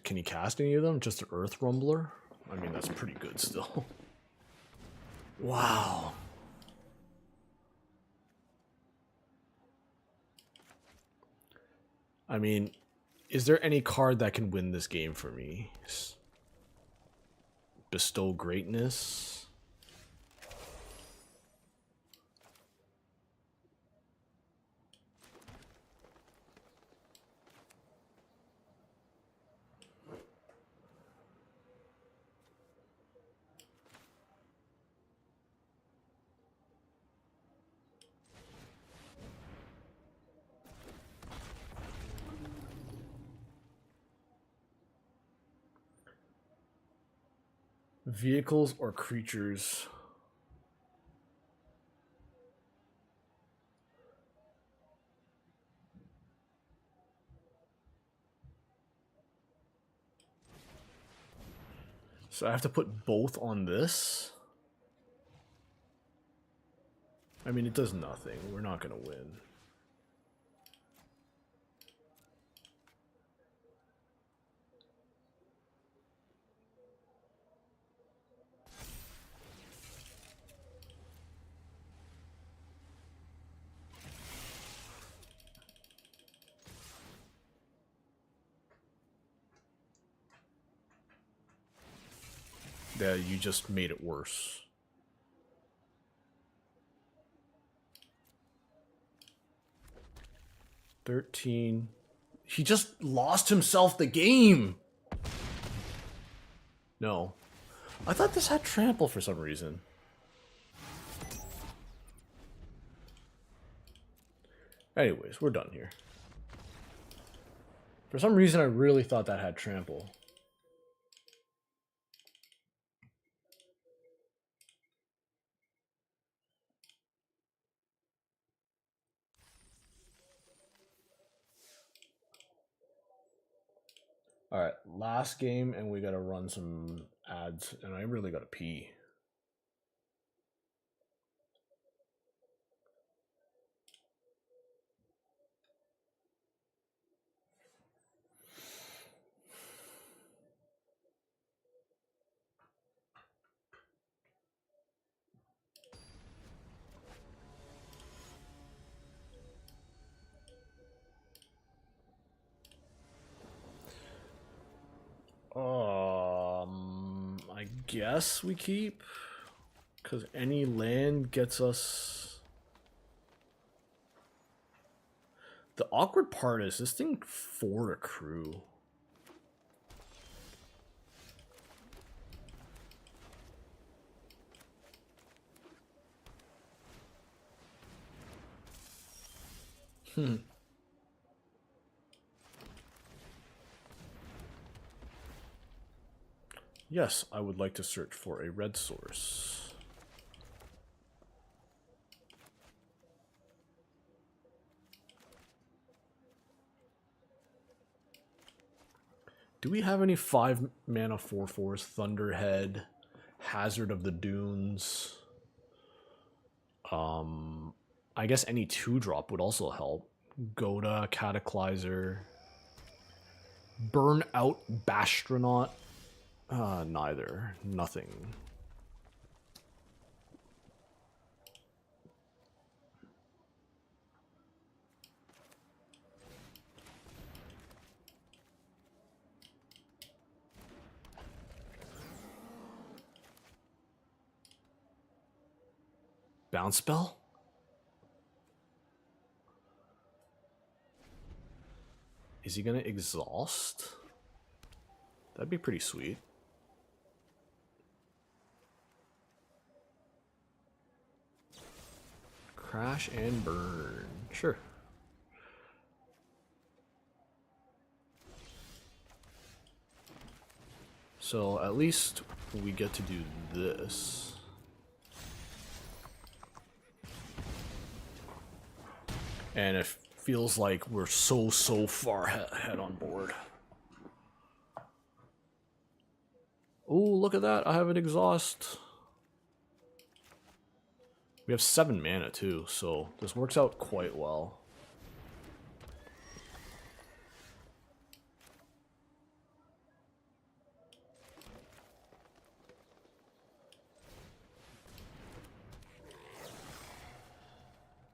Can you cast any of them? Just an Earth Rumbler? I mean, that's pretty good still. Wow. I mean, is there any card that can win this game for me? Bestow Greatness? Vehicles or creatures? So I have to put both on this? I mean, it does nothing. We're not going to win. Yeah, you just made it worse. $13. He just lost himself the game. No. I thought this had trample for some reason. Anyways, we're done here. For some reason, I really thought that had trample. Alright, last game, and we gotta run some ads, and I really gotta pee. I guess we keep, because any land gets us. The awkward part is this thing 4 to crew. Yes, I would like to search for a red source. Do we have any 5 mana 4/4s? Thunderhead, Hazard of the Dunes. I guess any 2-drop would also help. Goda, Cataclyzer. Burnout Bastronaut. Neither. Nothing. Bounce spell? Is he gonna exhaust? That'd be pretty sweet. Crash and burn. Sure. So at least we get to do this. And it feels like we're so far ahead on board. Oh, look at that. I have an exhaust. We have 7 mana too, so this works out quite well.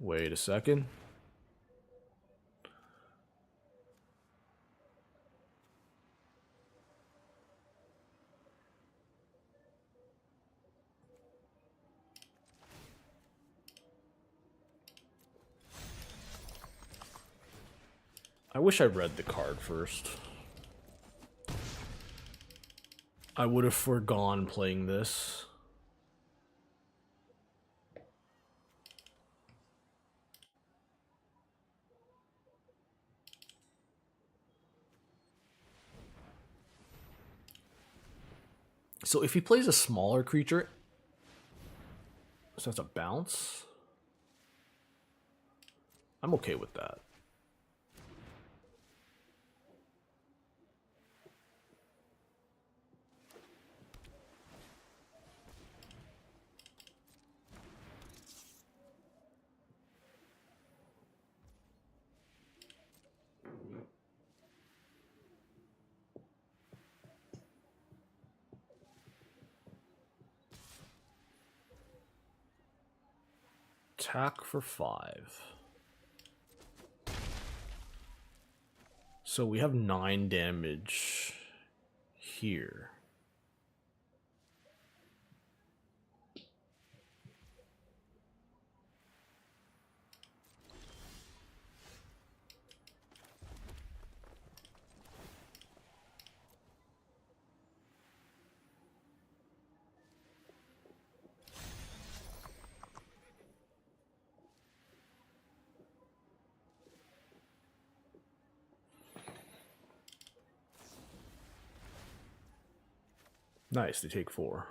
Wait a second. I wish I read the card first. I would have foregone playing this. So if he plays a smaller creature, so that's a bounce, I'm okay with that. Attack for 5. So we have 9 damage here. Nice, they take 4.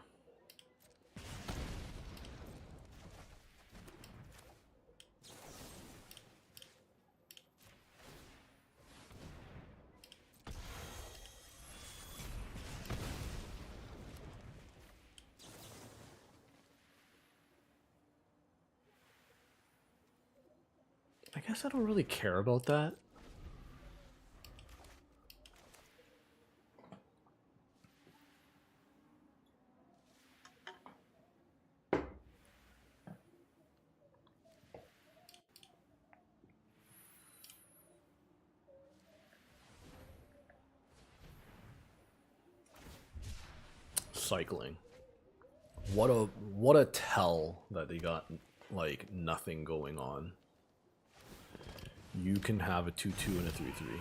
I guess I don't really care about that. Cycling. What a tell that they got like nothing going on. You can have a 2/2 and a 3/3.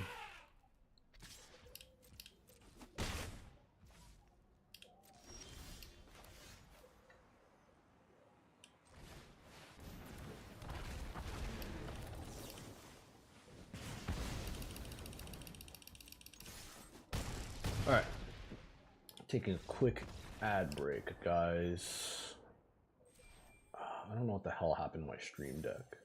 All right, taking a quick ad break, guys. I don't know what the hell happened to my stream deck.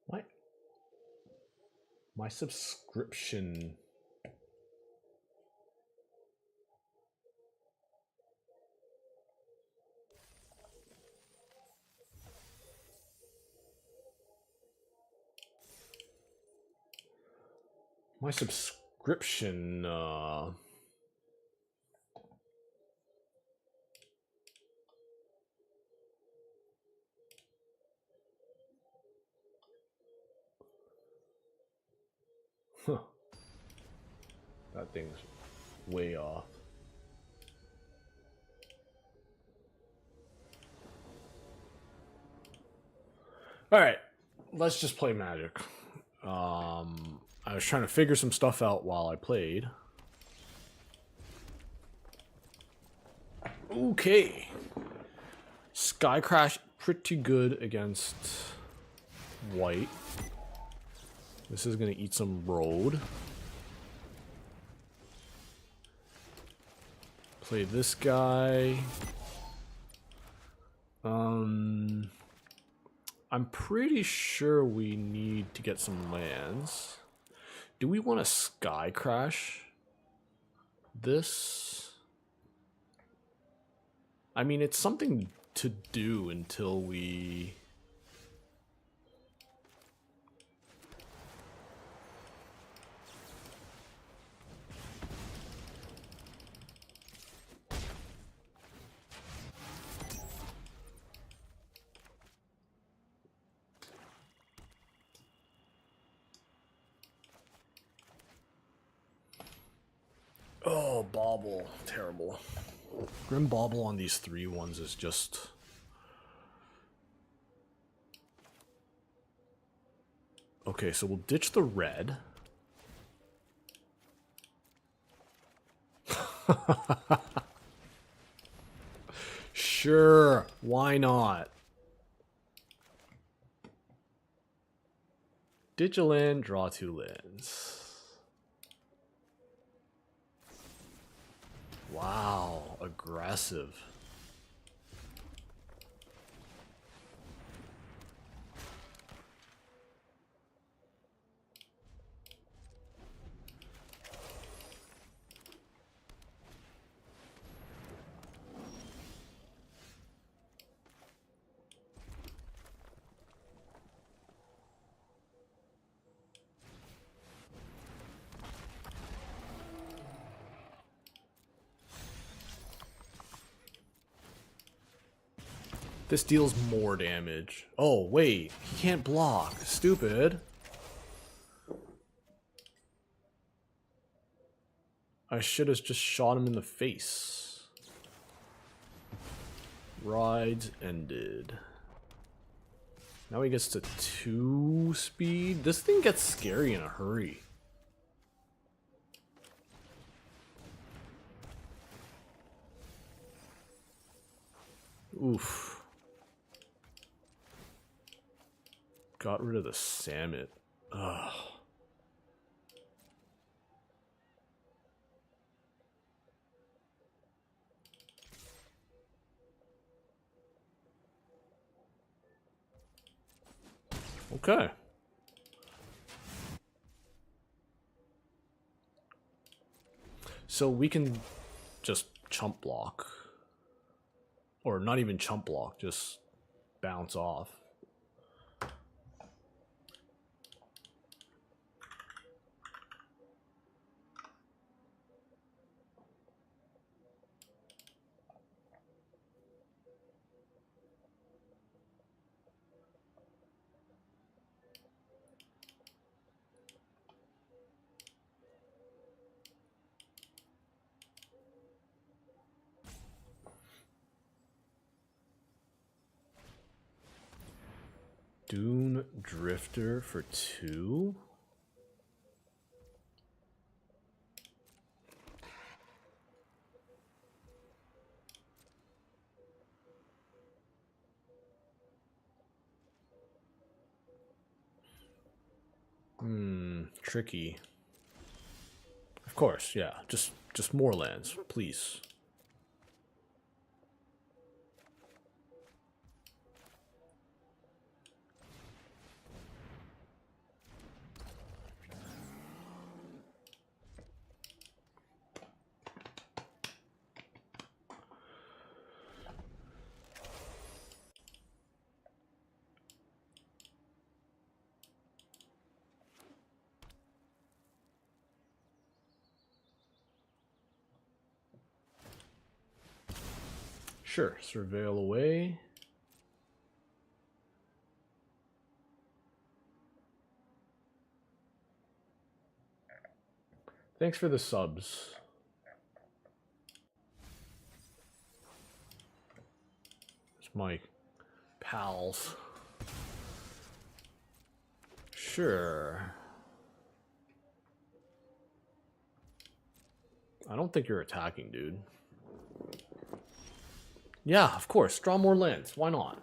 What? My subscription. My subscription. That thing's way off. Alright, let's just play Magic. I was trying to figure some stuff out while I played. Okay. Sky Crash, pretty good against white. This is going to eat some road. Play this guy. I'm pretty sure we need to get some lands. Do we want to Sky Crash this? I mean, it's something to do until we... Oh, Bauble. Terrible. Grim Bauble on these 3/1s is just... Okay, so we'll ditch the red. Sure, why not? Ditch a land, draw 2 lands. Wow, aggressive. This deals more damage. Oh, wait. He can't block. Stupid. I should have just shot him in the face. Rides ended. Now he gets to 2 speed. This thing gets scary in a hurry. Oof. Got rid of the Samet. Ugh. Okay. So we can just chump block. Or not even chump block, just bounce off. Dune Drifter for 2? Tricky. Of course, yeah. Just more lands, please. Sure, surveil away. I Thanks for the subs. It's my pals. Sure. I don't think you're attacking, dude. Yeah, of course. Draw more lands. Why not?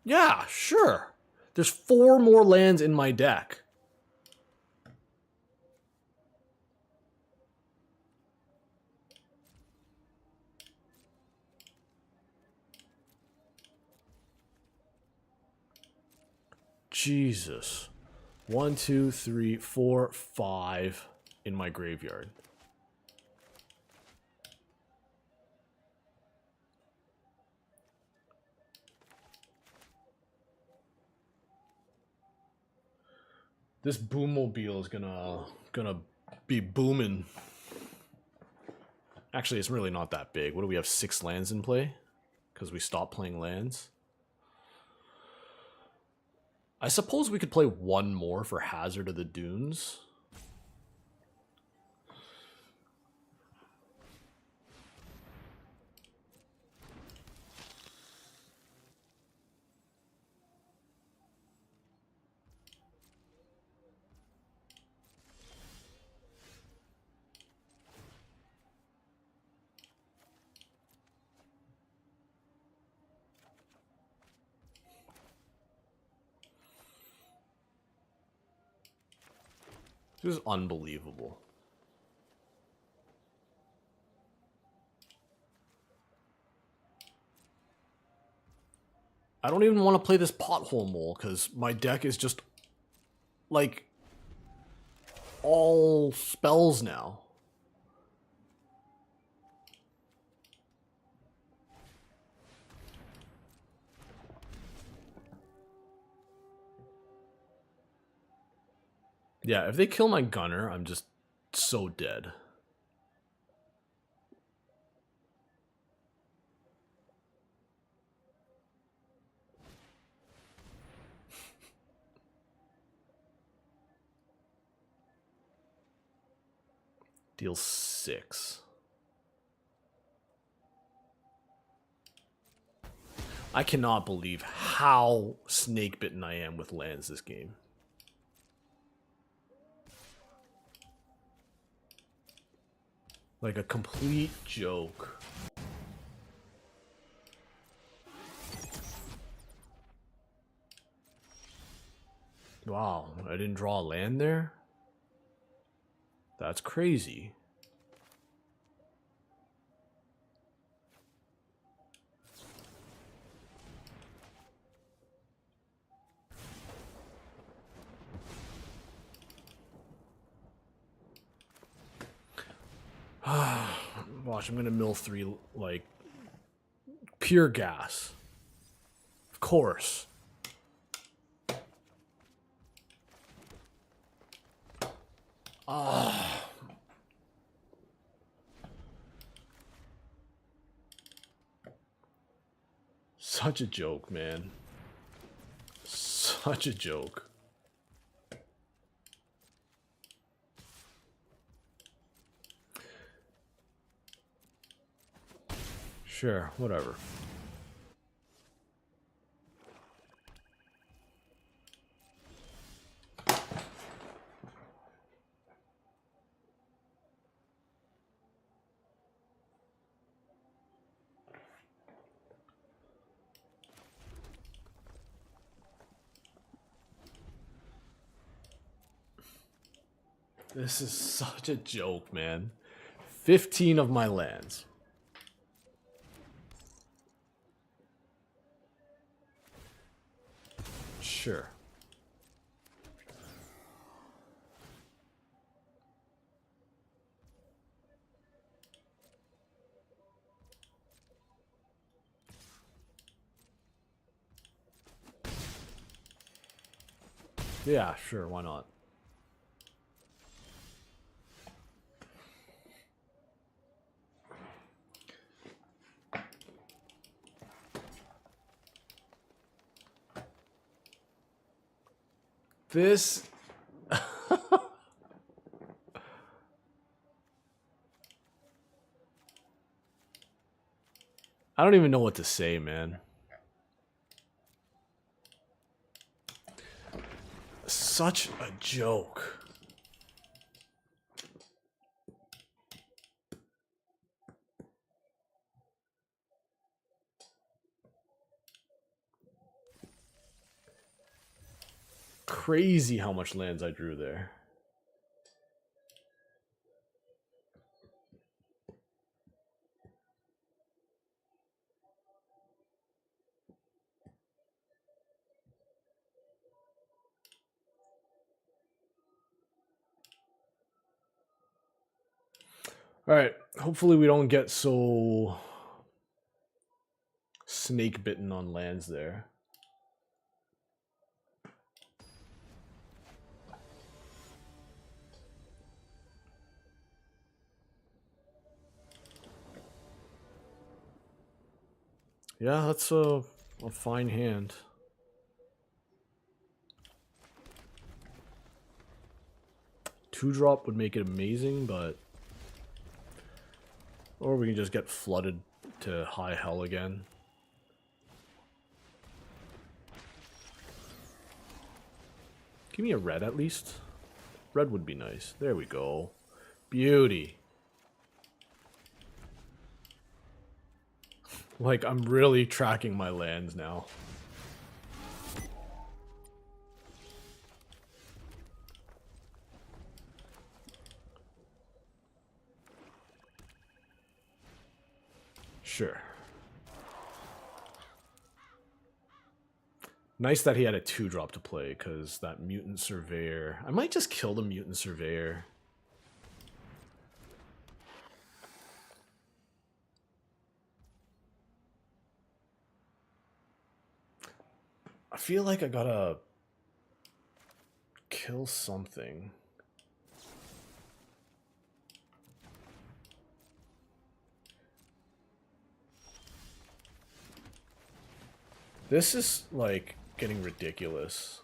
Yeah, sure. There's 4 more lands in my deck. Jesus. 1, 2, 3, 4, 5 in my graveyard. This boommobile is gonna be booming. Actually, it's really not that big. What do we have? 6 lands in play? Because we stopped playing lands. I suppose we could play 1 more for Hazard of the Dunes. This is unbelievable. I don't even want to play this Pothole Mole because my deck is just like all spells now. Yeah, if they kill my gunner, I'm just so dead. Deal 6. I cannot believe how snake bitten I am with lands this game. Like a complete joke. Wow, I didn't draw a land there? That's crazy. Watch, I'm gonna mill 3, like, pure gas. Of course. Such a joke, man. Such a joke. Sure, whatever. This is such a joke, man. 15 of my lands. Sure. Yeah, sure, why not? This... I don't even know what to say, man. Such a joke. Crazy how much lands I drew there. Alright, hopefully we don't get so snake bitten on lands there. Yeah, that's a fine hand. Two drop would make it amazing, but... Or we can just get flooded to high hell again. Give me a red at least. Red would be nice. There we go. Beauty. Like, I'm really tracking my lands now. Sure. Nice that he had a 2-drop to play, because that Mutant Surveyor... I might just kill the Mutant Surveyor. I feel like I gotta... kill something. This is, like, getting ridiculous.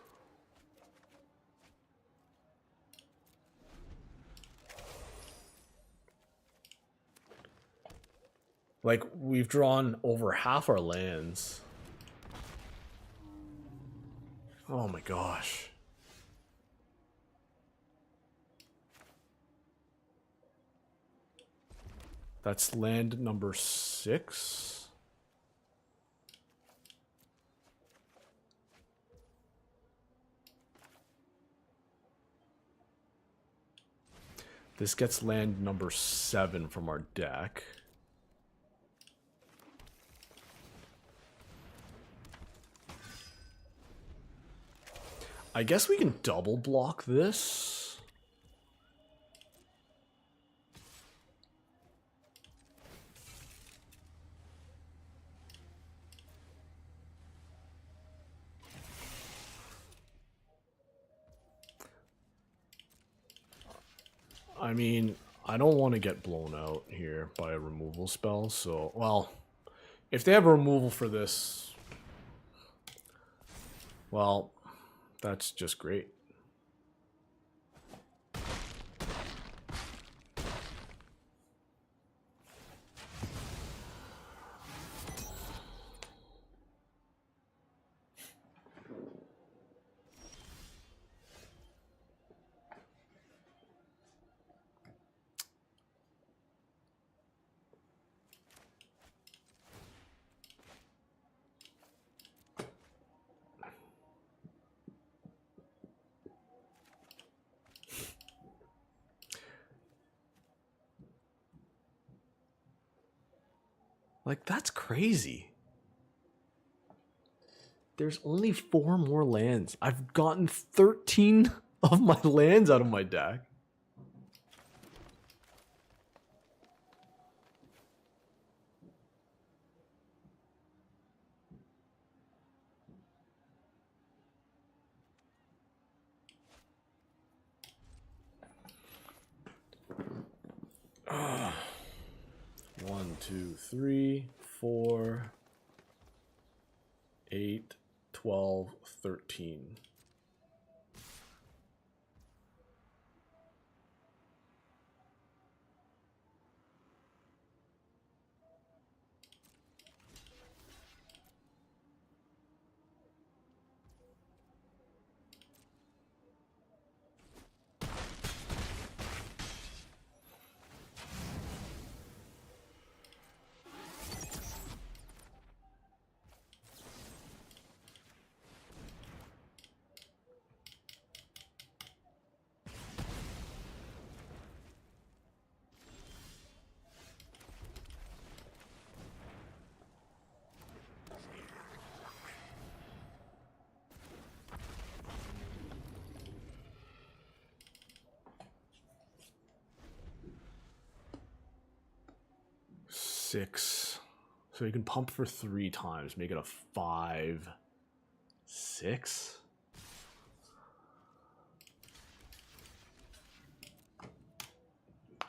Like, we've drawn over half our lands. Oh my gosh. That's land number 6. This gets land number 7 from our deck. I guess we can double block this. I mean, I don't want to get blown out here by a removal spell, so, well, if they have a removal for this, well, that's just great. Like, that's crazy. There's only 4 more lands. I've gotten 13 of my lands out of my deck. Uh, 1, 2, 3, 4, 8, 12, 13. 6. So you can pump for 3 times, make it a 5, 6.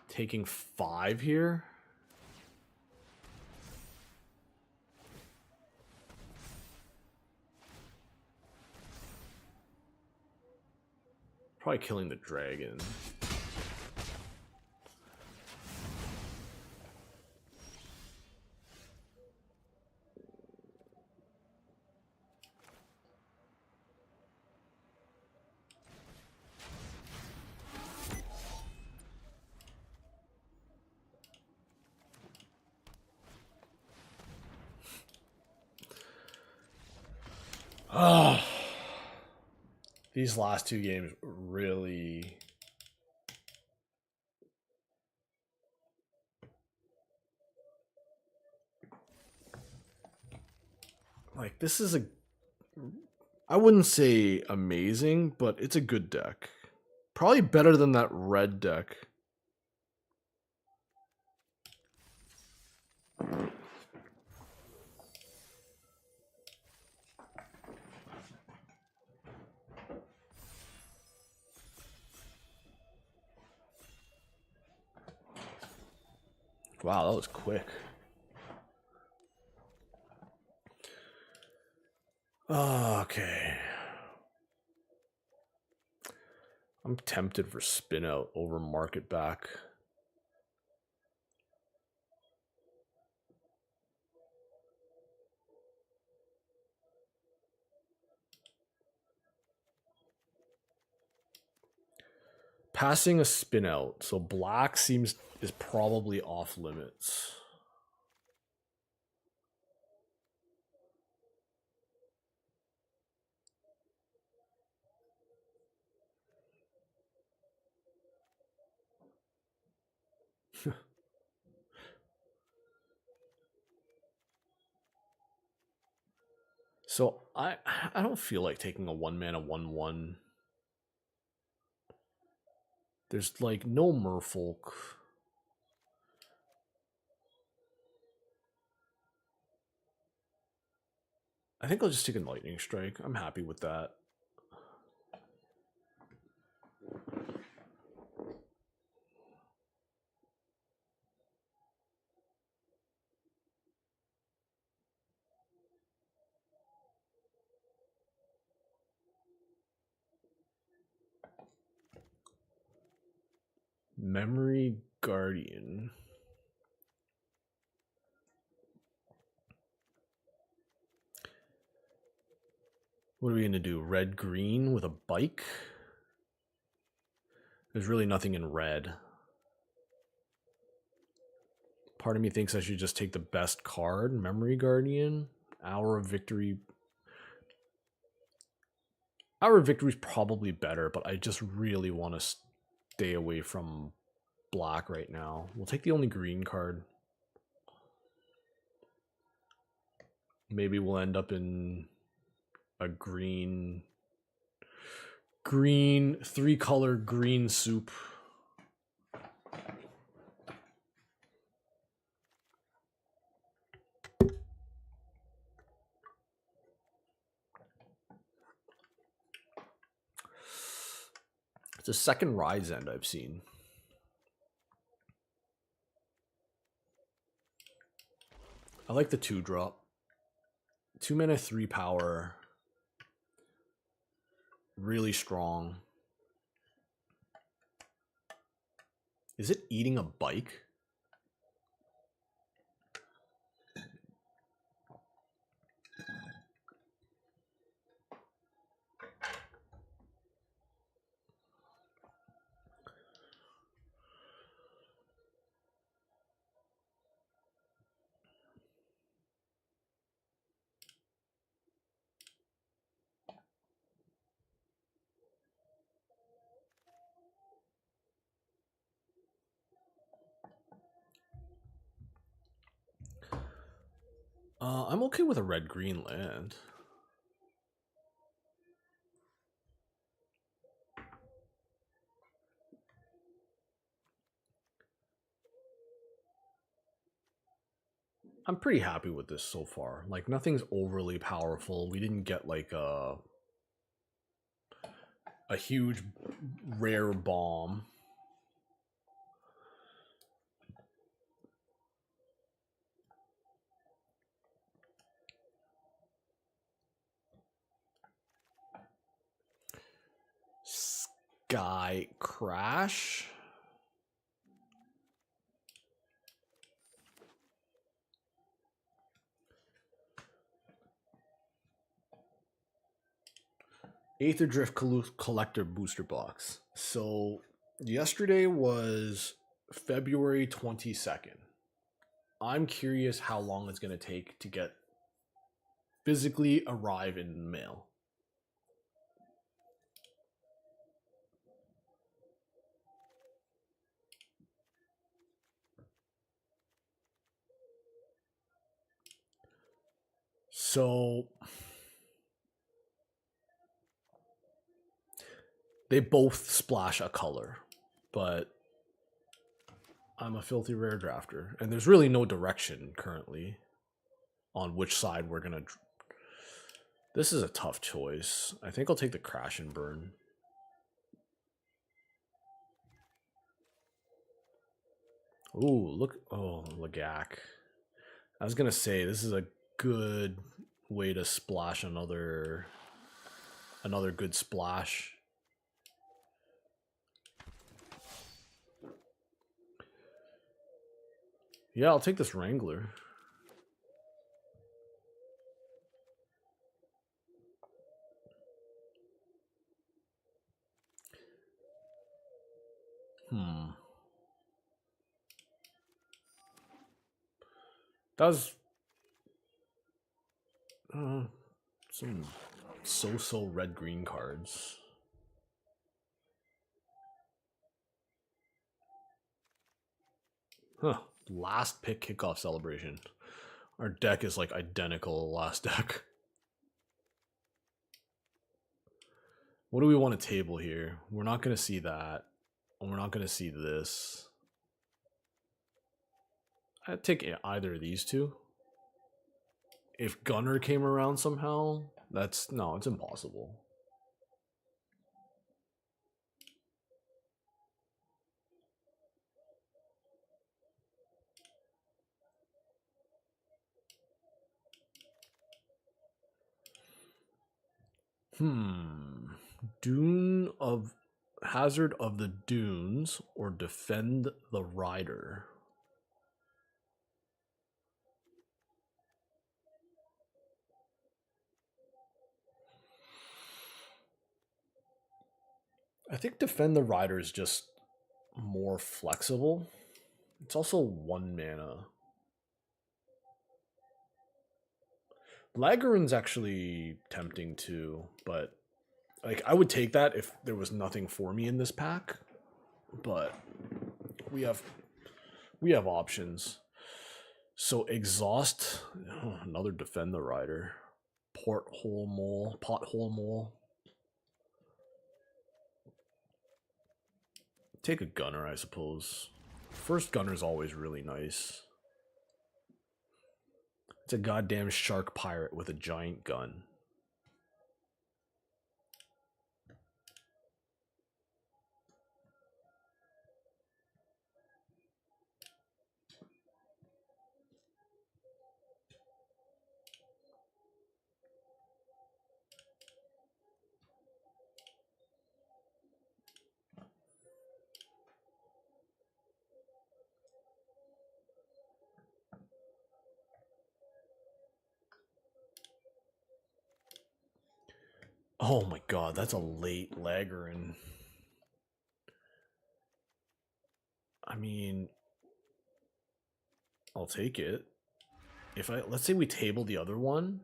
Taking 5 here. Probably killing the dragon. Ah. These last 2 games really... Like, this is a... I wouldn't say amazing, but it's a good deck. Probably better than that red deck. Wow, that was quick. Okay. I'm tempted for spin out over market back. Passing a spin out, so black is probably off limits. So I don't feel like taking a 1-mana 1/1. There's like no merfolk. I think I'll just take a lightning strike. I'm happy with that. Memory Guardian. What are we going to do? Red green with a bike? There's really nothing in red. Part of me thinks I should just take the best card, Memory Guardian. Hour of Victory. Hour of Victory is probably better, but I just really want to stay away from black right now. We'll take the only green card. Maybe we'll end up in a green 3-color green soup. It's a second Rise End I've seen. I like the 2-drop. 2 mana, 3 power. Really strong. Is it eating a bike? I'm okay with a red-green land. I'm pretty happy with this so far. Like, nothing's overly powerful. We didn't get like a huge rare bomb. Sky Crash. Aetherdrift Collector Booster Box. So yesterday was February 22nd. I'm curious how long it's going to take to get physically arrive in the mail. So they both splash a color, but I'm a filthy rare drafter, and there's really no direction currently on which side we're gonna. This is a tough choice. I think I'll take the Crash and Burn. Ooh, look! Oh, Lagak. I was gonna say this is a good way to splash another good splash. Yeah, I'll take this Wrangler. That was some so-so red-green cards. Huh. Last pick kickoff celebration. Our deck is like identical to last deck. What do we want to table here? We're not going to see that. And we're not going to see this. I'd take either of these two. If Gunner came around somehow, it's impossible. Hazard of the Dunes or Defend the Rider. I think Defend the Rider is just more flexible. It's also 1 mana. Lagarin's actually tempting too, but like I would take that if there was nothing for me in this pack. But we have options. So Exhaust, another Defend the Rider. Pothole Mole. Take a Gunner, I suppose. First Gunner's always really nice. It's a goddamn shark pirate with a giant gun. Oh my god, that's a late Lagarin. I mean, I'll take it. Let's say we table the other one,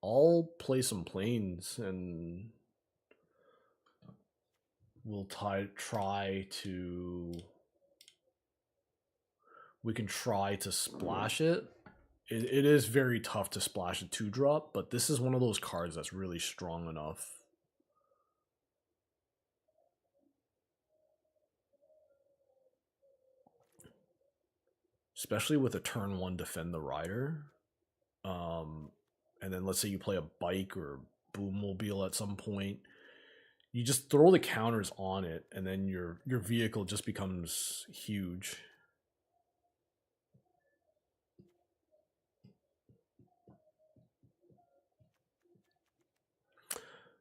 I'll play some planes and we'll try to. We can try to splash it. It is very tough to splash a 2-drop, but this is one of those cards that's really strong enough. especially with a turn 1 defend the rider. And then let's say you play a bike or boommobile at some point, you just throw the counters on it, and then your vehicle just becomes huge.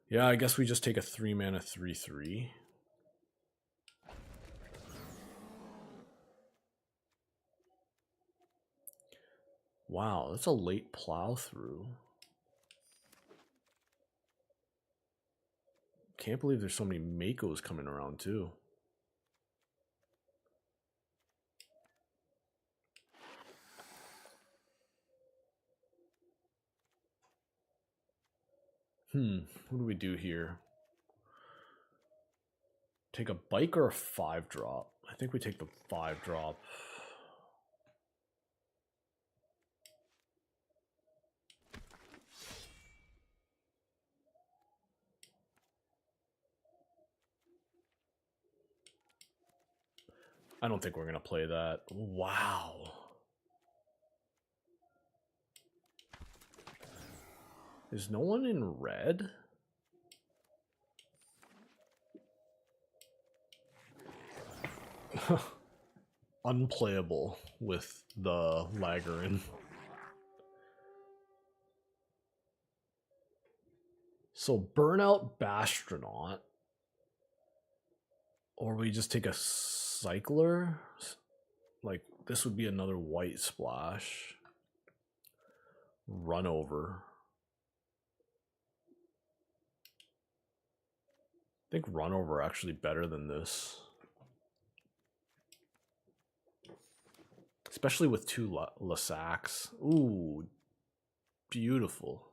Yeah, I guess we just take a 3-mana 3/3. Wow, that's a late plow through. Can't believe there's so many Makos coming around too. What do we do here? Take a bike or a 5-drop? I think we take the 5-drop. I don't think we're going to play that. Wow. Is no one in red? Unplayable with the Laggerin. So Burnout Bastronaut. Or we just take a Cycler. Like, this would be another white splash. Run over. I think run over actually better than this. Especially with 2 Lasaks. Ooh, beautiful.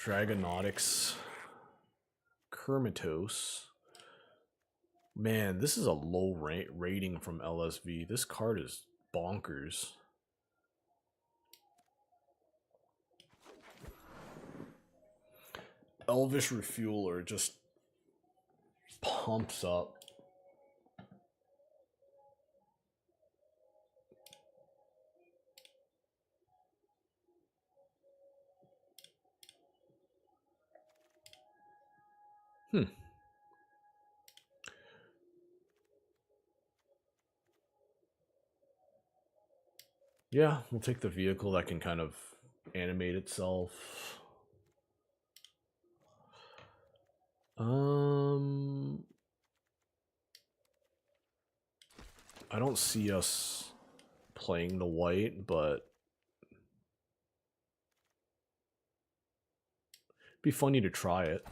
Dragonautics. Kermitos. Man, this is a low rating from LSV. This card is bonkers. Elvish Refueler just pumps up. Yeah, we'll take the vehicle that can kind of animate itself. I don't see us playing the white, but it'd be funny to try it.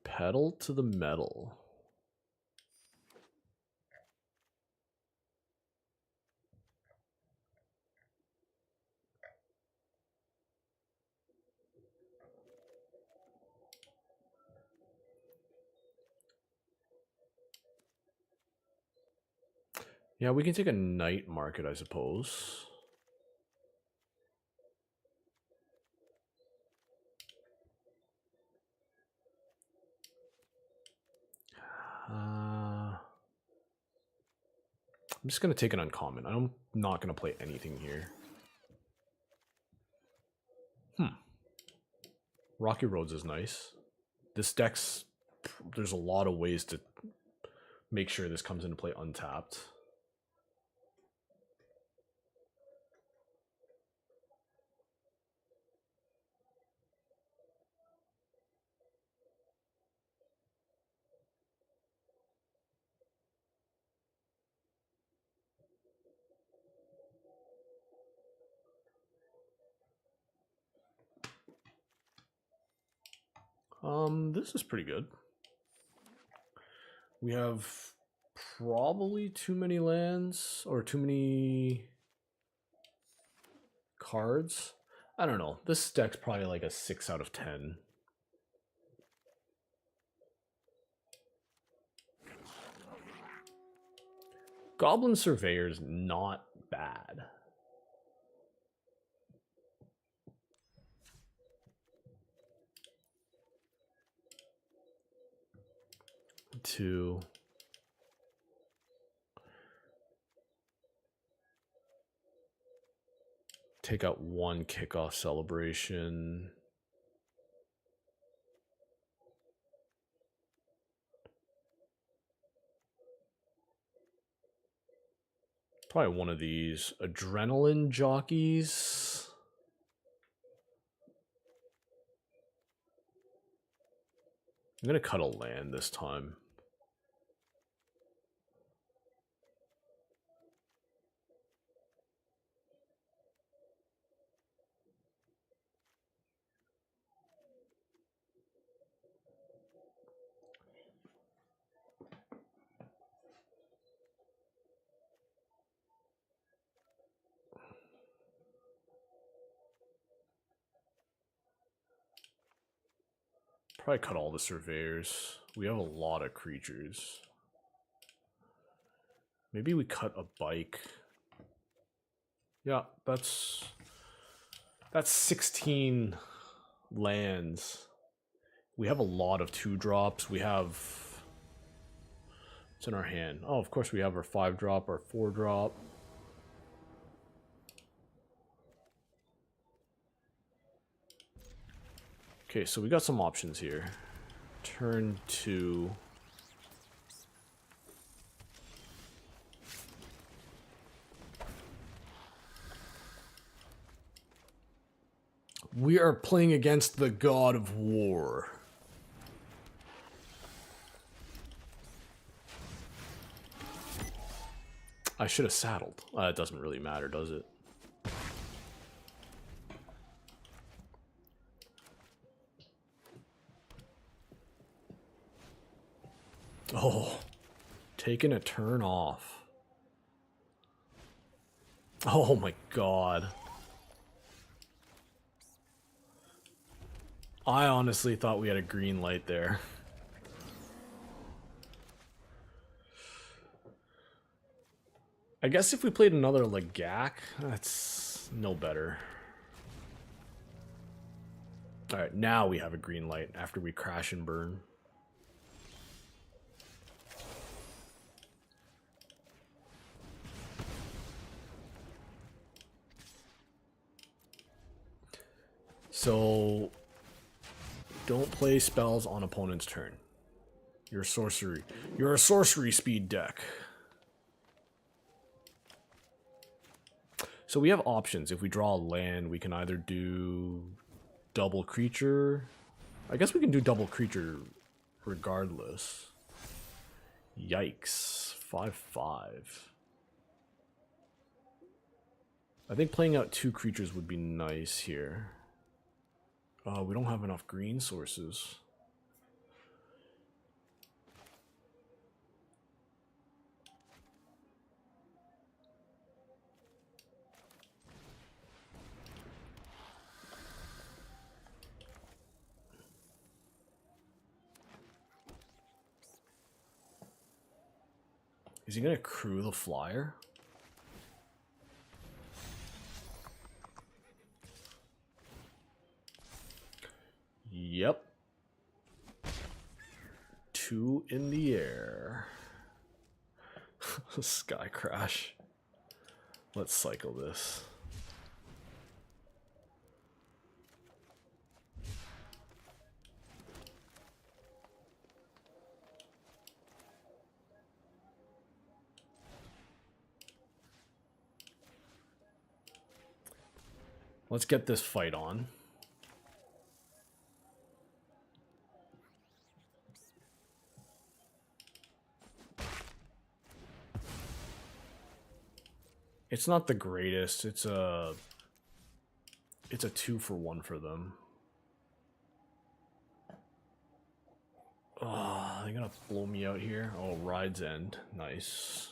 Pedal to the metal. Yeah, we can take a night market, I suppose. I'm just going to take an uncommon. I'm not going to play anything here. Rocky Roads is nice. This deck's... There's a lot of ways to make sure this comes into play untapped. This is pretty good. We have probably too many lands or too many cards. I don't know. This deck's probably like a 6 out of 10. Goblin Surveyor's not bad. Two. take out one kickoff celebration. Probably one of these adrenaline jockeys. I'm gonna cut a land this time. Probably cut all the surveyors. We have a lot of creatures. Maybe we cut a bike. Yeah, that's 16 lands. We have a lot of 2-drops. We have... What's in our hand? Oh, of course we have our 5-drop, our 4-drop. Okay, so we got some options here. Turn 2. We are playing against the God of War. I should have saddled. It doesn't really matter, does it? Oh, taking a turn off. Oh my god. I honestly thought we had a green light there. I guess if we played another Legak, that's no better. Alright, now we have a green light after we crash and burn. So, don't play spells on opponent's turn. You're a sorcery speed deck. So we have options. If we draw a land, we can either do double creature. I guess we can do double creature regardless. Yikes. 5/5. I think playing out 2 creatures would be nice here. We don't have enough green sources. Is he gonna crew the flyer? Yep. 2 in the air. Sky crash. Let's cycle this. Let's get this fight on. It's not the greatest. It's a 2-for-1 for them. Oh, they're gonna blow me out here. Oh, Ride's End. Nice.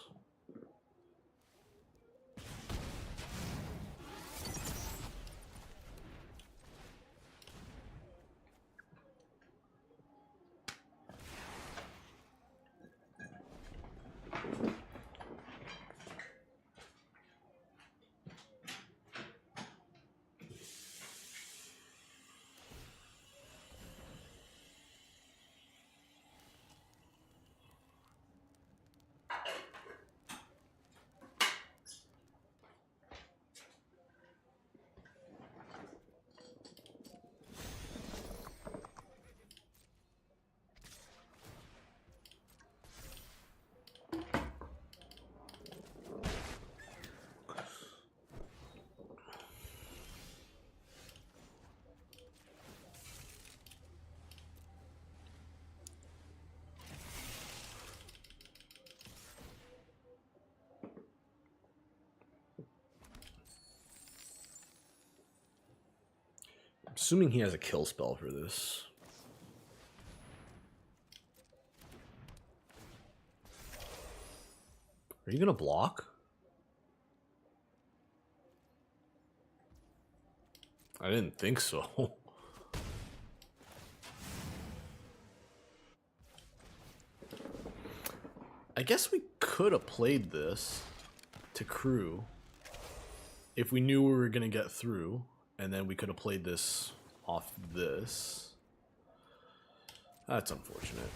Assuming he has a kill spell for this. Are you gonna block? I didn't think so. I guess we could have played this to crew if we knew we were gonna get through, and then we could have played this off this. That's unfortunate.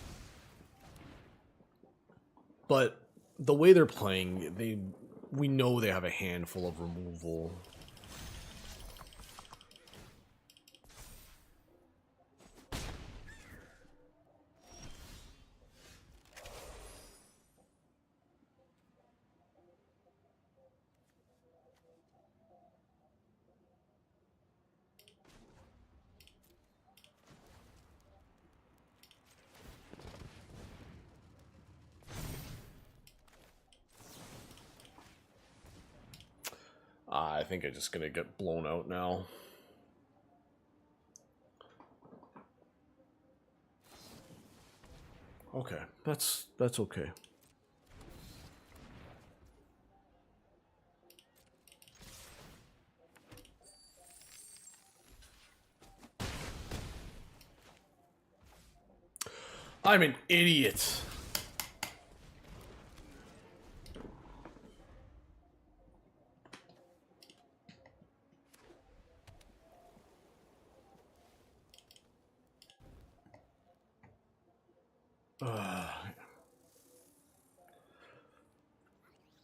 But the way they're playing, we know they have a handful of removal. I think I'm just gonna get blown out now. Okay, that's okay. I'm an idiot.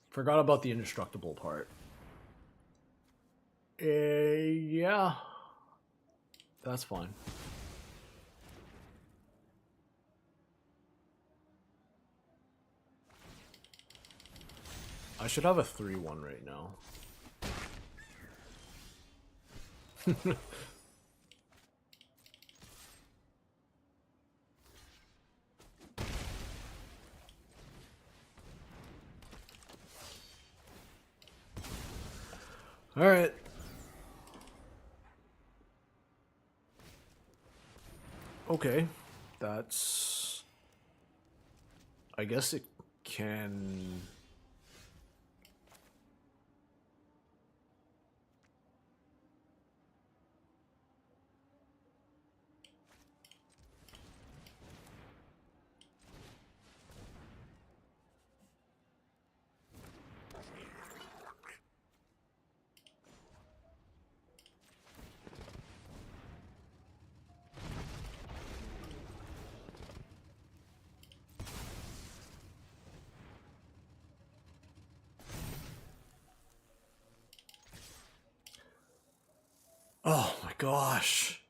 Forgot about the indestructible part. Yeah. That's fine. I should have a 3-1 right now. All right. Okay. That's... I guess it can... Oh my gosh.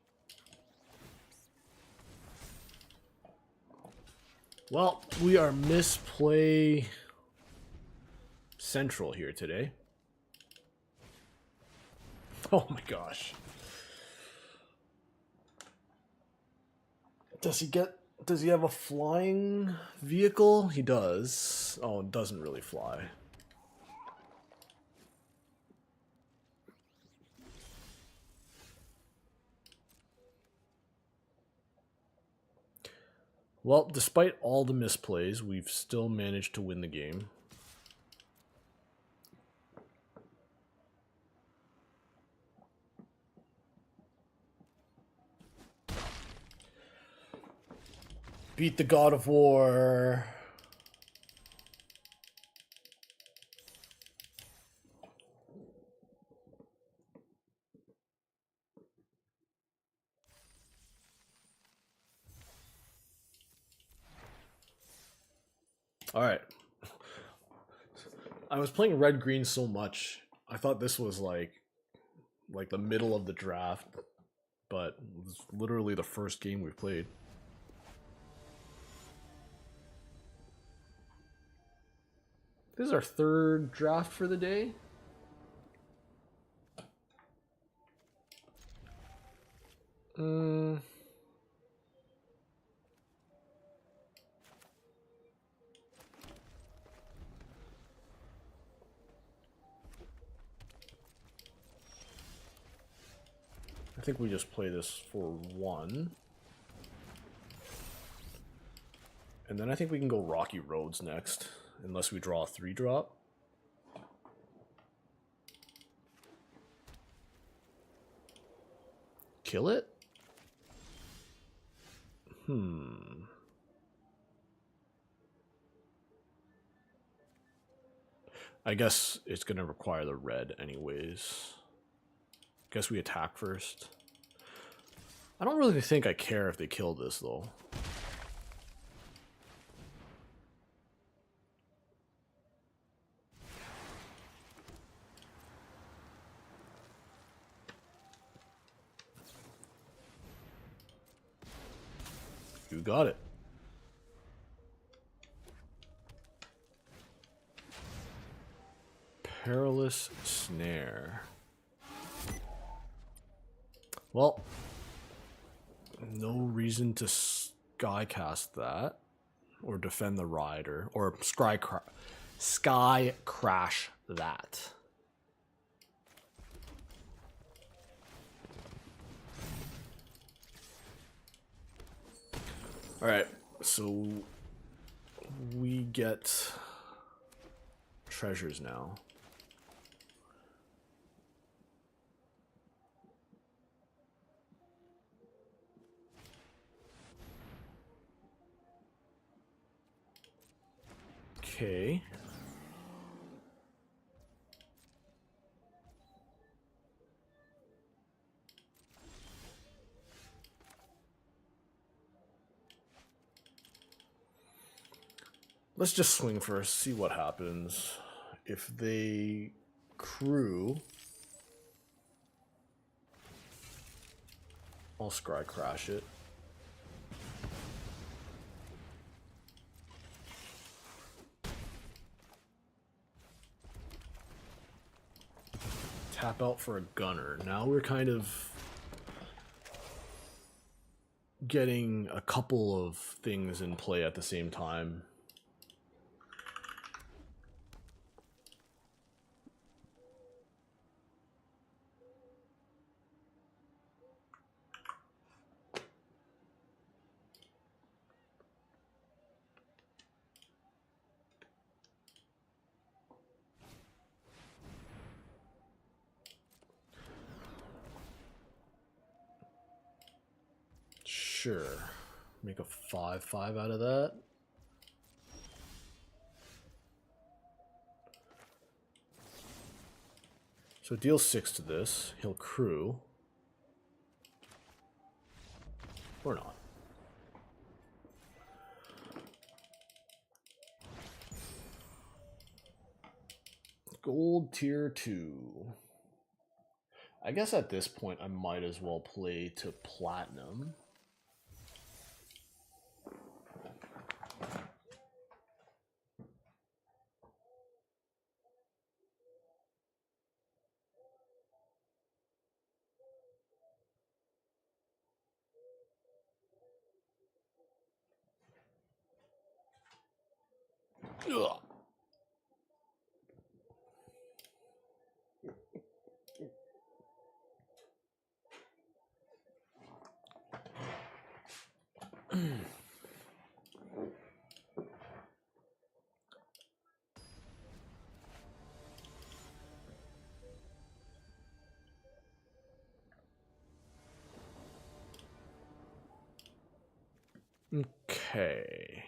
Well, we are misplay central here today. Oh my gosh. Does he have a flying vehicle? He does. Oh, it doesn't really fly. Well, despite all the misplays, we've still managed to win the game. Beat the God of War. All right. I was playing red-green so much. I thought this was like the middle of the draft, but it was literally the first game we played. This is our third draft for the day. I think we just play this for 1. And then I think we can go Rocky Roads next, unless we draw a 3-drop. Kill it? I guess it's going to require the red anyways. Guess we attack first. I don't really think I care if they kill this, though. You got it. Perilous Snare. Well, no reason to skycast that or defend the rider or sky crash that. All right, so we get treasures now. Okay. Let's just swing first, see what happens. If they crew, I'll scry crash it. Tap out for a gunner. Now we're kind of getting a couple of things in play at the same time. Sure. Make a 5/5 out of that. So deal 6 to this. He'll crew. Or not. Gold tier 2. I guess at this point I might as well play to platinum. Ugh. Okay.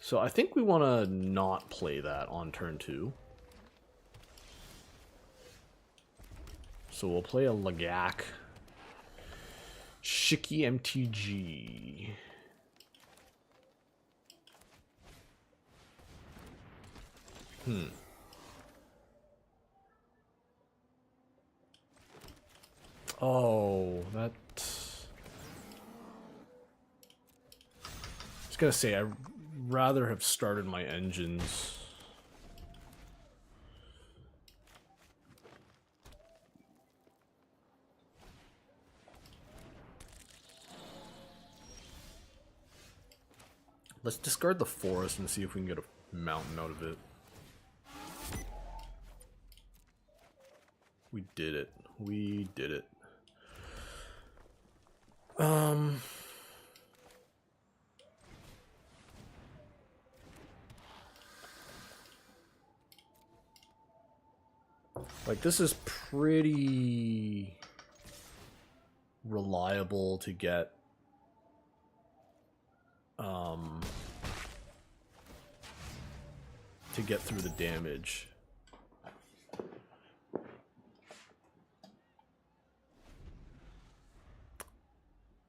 So I think we want to not play that on turn 2. So we'll play a Lagak. Shiki MTG. Oh, that... I was gonna say, I'd rather have started my engines. Let's discard the forest and see if we can get a mountain out of it. We did it. We did it. Like, this is pretty reliable to get through the damage.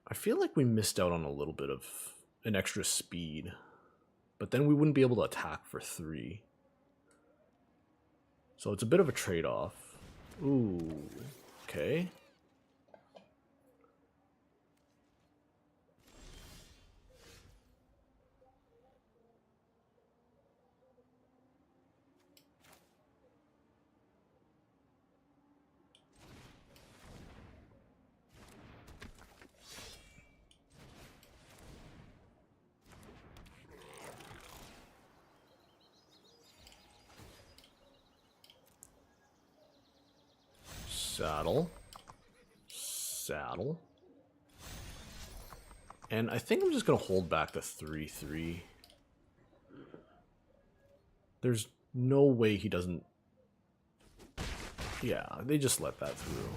I feel like we missed out on a little bit of an extra speed, but then we wouldn't be able to attack for 3. So it's a bit of a trade-off. Ooh, okay. Saddle. Saddle. And I think I'm just going to hold back the 3/3. There's no way he doesn't... Yeah, they just let that through.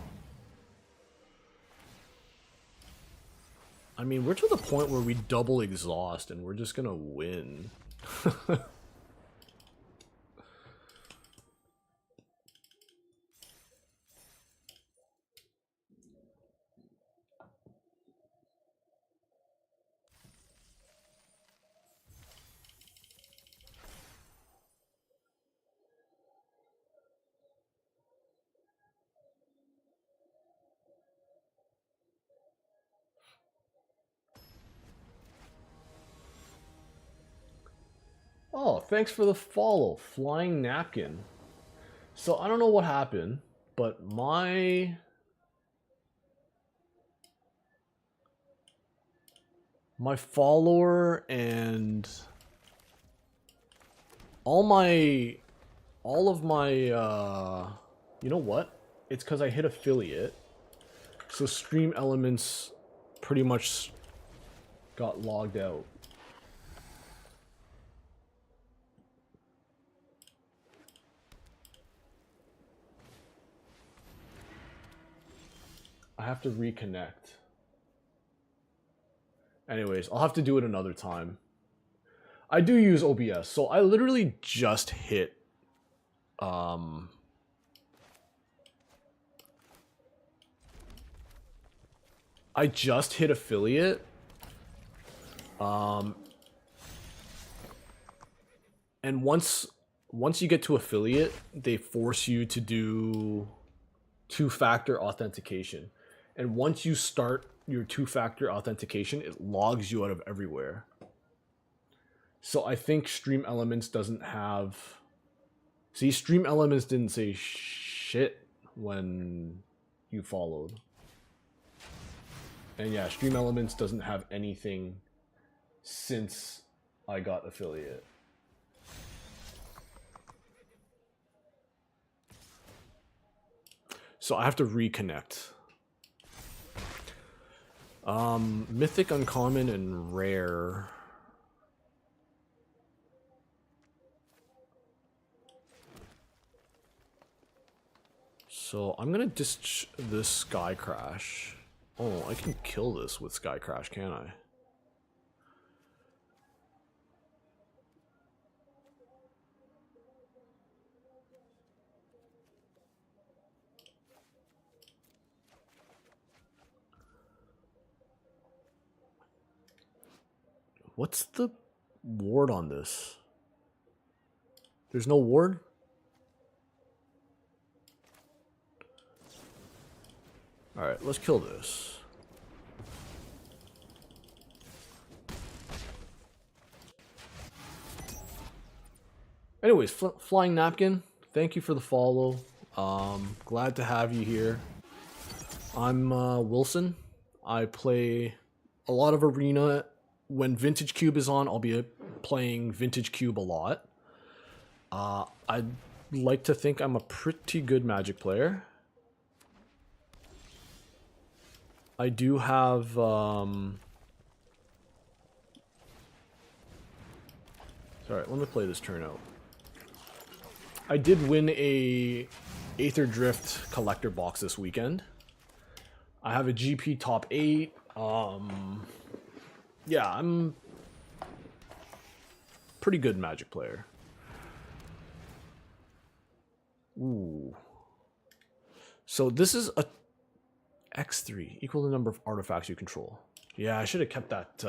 I mean, we're to the point where we double exhaust and we're just going to win. Oh, thanks for the follow, Flying Napkin. So I don't know what happened, but my follower and all of my you know what? It's because I hit affiliate. So Stream Elements pretty much got logged out. I have to reconnect. Anyways, I'll have to do it another time. I do use OBS, so I literally just hit I just hit affiliate. And once you get to affiliate, they force you to do 2-factor authentication. And once you start your 2-factor authentication, it logs you out of everywhere. So I think Stream Elements doesn't have... See, Stream Elements didn't say shit when you followed. And yeah, Stream Elements doesn't have anything since I got affiliate. So I have to reconnect. Mythic, Uncommon, and Rare. So I'm gonna ditch this Sky Crash. Oh, I can kill this with Sky Crash, can't I? What's the ward on this? There's no ward? Alright, let's kill this. Anyways, Flying Napkin, thank you for the follow. Glad to have you here. I'm Wilson. I play a lot of Arena. When Vintage Cube is on, I'll be playing Vintage Cube a lot. I'd like to think I'm a pretty good Magic player. I do have sorry, let me play this turn out. I did win a Aetherdrift collector box this weekend. I have a GP top 8. Yeah, I'm pretty good Magic player. Ooh. So this is a X3, equal the number of artifacts you control. Yeah, I should have kept that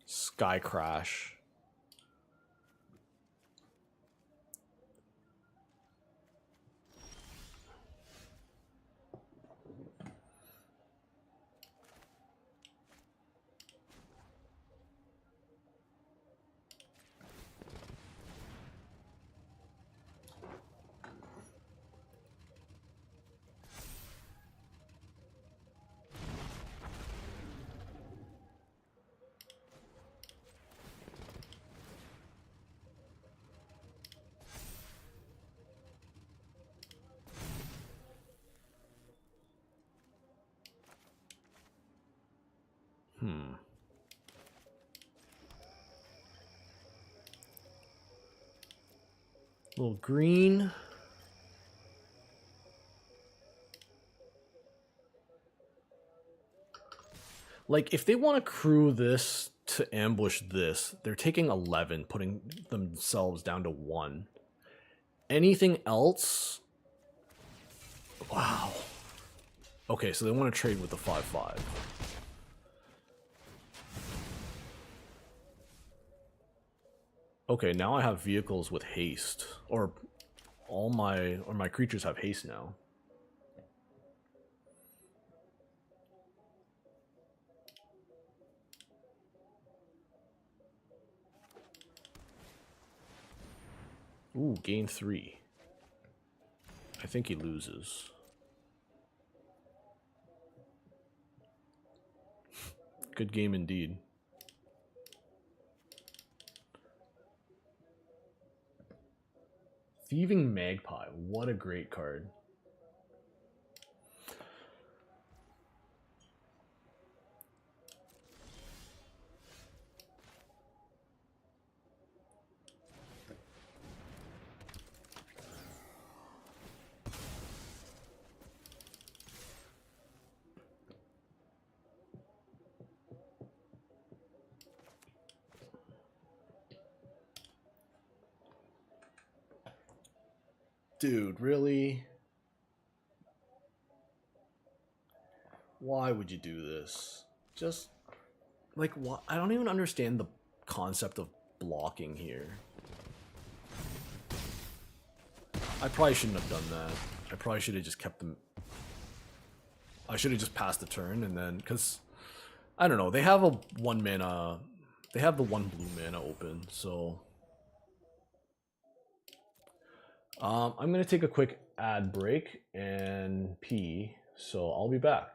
Sky Crash. Little green. Like, if they want to crew this to ambush this, they're taking 11, putting themselves down to 1. Anything else? Wow. Okay, so they want to trade with the 5/5. Okay, now I have vehicles with haste, or my creatures have haste now. Ooh, gain 3. I think he loses. Good game indeed. Thieving Magpie, what a great card. Dude, really? Why would you do this? Just, like, what? I don't even understand the concept of blocking here. I probably shouldn't have done that. I probably should have just kept them... I should have just passed the turn and then... Because, I don't know, they have a 1 mana... They have the 1 blue mana open, so... I'm going to take a quick ad break and pee, so I'll be back.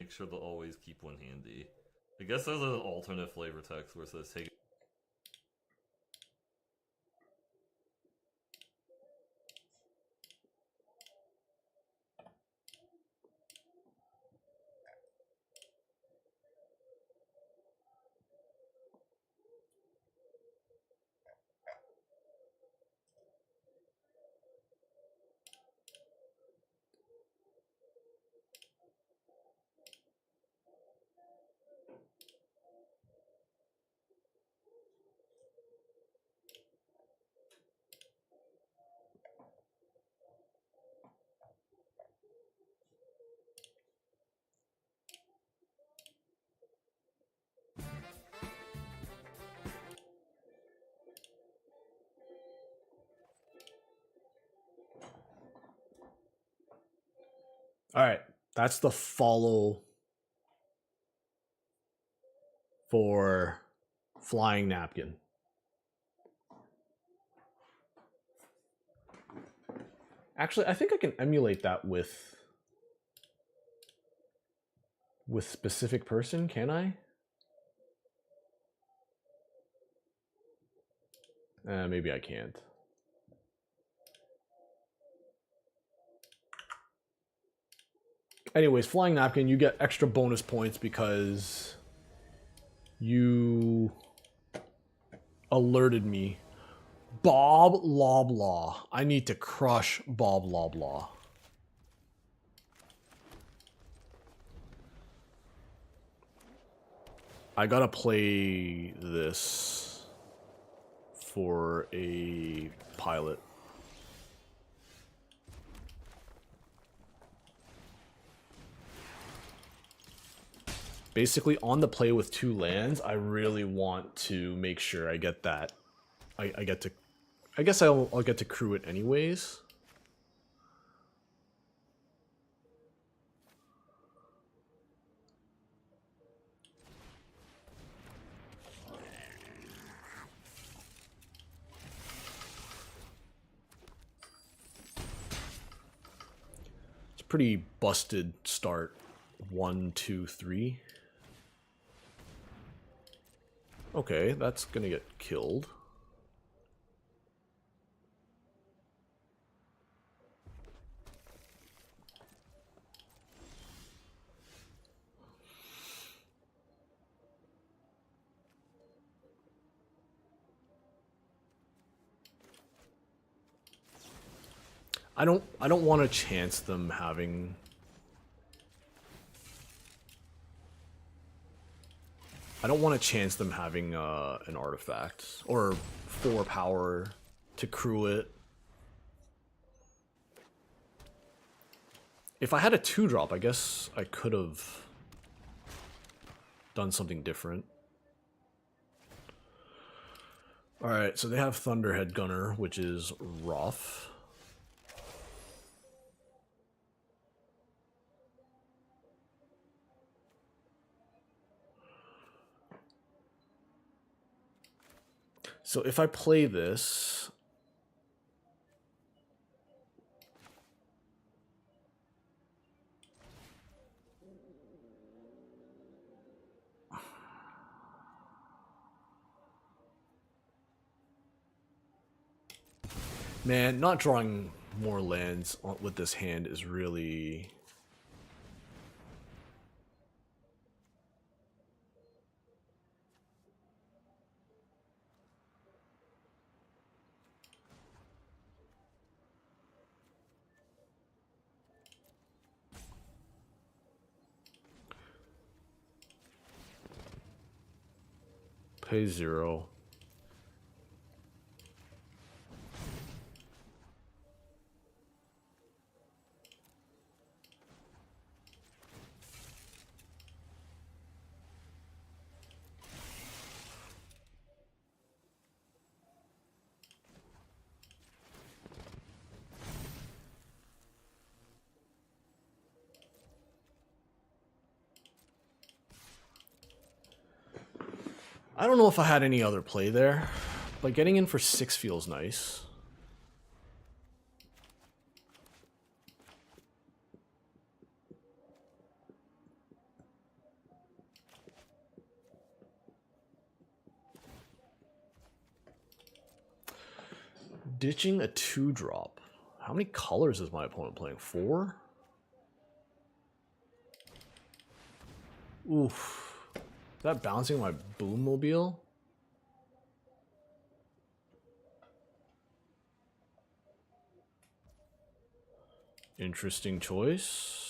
make sure to always keep one handy. I guess there's an alternate flavor text where it says take. All right, that's the follow for flying napkin. Actually, I think I can emulate that with specific person, can I? Maybe I can't. Anyways, flying napkin, you get extra bonus points because you alerted me. Bob Loblaw. I need to crush Bob Loblaw. I gotta play this for a pilot. Basically, on the play with 2 lands, I really want to make sure I get that. I get to. I guess I'll get to crew it anyways. It's a pretty busted start. 1, 2, 3. Okay, that's gonna get killed. I don't want to chance them having. I don't want to chance them having an artifact or 4 power to crew it. If I had a 2-drop, I guess I could have done something different. Alright, so they have Thunderhead Gunner, which is rough. So if I play this, man, not drawing more lands with this hand is really... Pay 0. I don't know if I had any other play there, but getting in for 6 feels nice. Ditching a 2-drop. How many colors is my opponent playing? 4? Oof. Is that bouncing my Boommobile? Interesting choice.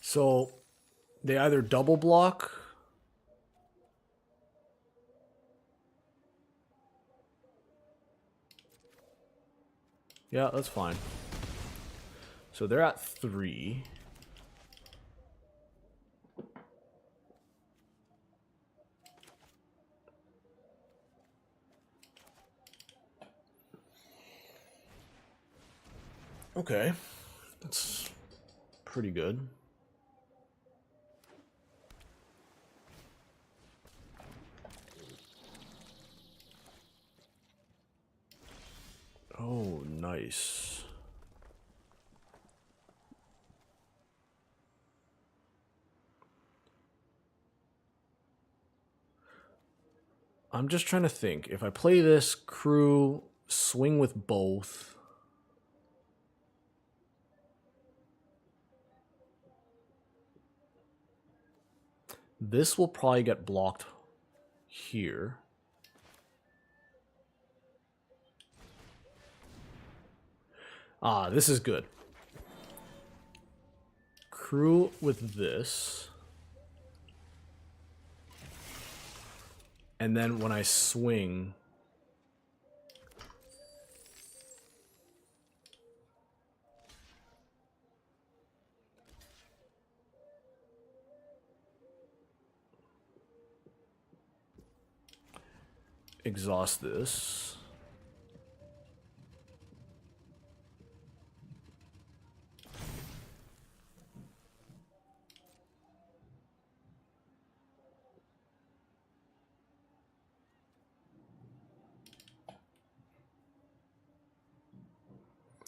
So they either double block. Yeah, that's fine. So they're at 3. Okay. That's pretty good. Oh, nice. I'm just trying to think. If I play this crew, swing with both. This will probably get blocked here. Ah, this is good. Crew with this. And then when I swing... exhaust this.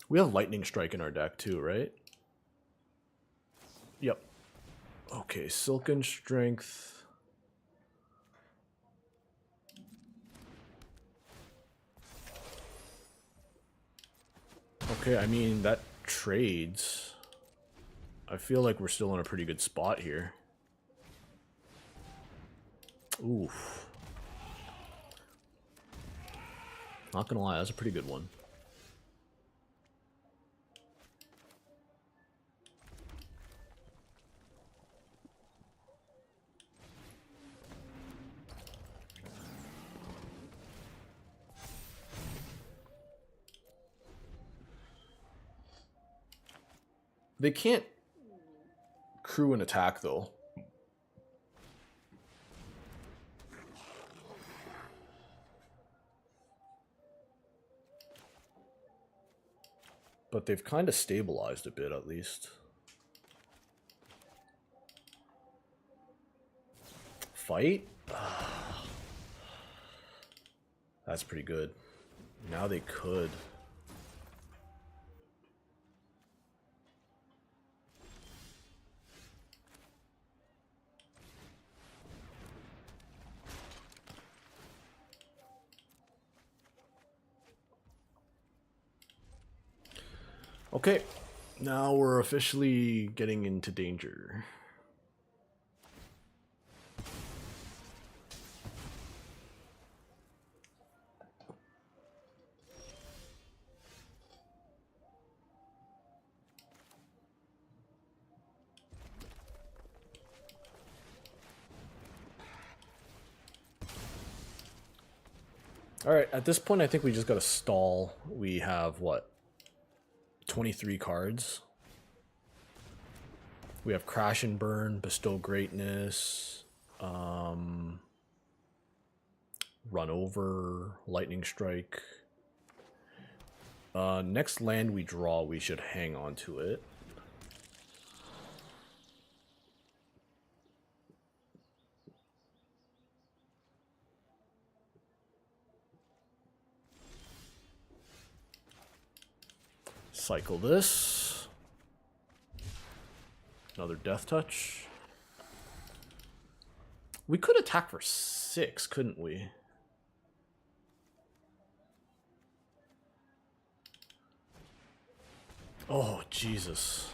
We have Lightning Strike in our deck too, right? Yep. Okay, Silken Strength. Okay, I mean, that trades. I feel like we're still in a pretty good spot here. Oof. Not gonna lie, that's a pretty good one. They can't crew an attack, though. But they've kind of stabilized a bit, at least. Fight? That's pretty good. Now they could. Okay, now we're officially getting into danger. Alright, at this point I think we just gotta stall. We have, what, 23 cards? We have Crash and Burn, Bestow Greatness, Run Over, Lightning Strike. Next land we draw, we should hang on to it. Cycle this. Another Death Touch. We could attack for 6, couldn't we? Oh, Jesus.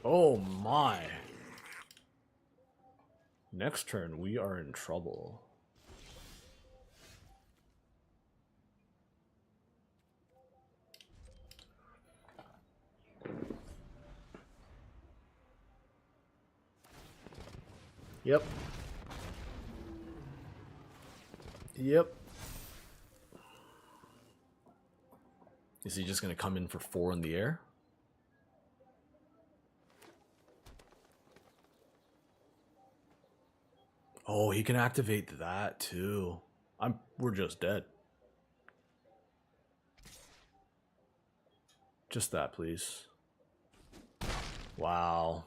Oh, my. Next turn, we are in trouble. Yep. Yep. Is he just going to come in for 4 in the air? Oh, he can activate that too. We're just dead. Just that, please. Wow.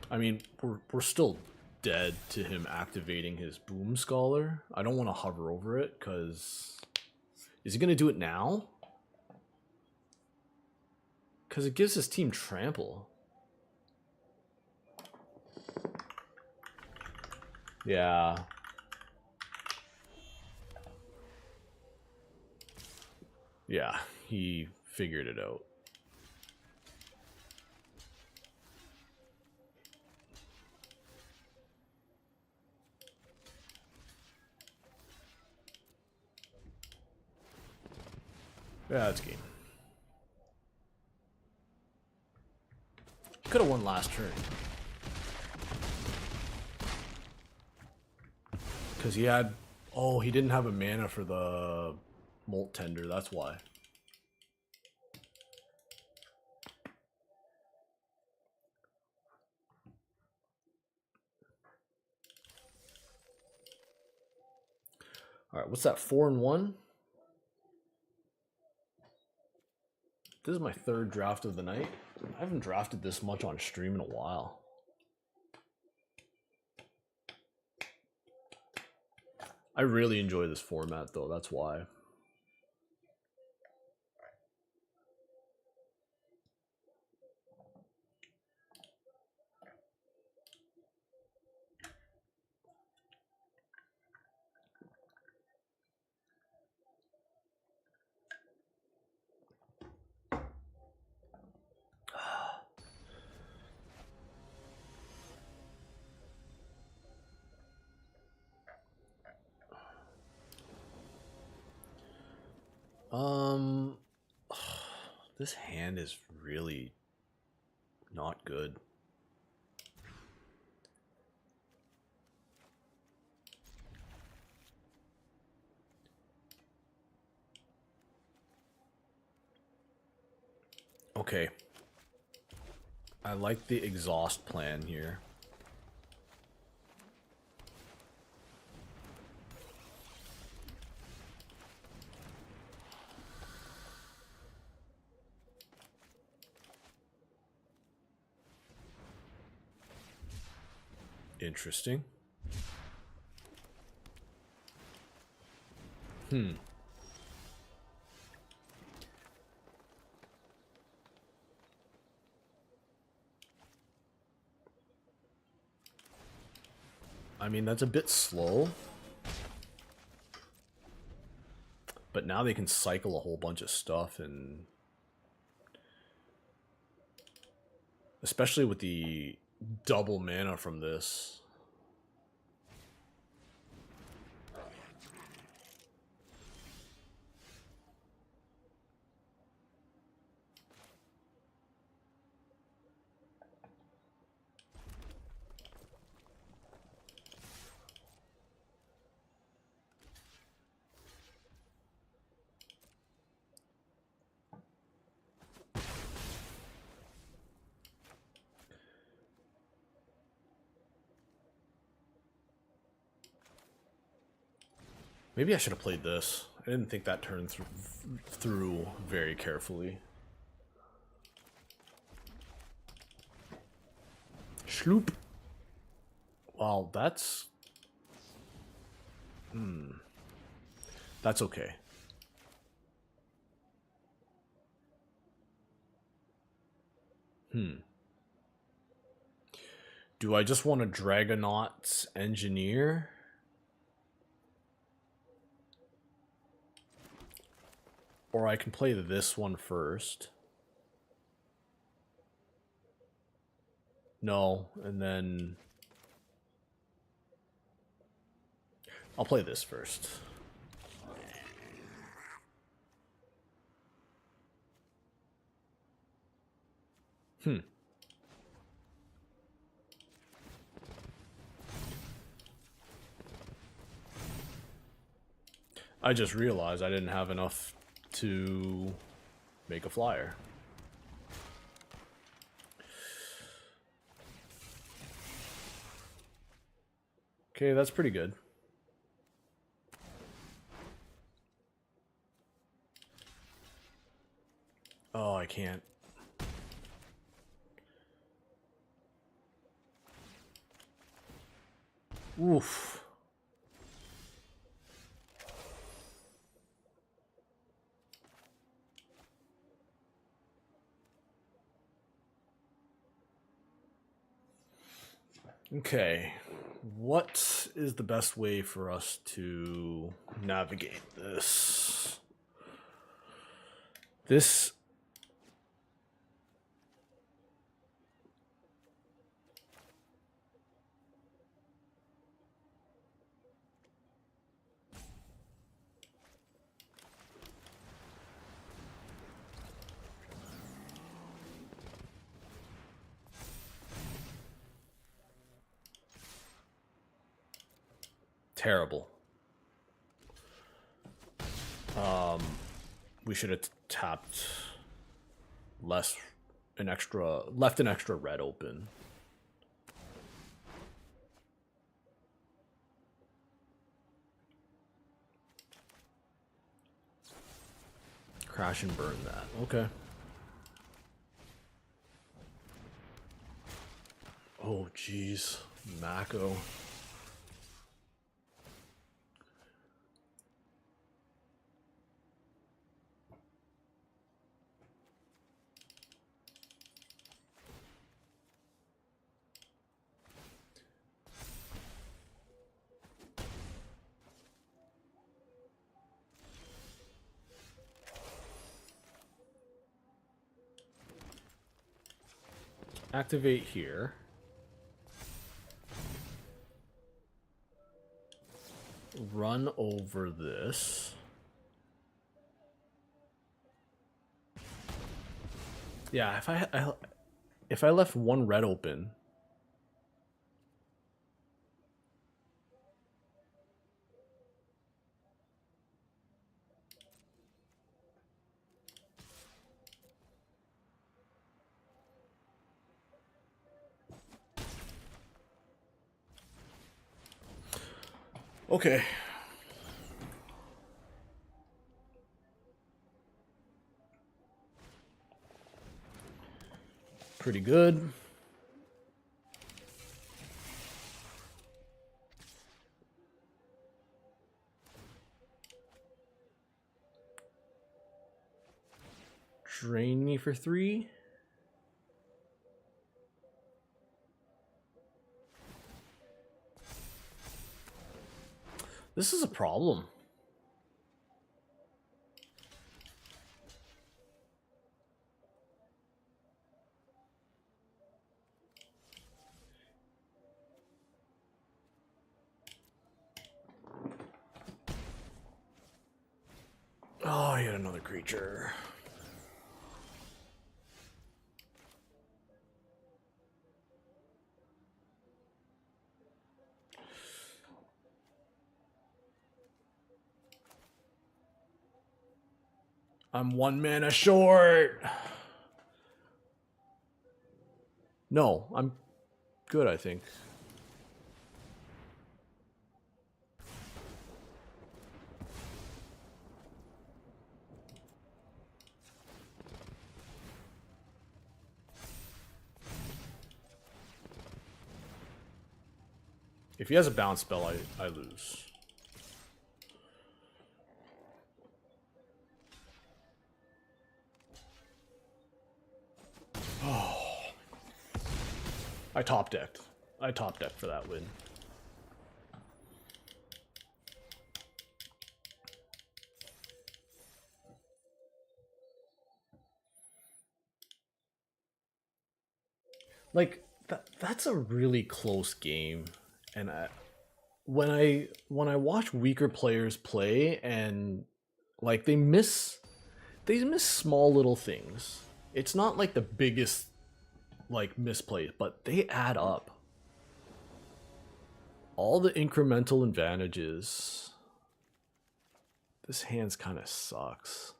I mean, we're still dead to him activating his Boom Scholar. I don't want to hover over it, because... Is he going to do it now? Because it gives his team trample. Yeah. Yeah, he figured it out. Yeah, it's game. Could have won last turn. Because he had... Oh, he didn't have a mana for the Molt Tender, that's why. Alright, what's that? 4 and 1? This is my 3rd draft of the night. I haven't drafted this much on stream in a while. I really enjoy this format though, that's why. This hand is really not good. Okay. I like the exhaust plan here. Interesting. I mean, that's a bit slow. But now they can cycle a whole bunch of stuff, and especially with the double mana from this. Maybe I should have played this. I didn't think that turned through very carefully. Schloop. Well, that's... That's okay. Do I just want a Dragonaut's Engineer? Or I can play this one first. No, and then... I'll play this first. I just realized I didn't have enough to make a flyer. Okay, that's pretty good. Oh, I can't. Oof. Okay, what is the best way for us to navigate this? This... Terrible. We should have tapped left an extra red open. Crash and burn that. Okay. Oh, jeez. Mako. Activate here. Run over this. Yeah, if I left one red open. Okay. Pretty good. Drain me for 3. This is a problem. Oh, yet another creature. I'm 1 mana short. No, I'm good, I think. If he has a bounce spell, I lose. Oh. I top decked. I top decked for that win. Like that's a really close game, and when I watch weaker players play and like they miss small little things. It's not like the biggest like misplays, but they add up. All the incremental advantages. This hand's kind of sucks.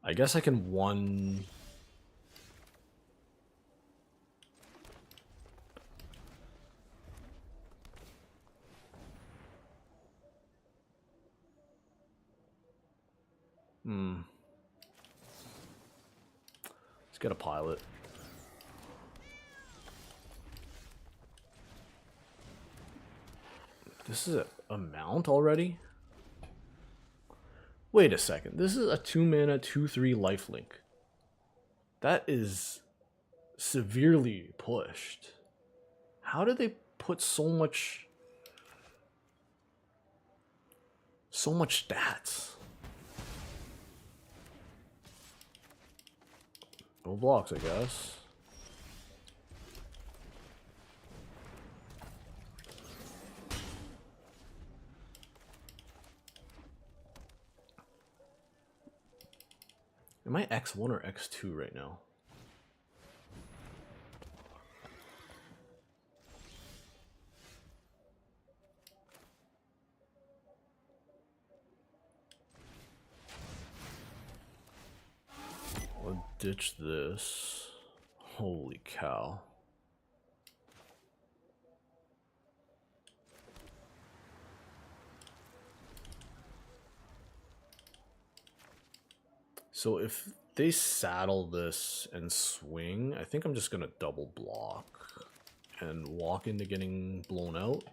I guess I can one. Let's get a pilot. This is a mount already? Wait a second. This is a 2-mana 2/3 lifelink. That is severely pushed. How did they put so much stats? No blocks, I guess. Am I X1 or X2 right now? I'll ditch this. Holy cow. So if they saddle this and swing, I think I'm just gonna double block and walk into getting blown out.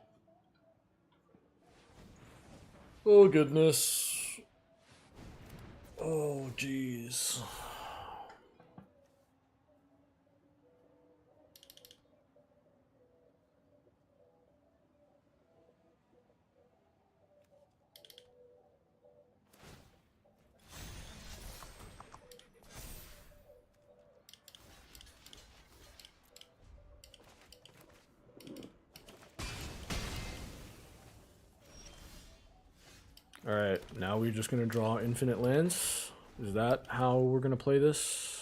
Oh goodness. Oh jeez. Alright, now we're just gonna draw infinite lands. Is that how we're gonna play this?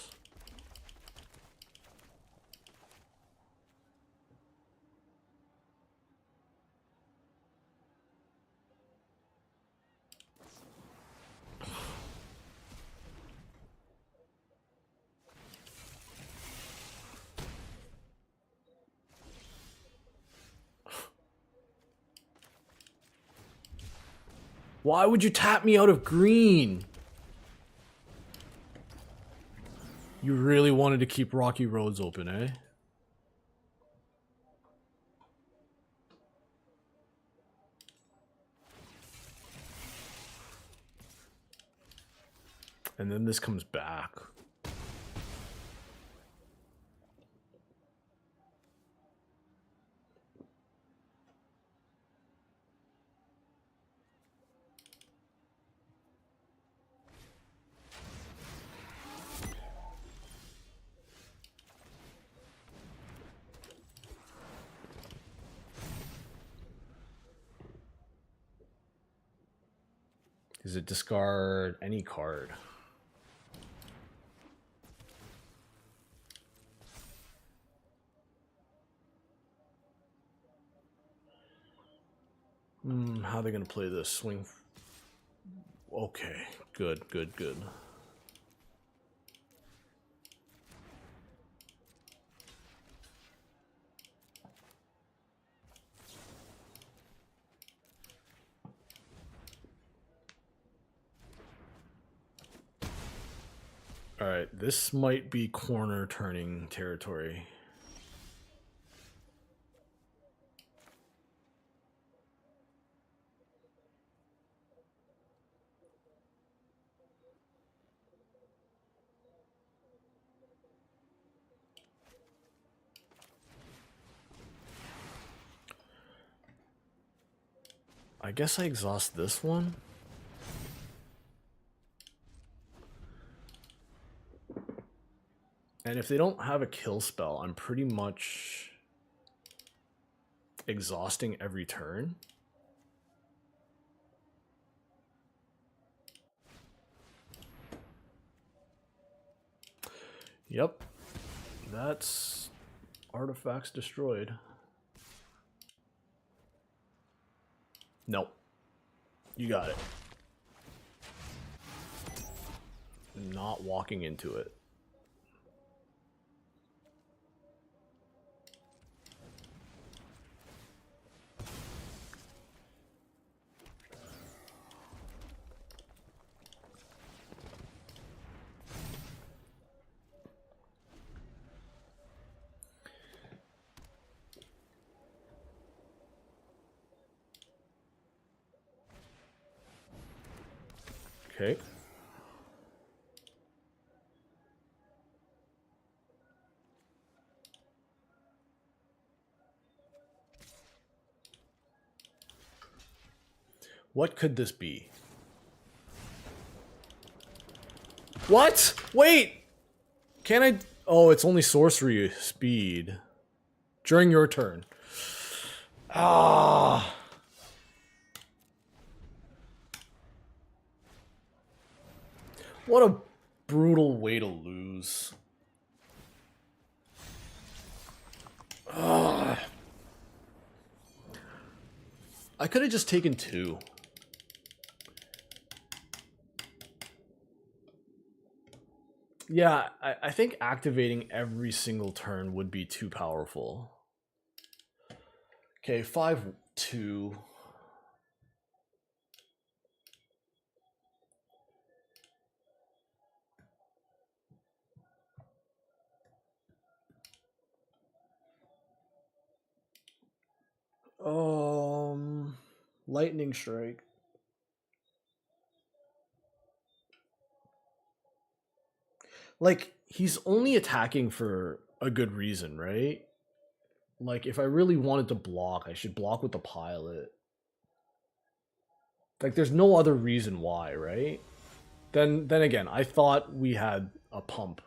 Why would you tap me out of green? You really wanted to keep Rocky Roads open, eh? And then this comes back. Does it discard any card? How are they gonna play this? Swing. Okay, good, good, good. Alright, this might be corner turning territory. I guess I exhaust this one. And if they don't have a kill spell, I'm pretty much exhausting every turn. Yep. That's artifacts destroyed. Nope. You got it. Not walking into it. Okay. What could this be? What? Wait! Can I... Oh, it's only sorcery speed. During your turn. Ah... What a brutal way to lose. Ugh. I could have just taken 2. Yeah, I think activating every single turn would be too powerful. Okay, 5-2. Lightning strike. Like, he's only attacking for a good reason, right? Like, if I really wanted to block, I should block with the pilot. Like, there's no other reason why, right? Then again, I thought we had a pump.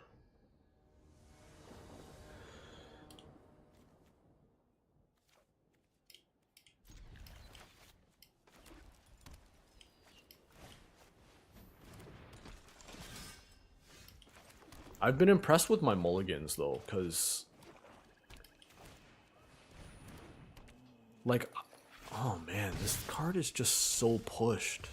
I've been impressed with my mulligans, though, because... Like, oh man, this card is just so pushed.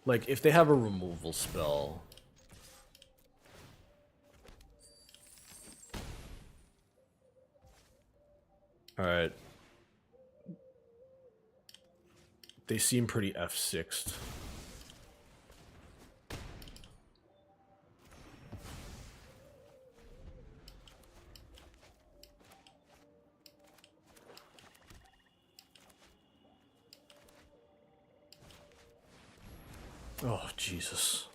Like, if they have a removal spell... Alright. They seem pretty F6'd. Oh, Jesus.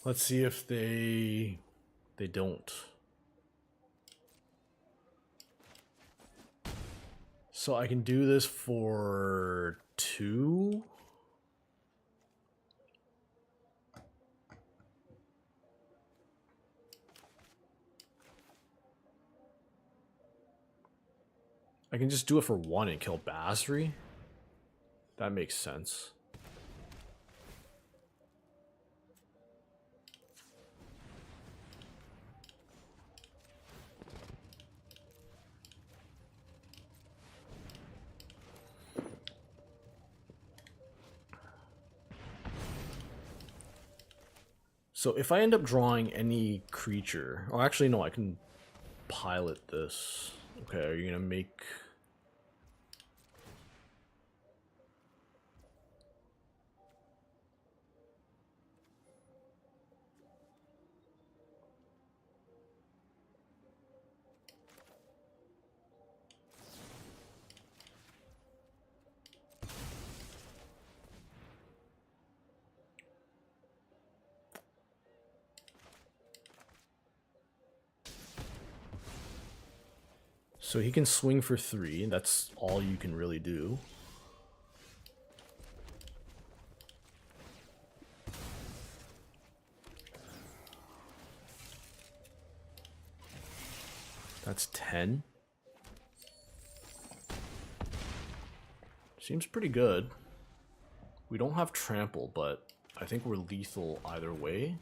Let's see if they don't. So I can do this for 2. I can just do it for 1 and kill Basri. That makes sense. So if I end up drawing any creature, oh, actually no, I can pilot this. Okay, are you gonna make? So he can swing for 3, that's all you can really do. That's 10. Seems pretty good. We don't have trample, but I think we're lethal either way.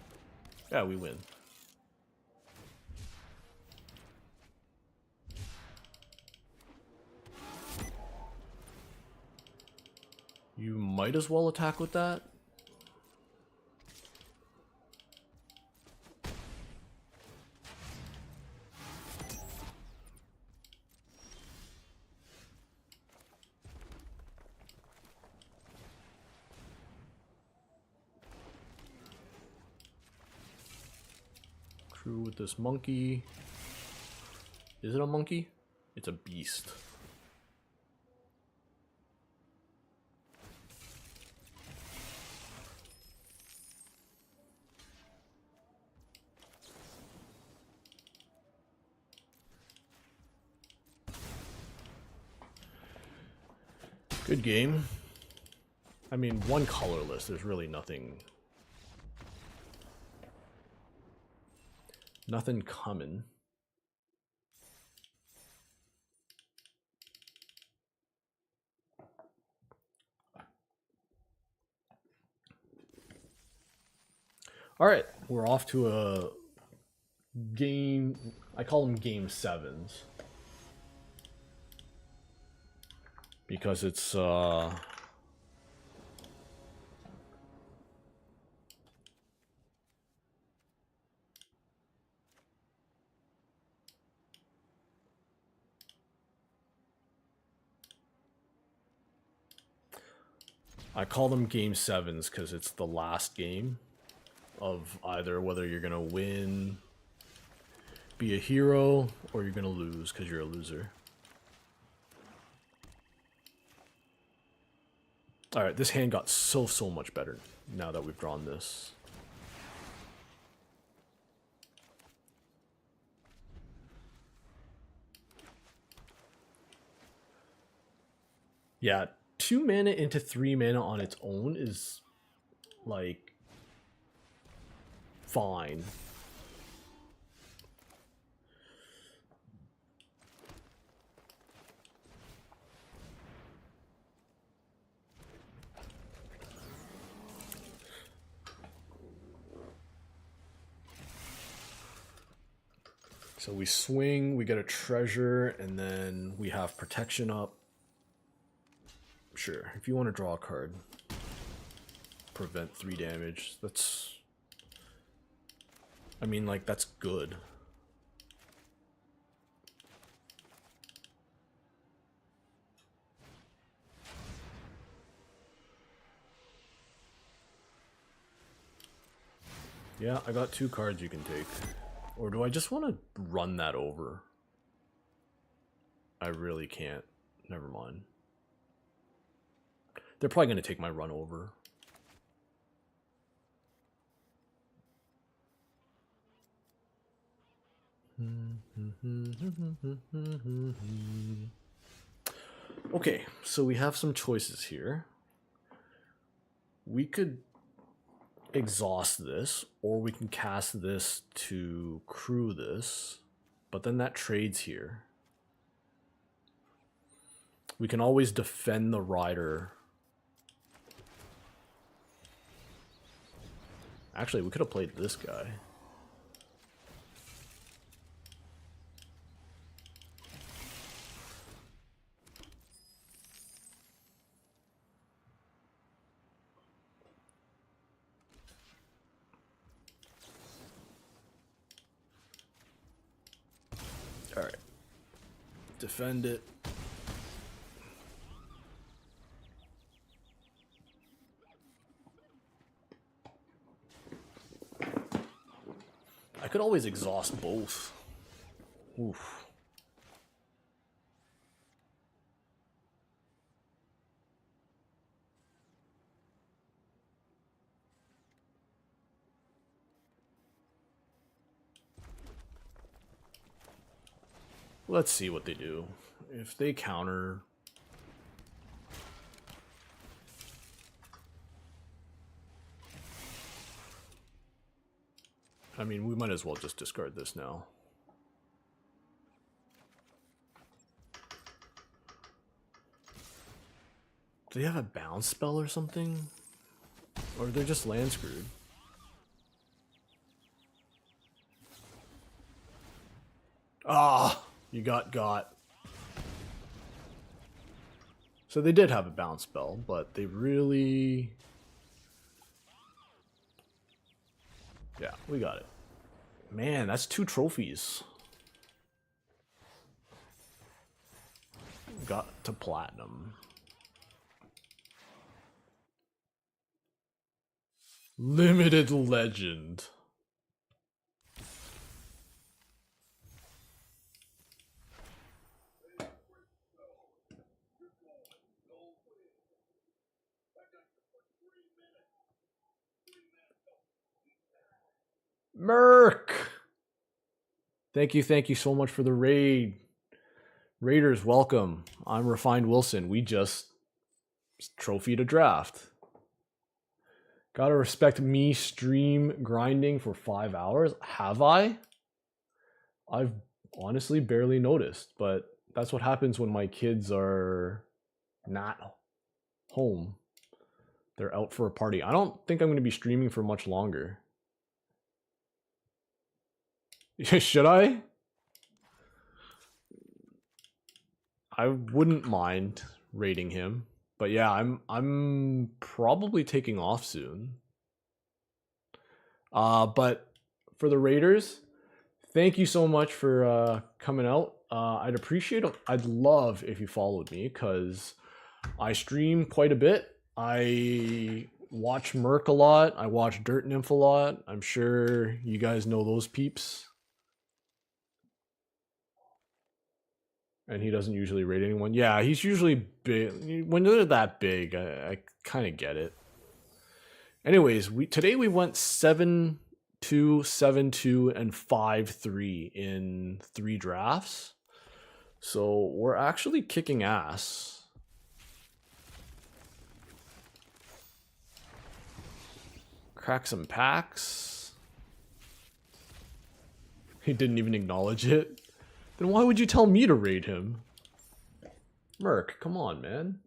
Yeah, we win. You might as well attack with that. Crew with this monkey. Is it a monkey? It's a beast. Good game. I mean, 1 colorless, there's really nothing coming. All right, we're off to a game. I call them game 7s because it's I call them game 7s because it's the last game of either whether you're gonna win, be a hero, or you're gonna lose because you're a loser. Alright, this hand got so much better now that we've drawn this. Yeah, 2 mana into 3 mana on its own is like fine. So we swing, we get a treasure, and then we have protection up. Sure, if you want to draw a card, prevent 3 damage, that's... I mean, like, that's good. Yeah, I got 2 cards you can take. Or do I just want to run that over? I really can't. Never mind. They're probably going to take my run over. Okay, so we have some choices here. We could exhaust this, or we can cast this to crew this, but then that trades here. We can always defend the rider. Actually, we could have played this guy. All right. Defend it. I could always exhaust both. Oof. Let's see what they do. If they counter... I mean, we might as well just discard this now. Do they have a bounce spell or something? Or they're just land screwed? Ah, you got. So they did have a bounce spell, but they really... Yeah, we got it. Man, that's 2 trophies. Got to platinum. Limited legend. Merc! Thank you so much for the raid. Raiders, welcome. I'm Refined Wilson. We just trophied a draft. Gotta respect me stream grinding for 5 hours. Have I? I've honestly barely noticed, but that's what happens when my kids are not home. They're out for a party. I don't think I'm going to be streaming for much longer. Should I? I wouldn't mind raiding him. But yeah, I'm probably taking off soon. But for the Raiders, thank you so much for coming out. I'd appreciate it. I'd love if you followed me because I stream quite a bit. I watch Merc a lot. I watch Dirt Nymph a lot. I'm sure you guys know those peeps. And he doesn't usually raid anyone. Yeah, he's usually big. When they're that big, I kind of get it. Anyways, today we went 7-2, 7-2, and 5-3 in 3 drafts. So we're actually kicking ass. Crack some packs. He didn't even acknowledge it. Then why would you tell me to raid him? Merc, come on, man.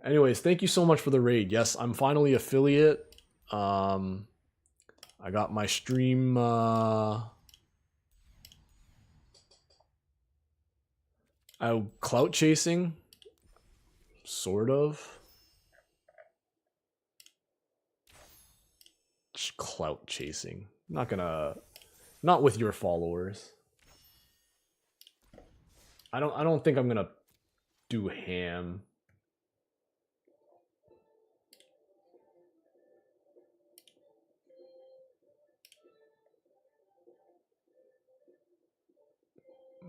Anyways, thank you so much for the raid. Yes, I'm finally affiliate. I got my stream clout chasing. Sort of. Just clout chasing. Not with your followers. I don't think I'm gonna do ham.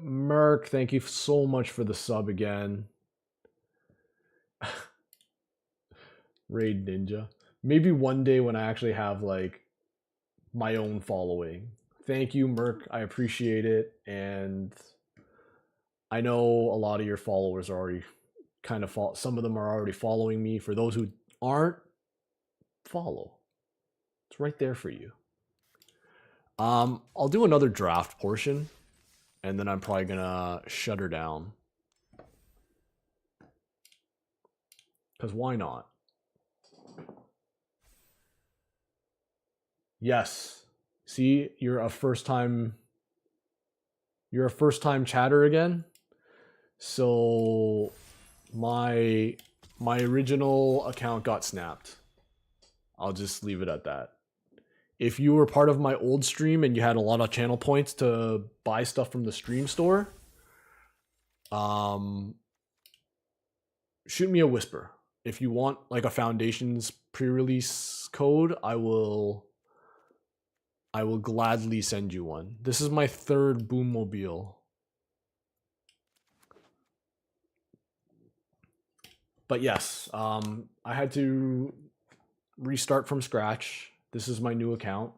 Merc, thank you so much for the sub again. Raid Ninja. Maybe one day when I actually have like my own following. Thank you, Merc. I appreciate it. And I know a lot of your followers are already some of them are already following me. For those who aren't, follow. It's right there for you. I'll do another draft portion. and then I'm probably gonna shut her down. Because why not? Yes. See, you're a first time chatter again. So my original account got snapped. I'll just leave it at that. If you were part of my old stream and you had a lot of channel points to buy stuff from the stream store, shoot me a whisper. If you want like a Foundations pre-release code, I will gladly send you one. This is my third Boommobile. But yes, I had to restart from scratch. This is my new account.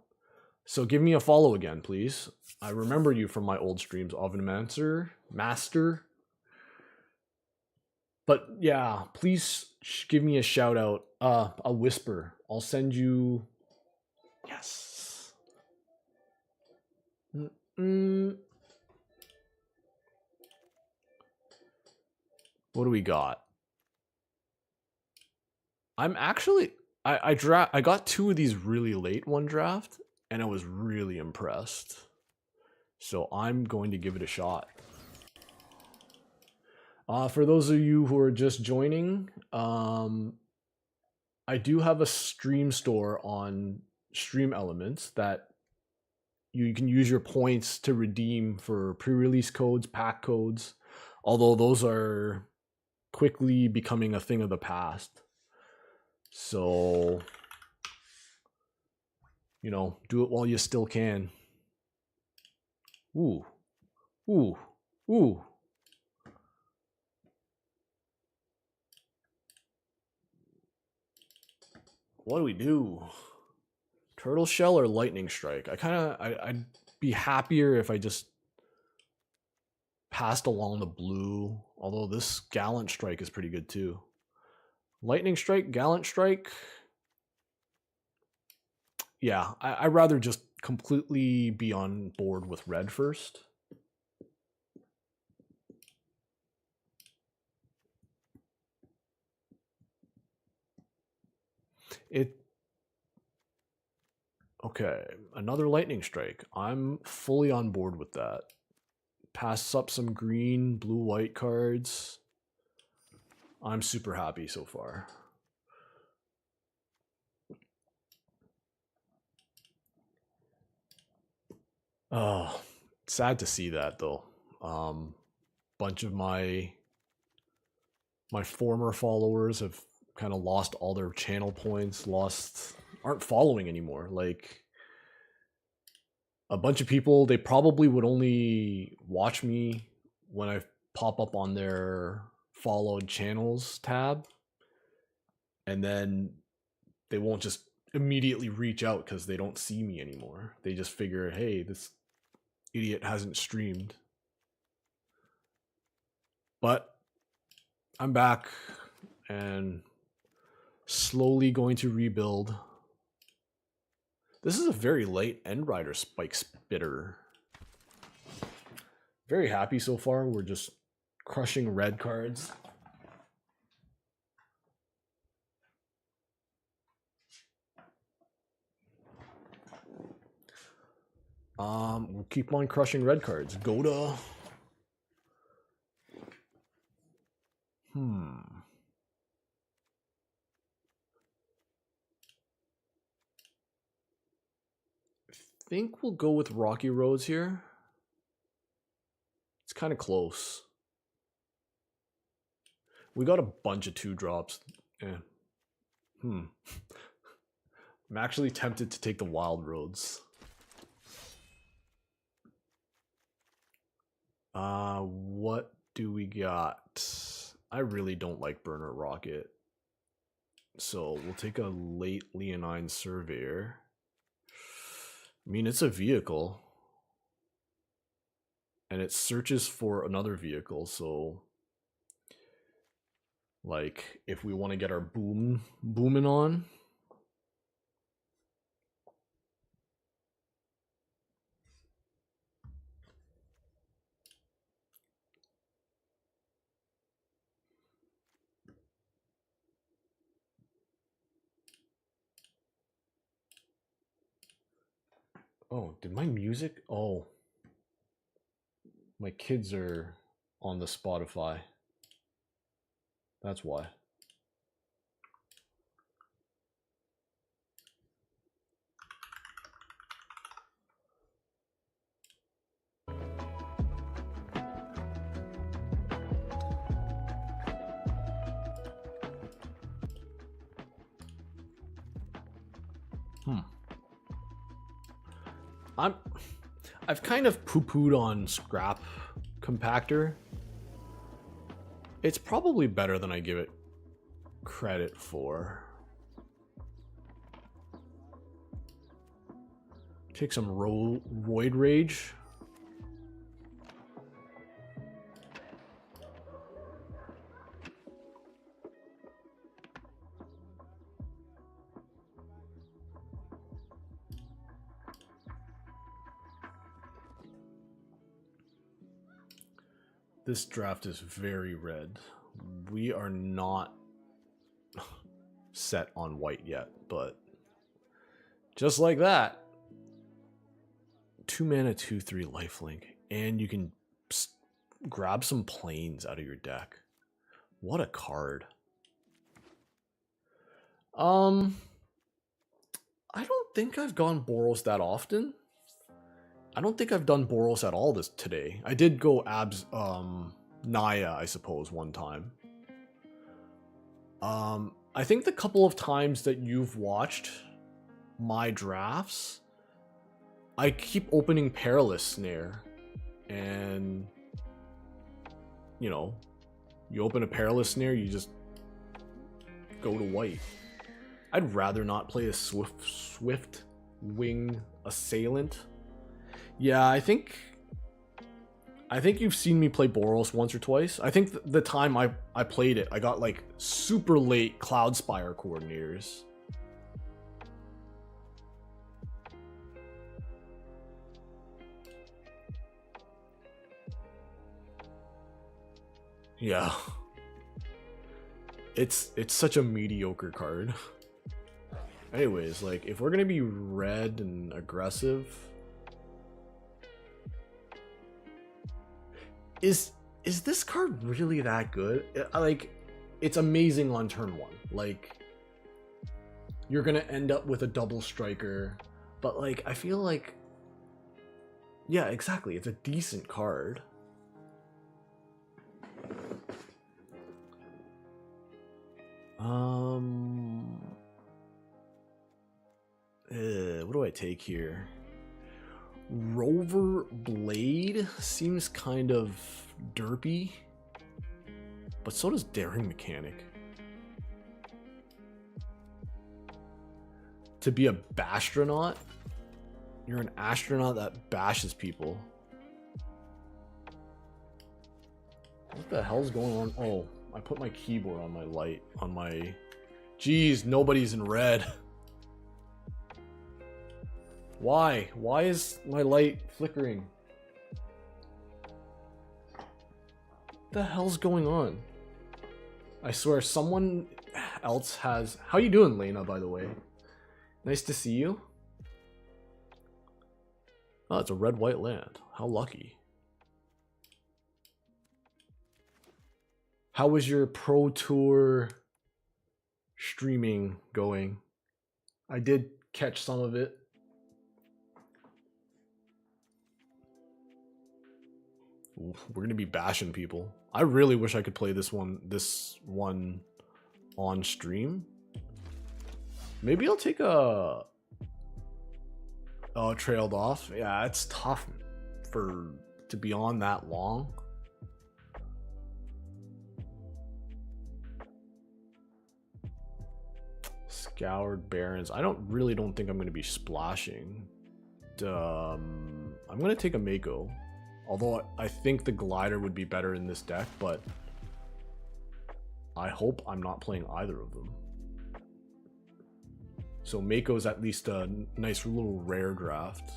So give me a follow again, please. I remember you from my old streams, Ovenmancer, Master. But yeah, please give me a shout out, a whisper. I'll send you. Yes. What do we got? I'm actually I got 2 of these really late one draft, and I was really impressed. So I'm going to give it a shot. For those of you who are just joining, I do have a stream store on Stream Elements that you can use your points to redeem for pre-release codes, pack codes, although those are quickly becoming a thing of the past. So, you know, do it while you still can. Ooh. Ooh. Ooh. What do we do? Turtle Shell or Lightning Strike? I'd be happier if I just passed along the blue, although this Gallant Strike is pretty good too. Lightning Strike, Gallant Strike. Yeah, I'd rather just completely be on board with red first. Okay, another Lightning Strike. I'm fully on board with that. Pass up some green, blue, white cards. I'm super happy so far. Oh, sad to see that though. Bunch of my former followers have kind of lost all their channel points, aren't following anymore. Like a bunch of people, they probably would only watch me when I pop up on their followed channels tab, and then they won't just immediately reach out because they don't see me anymore. They just figure, hey, this idiot hasn't streamed. But I'm back and slowly going to rebuild. This is a very late End Rider Spike Spitter. Very happy so far. We're just crushing red cards. We'll keep on crushing red cards. Go to... I think we'll go with Rocky Roads here. It's kind of close. We got a bunch of 2-drops. I'm actually tempted to take the Wild Roads. What do we got? I really don't like Burner Rocket. So we'll take a late Leonine Surveyor. I mean, it's a vehicle. And it searches for another vehicle, so... like, if we want to get our booming on... Oh, did my music? Oh, my kids are on the Spotify. That's why. I've kind of poo-pooed on Scrap Compactor. It's probably better than I give it credit for. Take some Roid Rage. This draft is very red. We are not set on white yet, but just like that, 2 mana, 2/3 lifelink, and you can grab some planes out of your deck. What a card. I don't think I've gone Boros that often. I don't think I've done Boros at all today. I did go Naya, I suppose, one time. I think the couple of times that you've watched my drafts, I keep opening Perilous Snare, and you know, you open a Perilous Snare, you just go to white. I'd rather not play a Swift Wing Assailant. Yeah, I think you've seen me play Boros once or twice. I think the time I played it, I got like super late Cloudspire Coordinators. Yeah. It's such a mediocre card. Anyways, like if we're gonna be red and aggressive, is this card really that good? Like, it's amazing on turn 1. Like, you're gonna end up with a double striker, but like I feel like, yeah, exactly, it's a decent card. What do I take here? Rover Blade seems kind of derpy, but so does Daring Mechanic. To be a Bastronaut? You're an astronaut that bashes people. What the hell's going on? Oh, I put my keyboard on my light, on my... Jeez, nobody's in red. Why? Why is my light flickering? What the hell's going on? I swear someone else has... How you doing, Lena, by the way? Nice to see you. Oh, it's a red-white land. How lucky. How was your Pro Tour streaming going? I did catch some of it. Ooh, we're gonna be bashing people. I really wish I could play this one on stream. Maybe I'll take a... Oh, trailed off. Yeah, it's tough to be on that long. Scoured Barrens. I really don't think I'm going to be splashing. I'm going to take a Mako. Although I think the Glider would be better in this deck, but I hope I'm not playing either of them. So Mako is at least a nice little rare draft.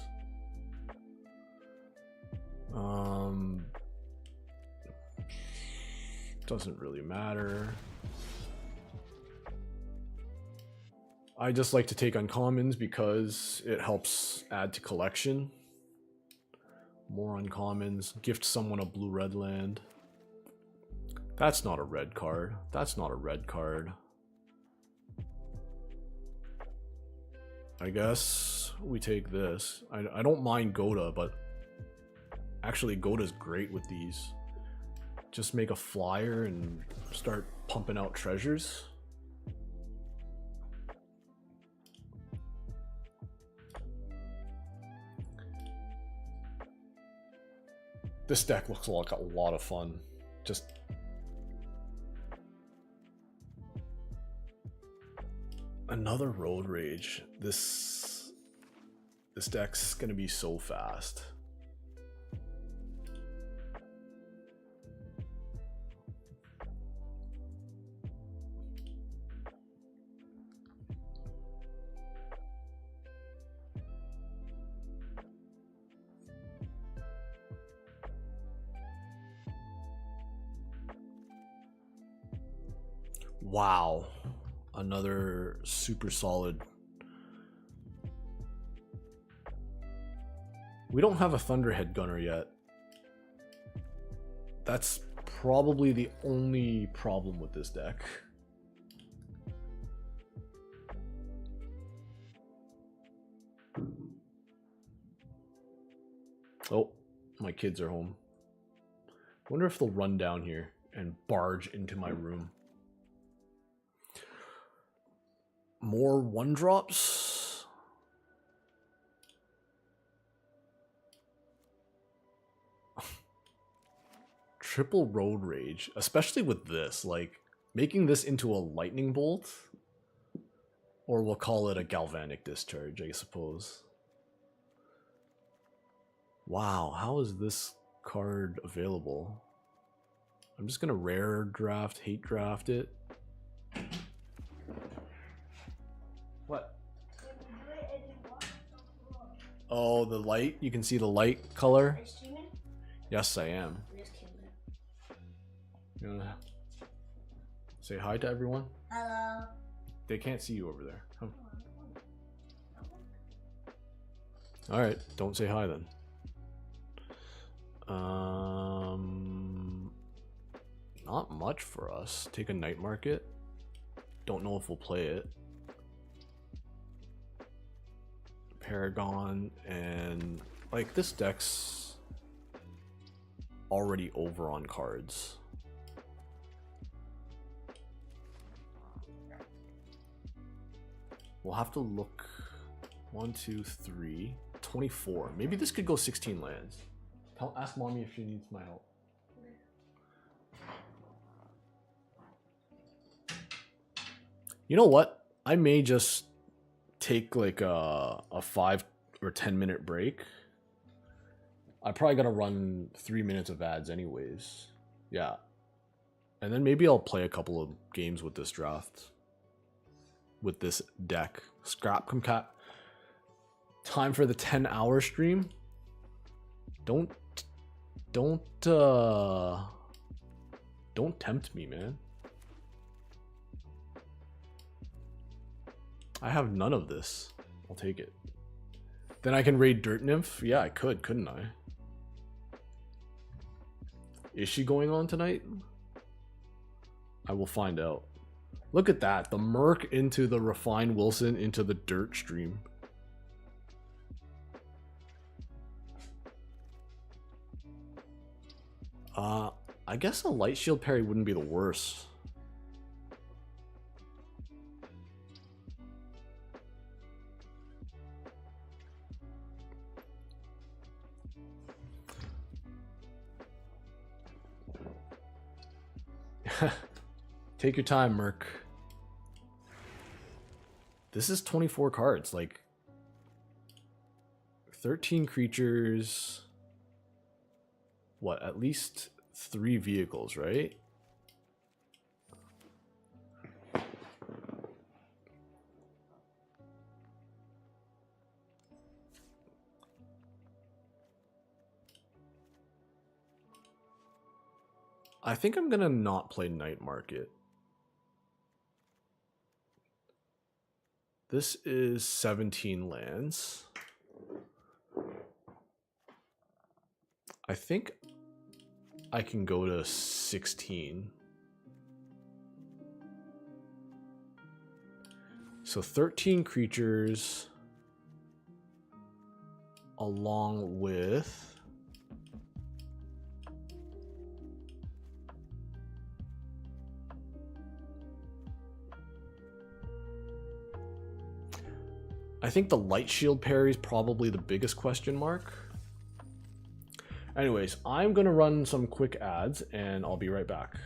Doesn't really matter. I just like to take uncommons because it helps add to collection. More uncommons. Gift someone a blue-red land. That's not a red card. That's not a red card. I guess we take this. I don't mind Goda, but actually Goda's great with these. Just make a flyer and start pumping out treasures. This deck looks like a lot of fun. Just another Road Rage. This deck's gonna be so fast. Wow. Another super solid. We don't have a Thunderhead Gunner yet. That's probably the only problem with this deck. Oh, my kids are home. Wonder if they'll run down here and barge into my room. More 1-drops. Triple Road Rage, especially with this, like making this into a lightning bolt, or we'll call it a galvanic discharge, I suppose. Wow, how is this card available? I'm just gonna rare draft, hate draft it. What? Oh, the light? You can see the light color? Yes, I am. You wanna say hi to everyone? Hello. They can't see you over there. Come. Alright, don't say hi then. Not much for us. Take a night market. Don't know if we'll play it. Paragon, and like this deck's already over on cards. We'll have to look. 1, 2, 3, 24. Maybe this could go 16 lands. Ask mommy if she needs my help. You know what? I may just take like a 5 or 10 minute break. I probably gotta run 3 minutes of ads anyways. Yeah. And then maybe I'll play a couple of games with this draft. With this deck. Scrap Comcat. Time for the 10-hour stream. Don't tempt me, man. I have none of this. I'll take it. Then I can raid Dirt Nymph? Yeah, I could, couldn't I? Is she going on tonight? I will find out. Look at that. The Merc into the Refine Wilson into the Dirt stream. I guess a Light Shield parry wouldn't be the worst. Take your time, Merc. This is 24 cards, like 13 creatures. What, at least 3 vehicles, right? I think I'm gonna not play Night Market. This is 17 lands. I think I can go to 16. So 13 creatures along with I think the light shield parry is probably the biggest question mark. Anyways, I'm going to run some quick ads and I'll be right back.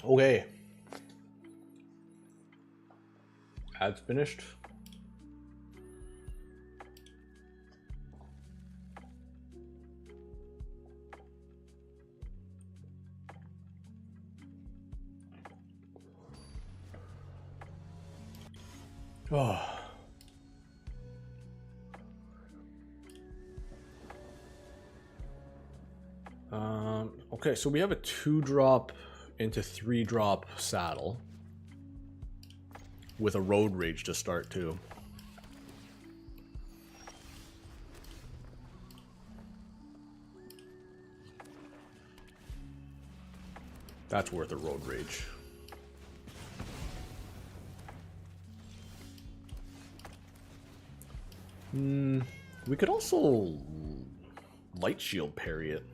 Okay. Ads finished. Oh. Okay, so we have a 2-drop into 3-drop saddle with a road rage to start too. That's worth a road rage. We could also light shield parry it.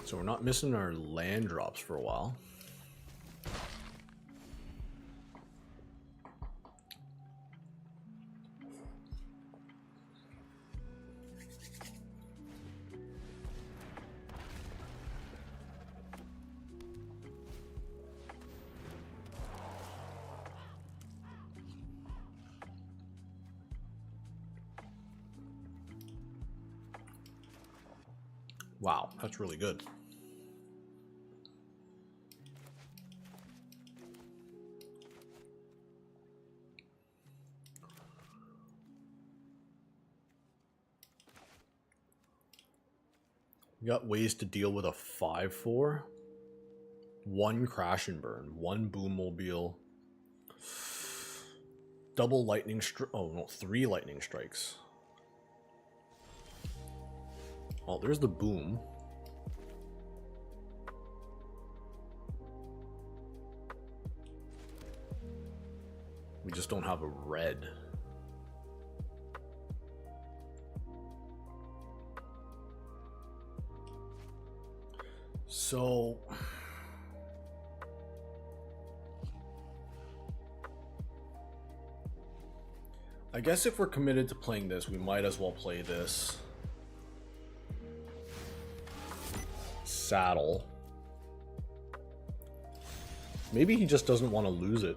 So we're not missing our land drops for a while. Wow, that's really good. We got ways to deal with a 5/4. 1 crash and burn, 1 boom mobile, double lightning strike. Oh no, 3 lightning strikes. Oh, there's the boom. We just don't have a red. So I guess if we're committed to playing this, we might as well play this saddle. Maybe he just doesn't want to lose it.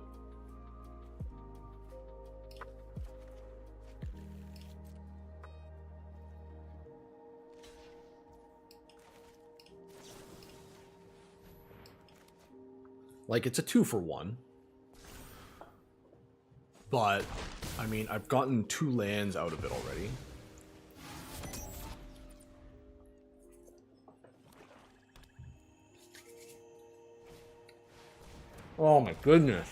Like, it's a 2-for-1. But, I mean, I've gotten 2 lands out of it already. Oh my goodness.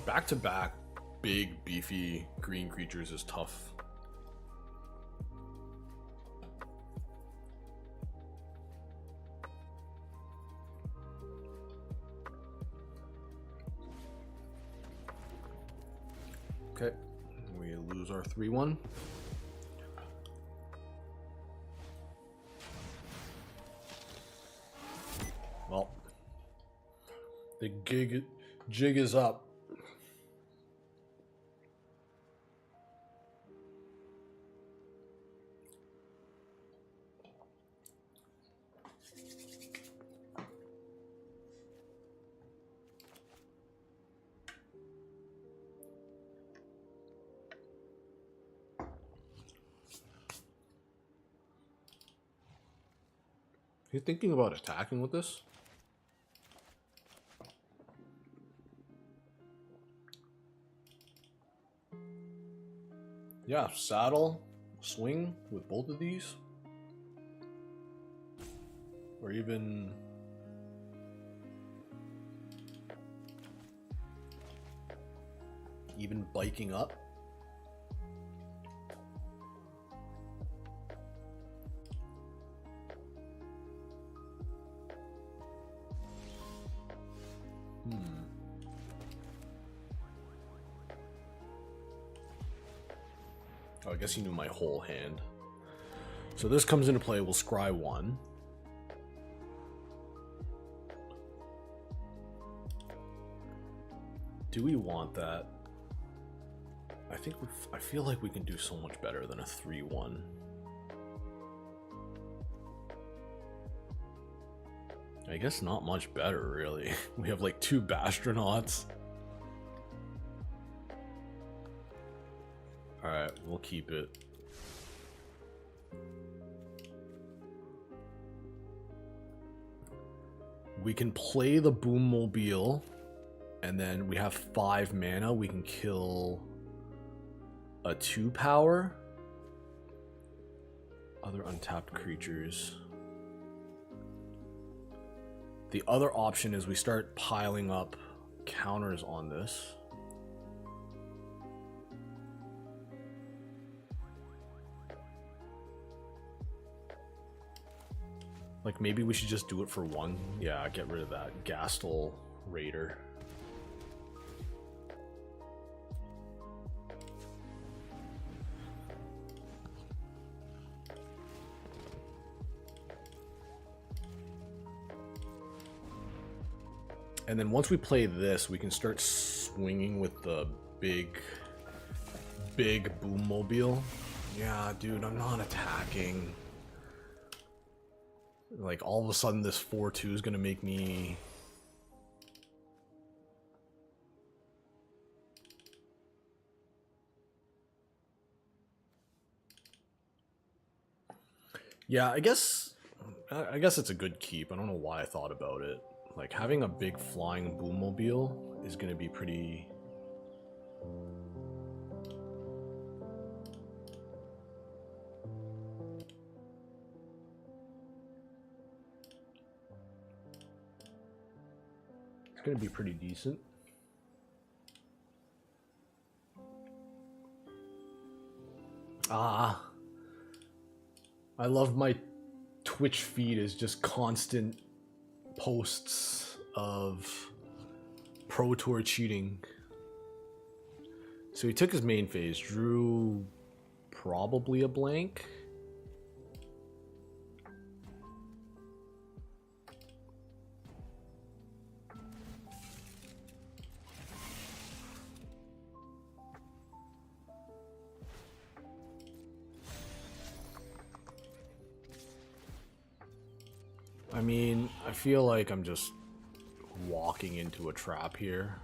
Back to back big beefy green creatures is tough. Okay, we lose our 3/1. Well, the jig is up. You thinking about attacking with this? Yeah, saddle, swing with both of these. Or even... even biking up. Oh, I guess he knew my whole hand. So this comes into play. We'll scry 1. Do we want that? I feel like we can do so much better than a 3-1. I guess not much better, really. We have like 2 Bastronauts. Alright, we'll keep it. We can play the Boommobile, and then we have 5 mana. We can kill a 2 power. Other untapped creatures. The other option is we start piling up counters on this. Like, maybe we should just do it for 1. Yeah, get rid of that Gastel Raider. And then once we play this, we can start swinging with the big Boommobile. Yeah, dude, I'm not attacking. Like, all of a sudden this 4-2 is gonna make me... Yeah, I guess it's a good keep. I don't know why I thought about it. Like, having a big flying Boommobile is gonna be pretty... It's gonna be pretty decent. Ah. I love my Twitch feed is just constant posts of Pro Tour cheating. So he took his main phase, drew probably a blank. I mean, I feel like I'm just walking into a trap here.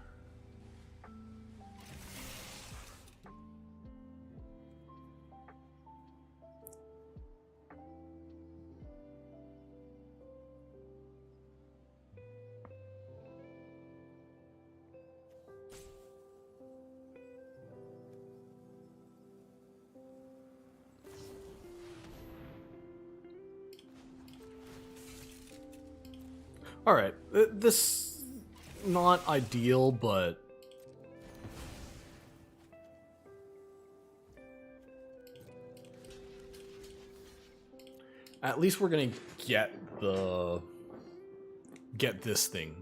Alright, this not ideal, but at least we're gonna get this thing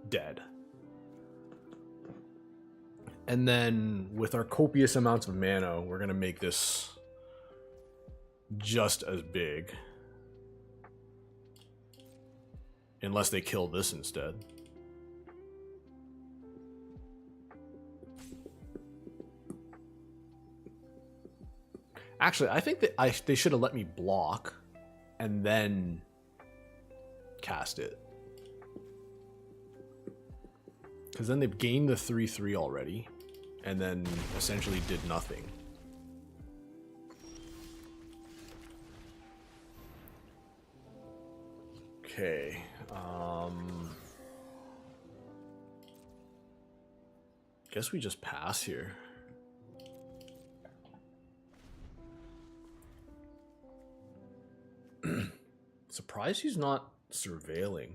dead. And then with our copious amounts of mana, we're gonna make this just as big. Unless they kill this instead. Actually, I think that they should have let me block and then cast it. Because then they've gained the 3/3 already and then essentially did nothing. Okay. Guess we just pass here. Surprised he's not surveilling.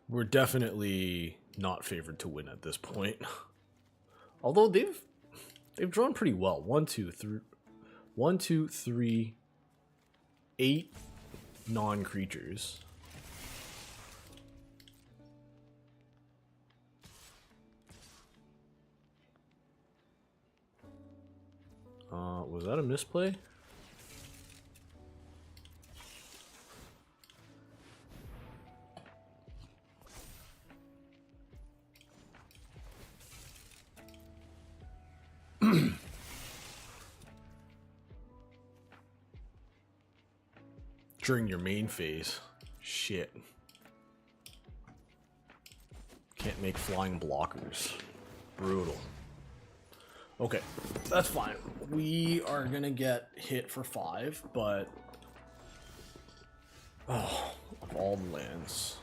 We're definitely not favored to win at this point. Although they've drawn pretty well. 1, 2, 3, 8 non-creatures. Was that a misplay? During your main phase. Shit. Can't make flying blockers. Brutal. Okay, that's fine. We are gonna get hit for 5, but... Oh, of all the lands.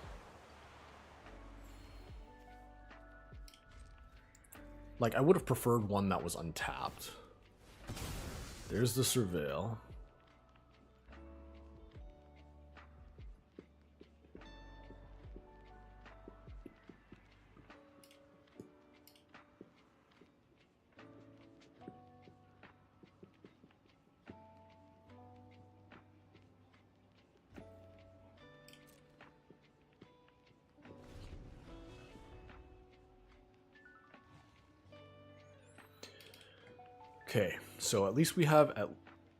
Like, I would have preferred one that was untapped. There's the Surveil. Okay, so at least we have at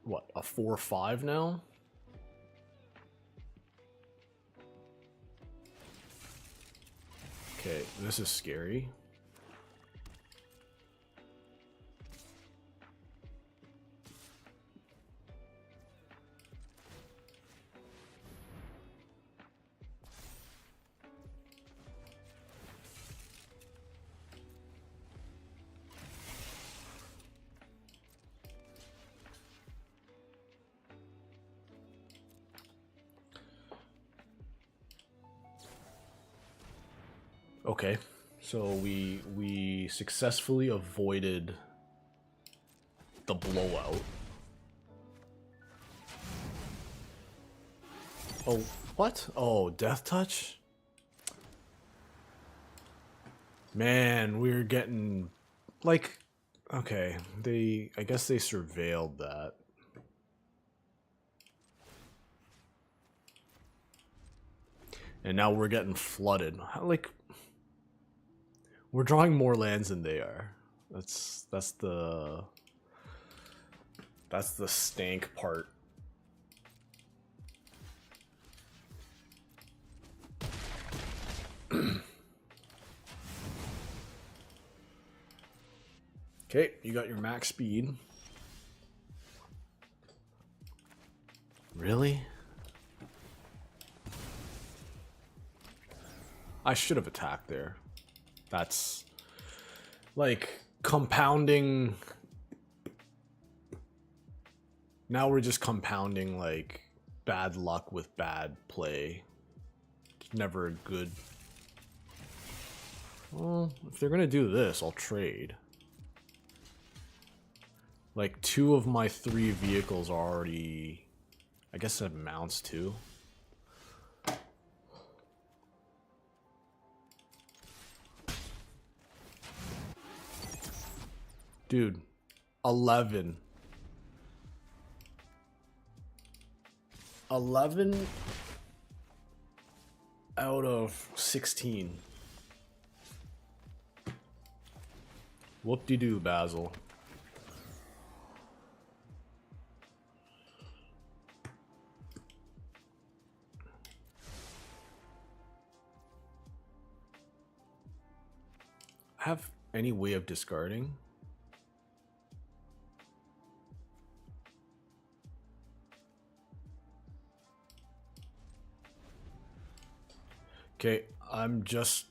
what, a 4/5 now? Okay, this is scary. Okay, so we successfully avoided the blowout. Oh, what? Oh, Death Touch? Man, we're getting like, okay, I guess they surveilled that. And now we're getting flooded. Like, we're drawing more lands than they are. That's the stank part. Okay, you got your max speed. Really? I should have attacked there. That's like compounding. Now we're just compounding like bad luck with bad play. It's never a good. Well, if they're gonna do this, I'll trade. Like 2 of my 3 vehicles are already, I guess that mounts too. Dude, 11. 11 out of 16. Whoop-de-doo, Basil. Have any way of discarding? Okay, I'm just...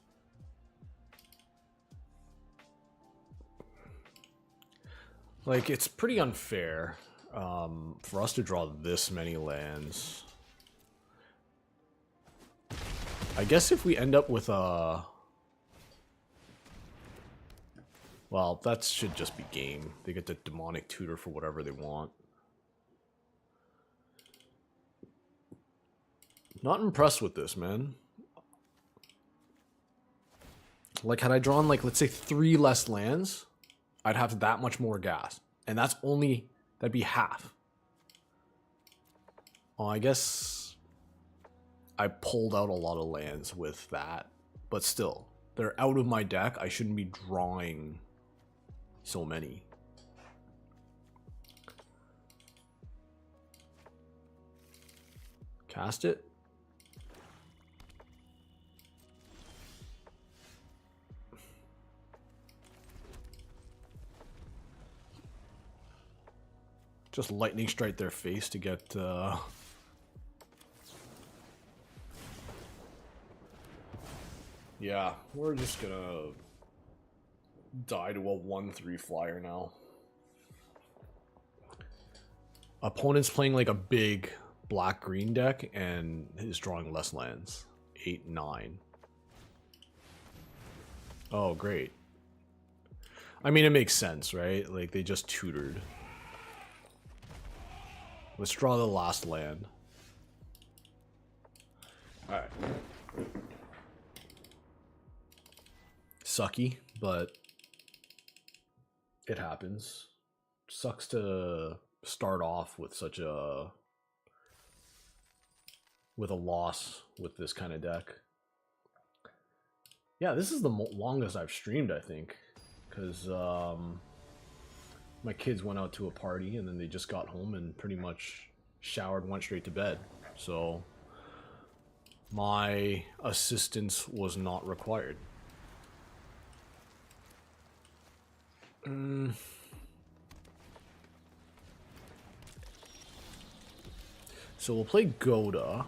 Like, it's pretty unfair for us to draw this many lands. I guess if we end up with a... Well, that should just be game. They get the demonic tutor for whatever they want. Not impressed with this, man. Like, had I drawn, like, let's say 3 less lands, I'd have that much more gas. And that's only, that'd be half. Oh, I guess I pulled out a lot of lands with that. But still, they're out of my deck. I shouldn't be drawing so many. Cast it. Just lightning strike their face to get yeah, we're just gonna die to a 1/3 flyer now. Opponent's playing like a big black-green deck and is drawing less lands. 8, 9. Oh, great. I mean, it makes sense, right? Like, they just tutored. Let's draw the last land. Alright. Sucky, but it happens. Sucks to start off with such a... with a loss with this kind of deck. Yeah, this is the longest I've streamed, I think. Because my kids went out to a party and then they just got home and pretty much showered and went straight to bed. So my assistance was not required. So we'll play Goda,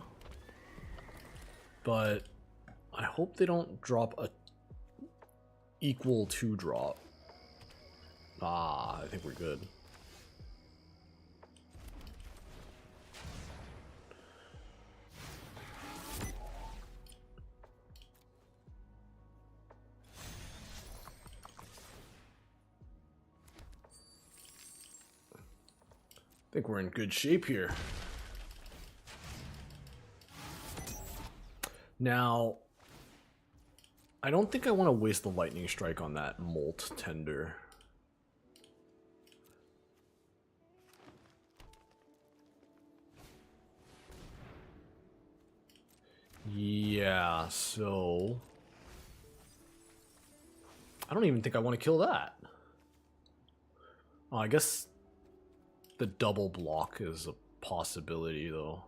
but I hope they don't drop a equal 2-drop. Ah, I think we're good. I think we're in good shape here. Now, I don't think I want to waste the lightning strike on that Molt Tender. Yeah, so I don't even think I want to kill that. Oh, I guess the double block is a possibility, though.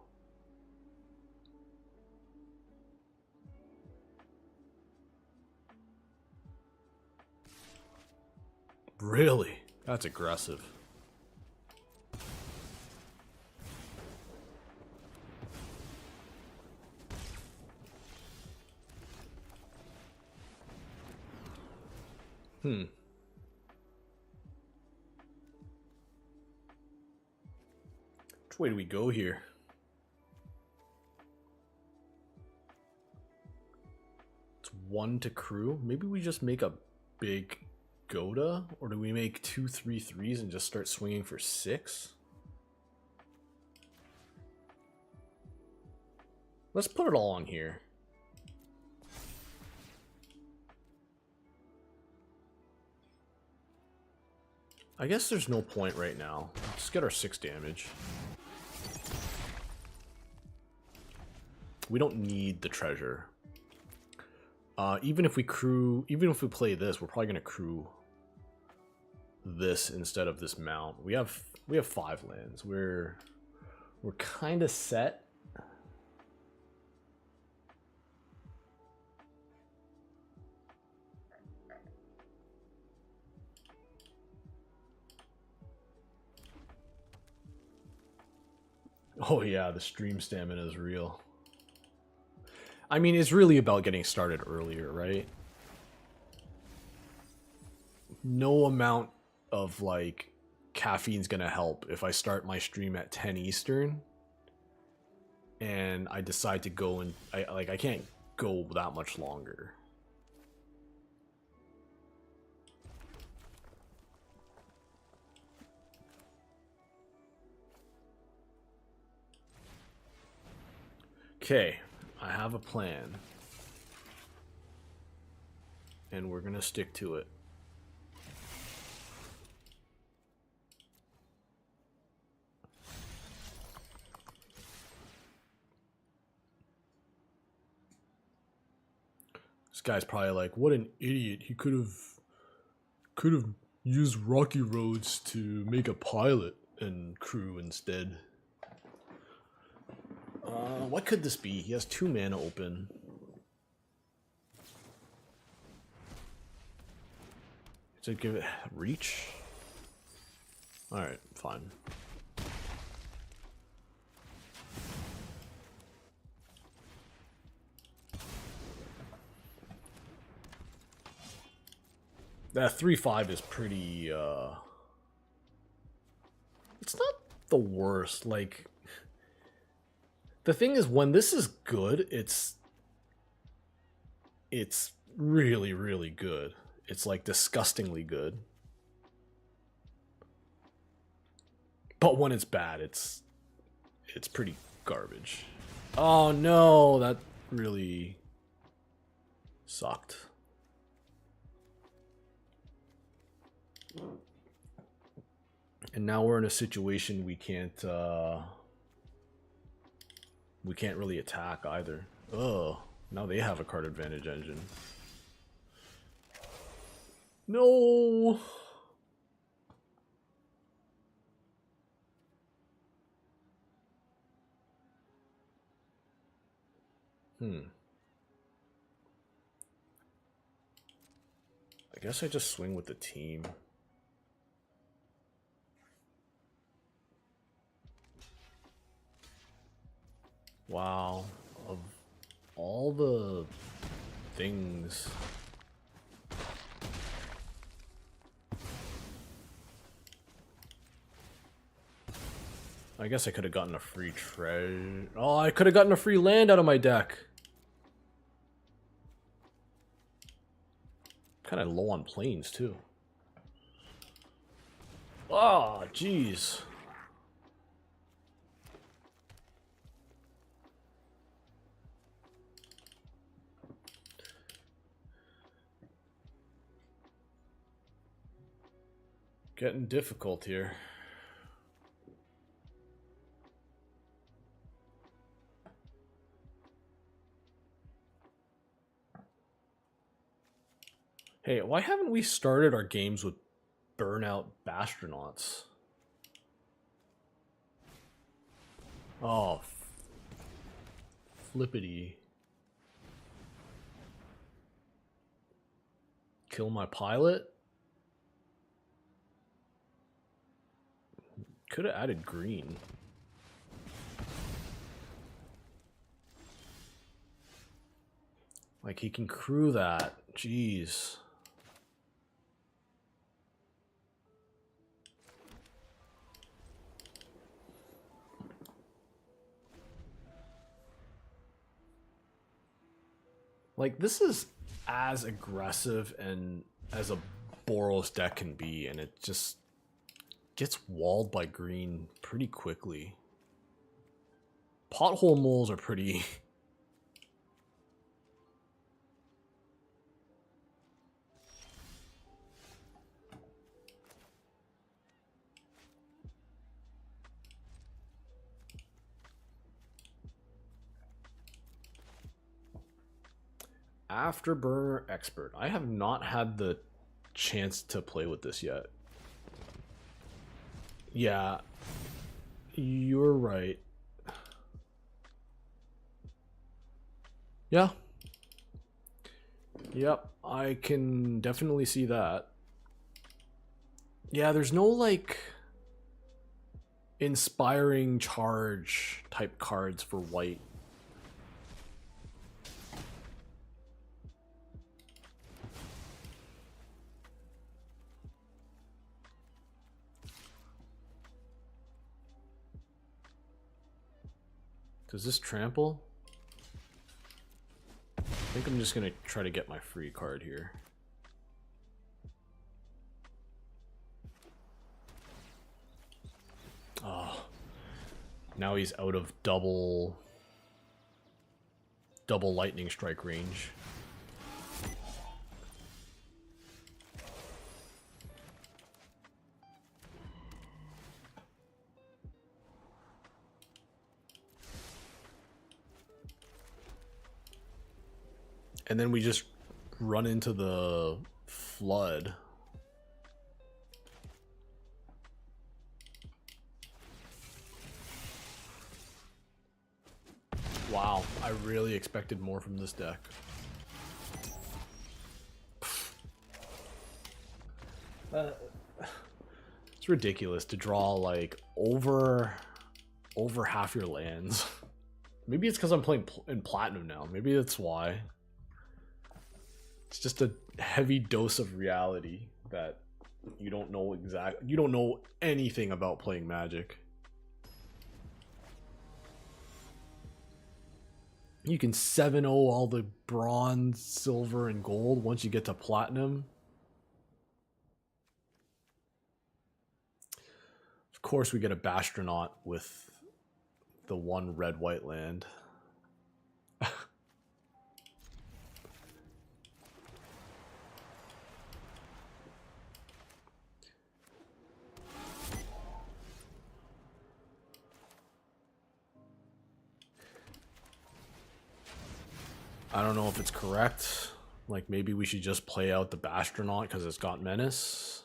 Really? That's aggressive. Which way do we go here? It's 1 to crew. Maybe we just make a big Goda? Or do we make 2 3/3s and just start swinging for 6? Let's put it all on here. I guess there's no point right now. Let's get our 6 damage. We don't need the treasure. Even if we play this, we're probably gonna crew this instead of this mount. We have 5 lands. We're kind of set. Oh yeah, the stream stamina is real. I mean, it's really about getting started earlier, right? No amount of, like, caffeine's gonna help if I start my stream at 10 Eastern and I decide to go and I can't go that much longer. Okay, I have a plan. and we're gonna stick to it. This guy's probably like, what an idiot. He could have used rocky roads to make a pilot and crew instead. What could this be? He has 2 mana open. To give it reach? Alright, fine. That 3/5 is pretty, it's not the worst. Like, the thing is, when this is good, it's really, really good. It's like disgustingly good. But when it's bad, it's pretty garbage. Oh no, that really sucked. And now we're in a situation we can't really attack either. Oh, now they have a card advantage engine. No. I guess I just swing with the team. Wow, of all the things. I guess I could have gotten a free treasure. Oh, I could have gotten a free land out of my deck. Kind of low on planes too. Oh, jeez. Getting difficult here. Hey, why haven't we started our games with Burnout Bastronauts? Oh, flippity. Kill my pilot? Could have added green. Like, he can crew that. Jeez. Like, this is as aggressive and as a Boros deck can be, and it just gets walled by green pretty quickly. Pothole moles are pretty... Afterburner Expert. I have not had the chance to play with this yet. Yeah, you're right. Yeah. Yep, I can definitely see that. Yeah, there's no, like, inspiring charge type cards for white. Does this trample? I think I'm just gonna try to get my free card here. Oh, now he's out of double lightning strike range. And then we just run into the flood. Wow, I really expected more from this deck. It's ridiculous to draw like over half your lands. Maybe it's because I'm playing in platinum now. Maybe that's why. It's just a heavy dose of reality that you don't know you don't know anything about playing Magic. You can 7-0 all the bronze, silver, and gold once you get to platinum. Of course, we get a Bastronaut with the one red-white land. I don't know if it's correct. Like, maybe we should just play out the Bastronaut because it's got Menace.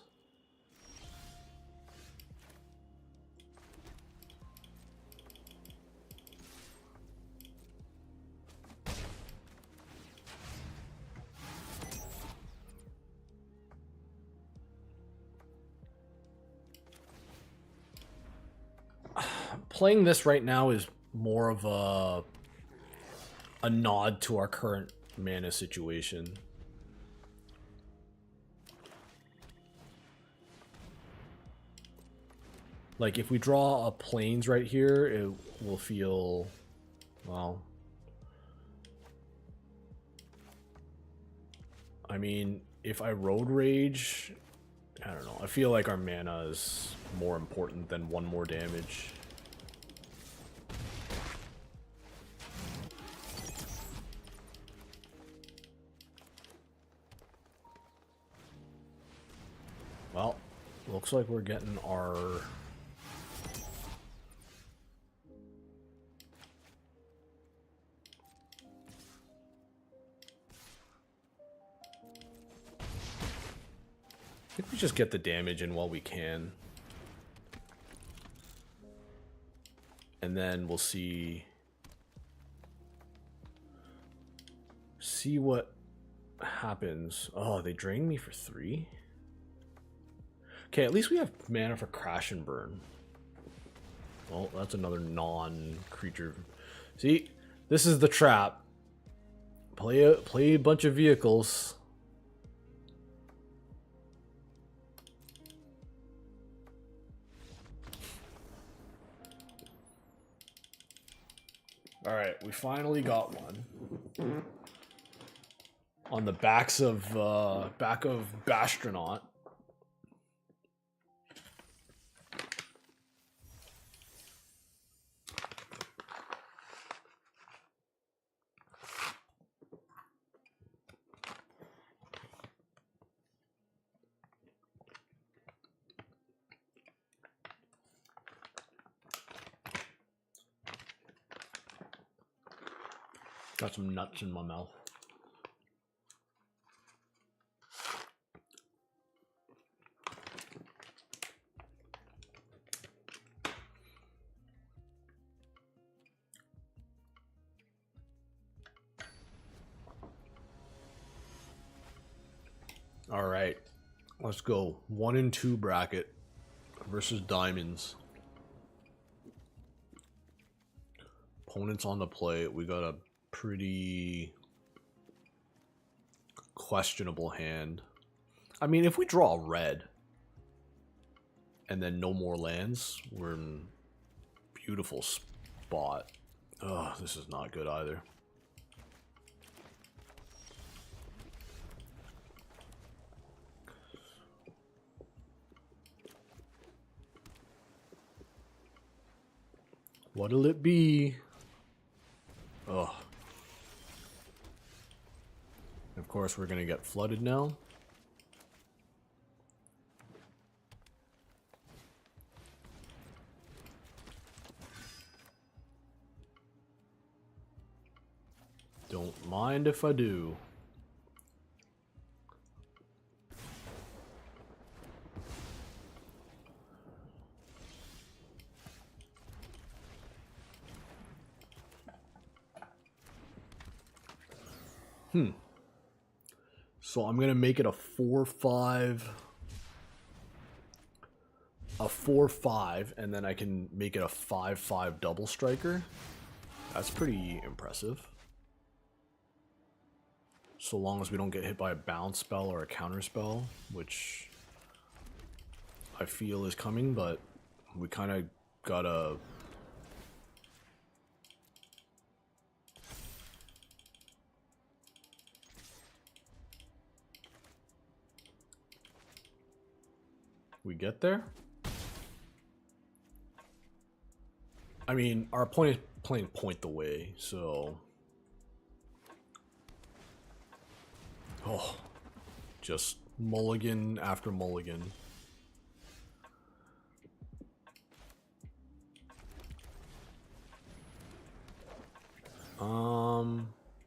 Playing this right now is more of a nod to our current mana situation. Like, if we draw a plains right here, it will feel, well, I mean, if I Road Rage, I don't know. I feel like our mana is more important than one more damage. Well, looks like we're getting our... I think we just get the damage in while we can. And then we'll see what happens. Oh, they drain me for 3? Okay, at least we have mana for Crash and Burn. Well, that's another non-creature. See, this is the trap. Play a bunch of vehicles. All right, we finally got one. On the back of Bastronaut. Got some nuts in my mouth. All right, let's go. 1 and 2 bracket versus Diamonds. Opponents on the plate. We got a pretty questionable hand. I mean, if we draw red and then no more lands, we're in a beautiful spot. Oh, this is not good either. What'll it be? Ugh. Of course, we're gonna get flooded now. Don't mind if I do. So I'm gonna make it a 4/5. A 4/5, and then I can make it a 5/5 double striker. That's pretty impressive. So long as we don't get hit by a bounce spell or a counter spell, which I feel is coming, but we kind of gotta... We get there? I mean, our opponent is playing point the way, so... Oh, just mulligan after mulligan.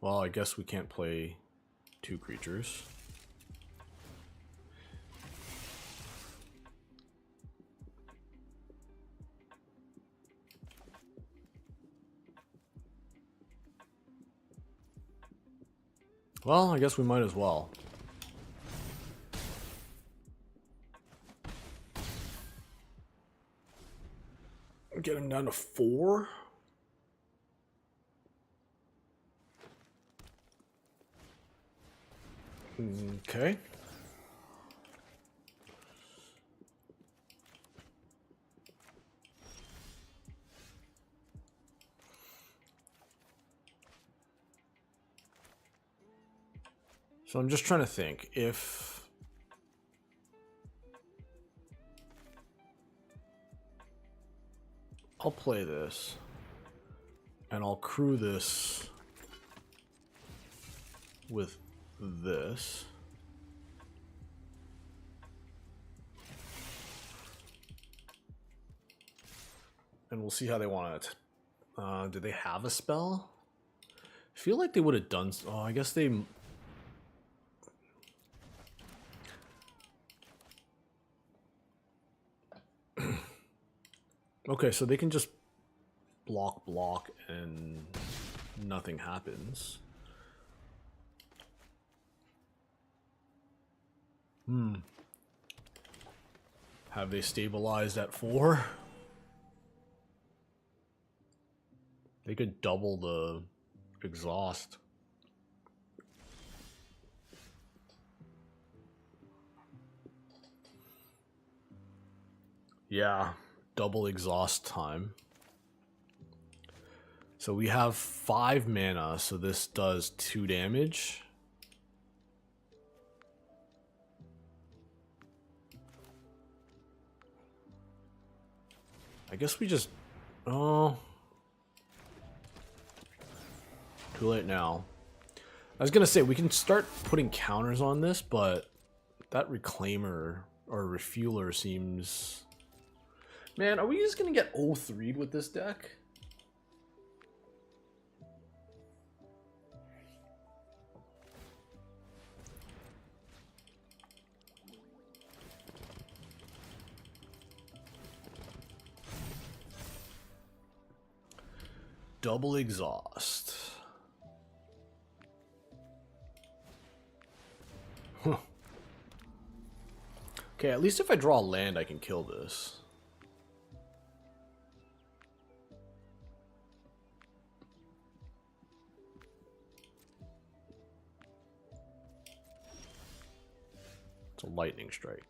Well, I guess we can't play 2 creatures. Well, I guess we might as well. Get him down to 4. Okay. So I'm just trying to think if I'll play this and I'll crew this with this. And we'll see how they want it. Do they have a spell? I feel like they would have done... Oh, I guess they... Okay, so they can just block, and nothing happens. Have they stabilized at 4? They could double the exhaust. Yeah, double exhaust time. So we have 5 mana, so this does 2 damage. I guess we just... Oh... Too late now. I was gonna say, we can start putting counters on this, but that Reclaimer or Refueler seems... Man, are we just gonna get 0-3'd with this deck? Double exhaust. Huh. Okay, at least if I draw land, I can kill this. It's a lightning strike.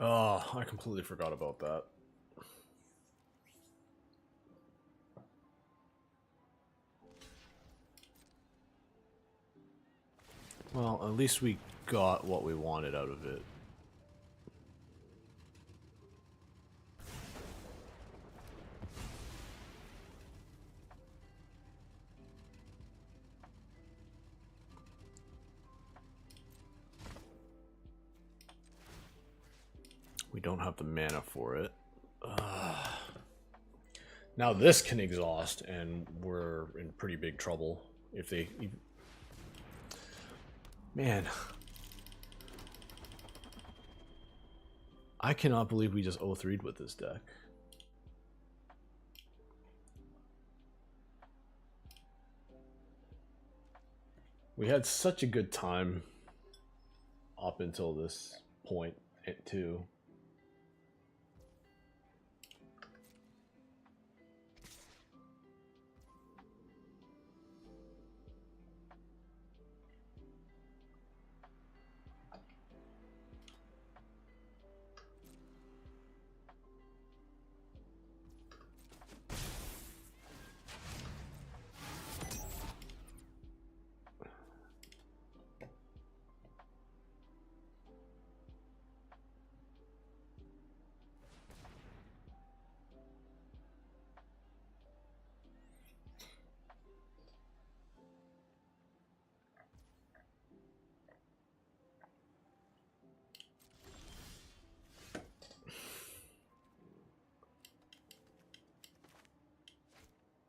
Oh, I completely forgot about that. Well, at least we got what we wanted out of it. We don't have the mana for it. Now this can exhaust, and we're in pretty big trouble if they... Man. I cannot believe we just 0-3'd with this deck. We had such a good time up until this point, too.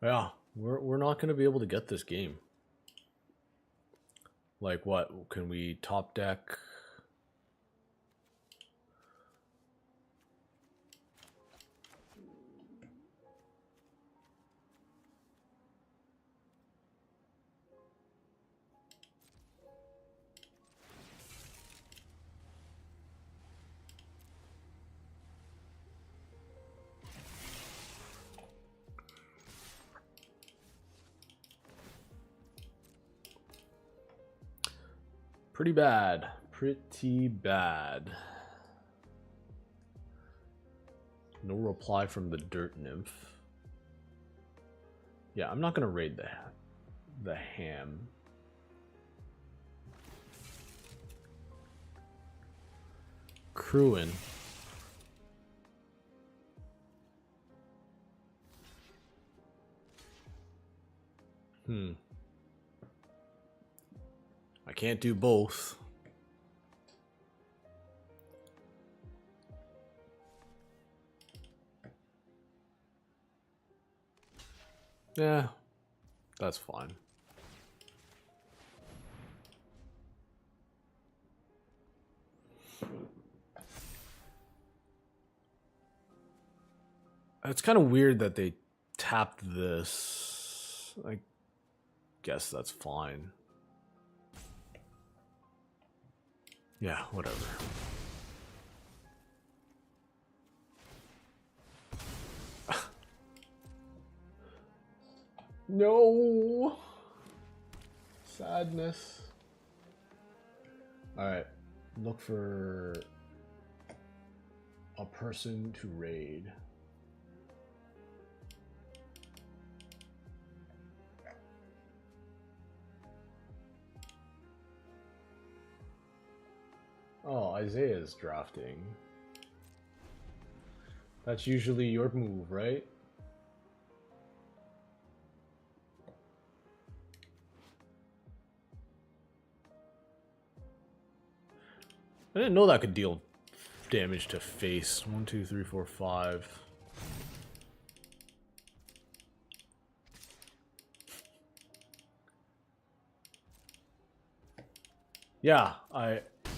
Yeah, we're not going to be able to get this game. Like what? Can we top deck? Pretty bad. Pretty bad. No reply from the Dirt Nymph. Yeah, I'm not gonna raid the ham. Crewin. I can't do both. Yeah, that's fine. It's kind of weird that they tapped this. I guess that's fine. Yeah, whatever. No. Sadness. Alright. Look for a person to raid. Oh, Isaiah's drafting. That's usually your move, right? I didn't know that could deal damage to face. 1, 2, 3, 4, 5. Yeah,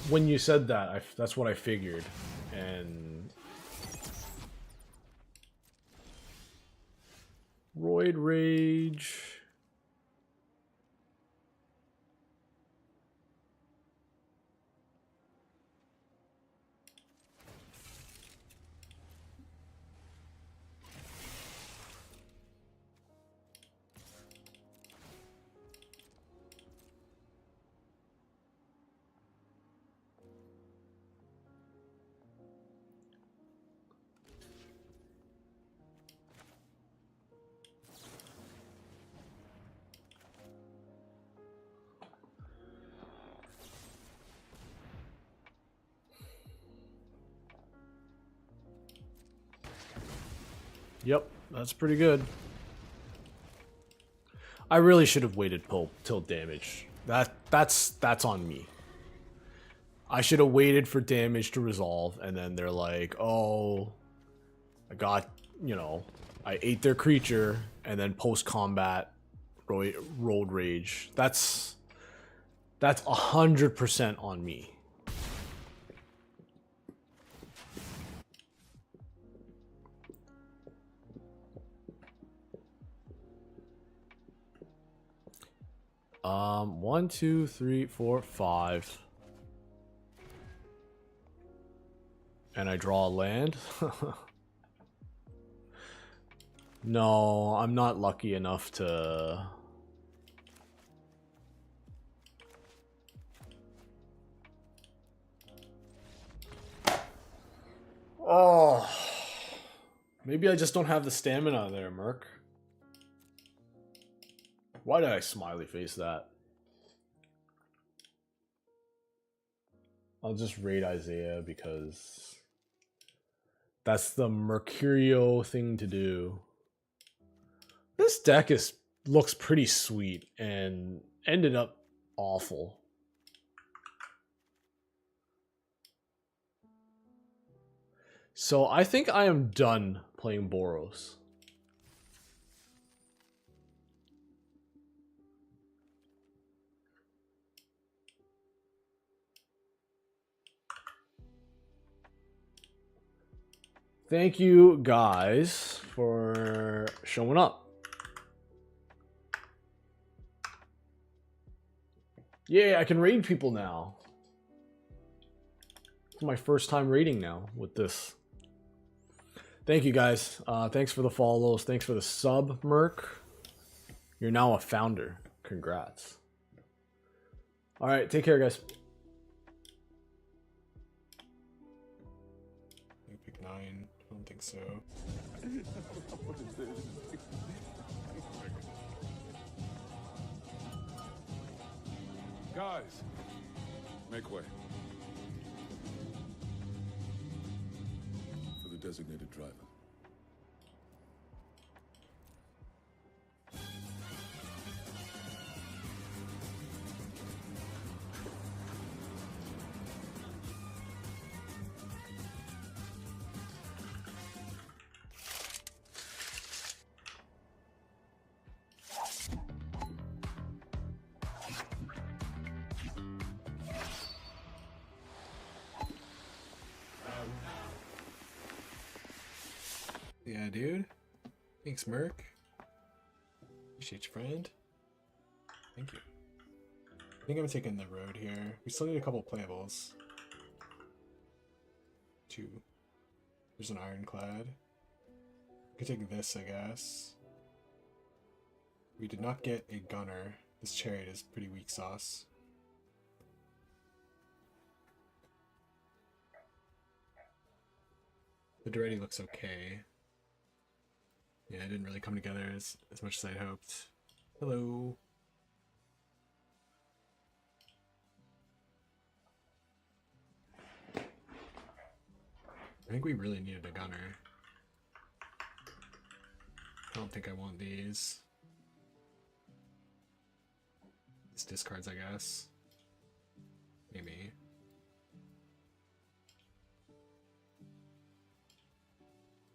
when you said that, that's what I figured. And Roid Rage. Yep, that's pretty good. I really should have waited till damage. That's on me. I should have waited for damage to resolve, and then they're like, oh, I got, you know, I ate their creature, and then post-combat road rage. That's 100% on me. One, two, three, four, five. And I draw a land. No, I'm not lucky enough to... Oh. Maybe I just don't have the stamina there, Merc. Why did I smiley face that? I'll just raid Isaiah because that's the Mercurio thing to do. This deck looks pretty sweet and ended up awful. So I think I am done playing Boros. Thank you guys for showing up. Yeah, I can raid people now. It's my first time raiding now with this. Thank you guys. Thanks for the follows. Thanks for the sub, Merc. You're now a founder. Congrats. All right, take care, guys. You pick 9. I don't think so. Guys, make way. For the designated driver. Yeah, dude. Thanks, Merc. Appreciate your friend. Thank you. I think I'm taking the road here. We still need a couple playables. 2. There's an ironclad. We could take this, I guess. We did not get a gunner. This chariot is pretty weak sauce. The Duretti looks okay. Yeah, it didn't really come together as much as I'd hoped. Hello. I think we really needed a gunner. I don't think I want these. These discards, I guess. Maybe.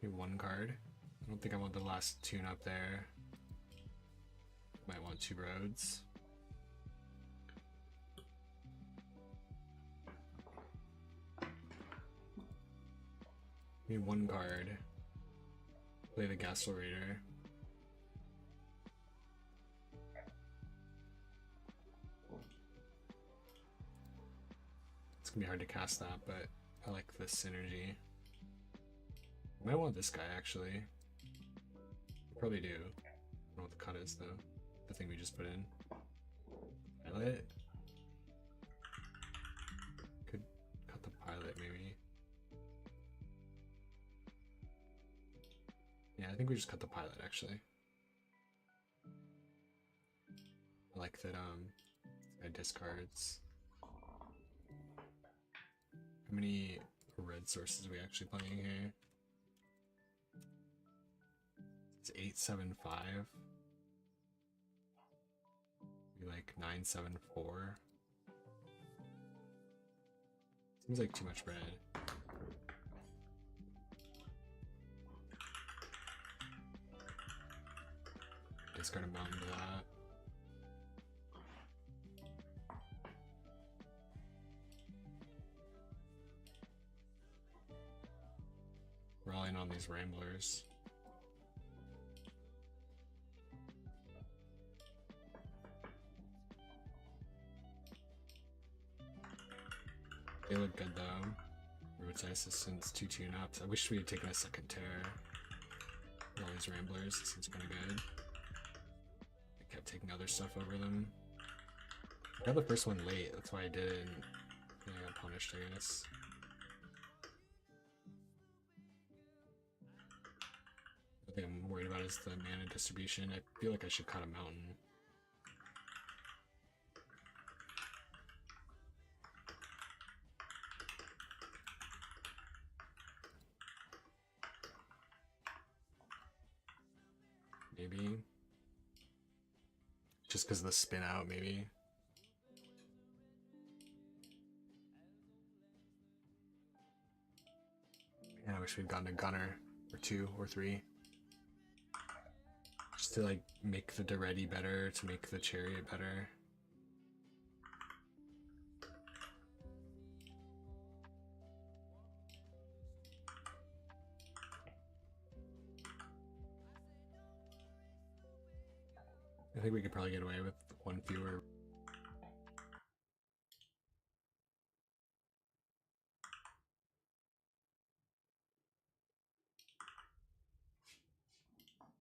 Maybe 1 card. I don't think I want the last tune up there. Might want 2 roads. Maybe 1 card. Play the Gasol Raider. It's gonna be hard to cast that, but I like this synergy. I might want this guy actually. Probably do. I don't know what the cut is though. The thing we just put in. Pilot? Could cut the pilot maybe. Yeah, I think we just cut the pilot actually. I like that I discards. How many red sources are we actually playing here? It's 875. Maybe like 974. Seems like too much red. discard a mountain to that. Relying on these ramblers. They look good though. Roadside assistance, 2 tune-ups. I wish we had taken a second tear. All these ramblers, this seems kinda good. I kept taking other stuff over them. I got the first one late, that's why I didn't. Yeah, I got punished, I guess. The thing I'm worried about is the mana distribution. I feel like I should cut a mountain. Maybe. Just because of the spin out, maybe. Man, I wish we'd gotten a gunner, or 2, or 3. Just to like make the Deretti better, to make the chariot better. I think we could probably get away with 1 fewer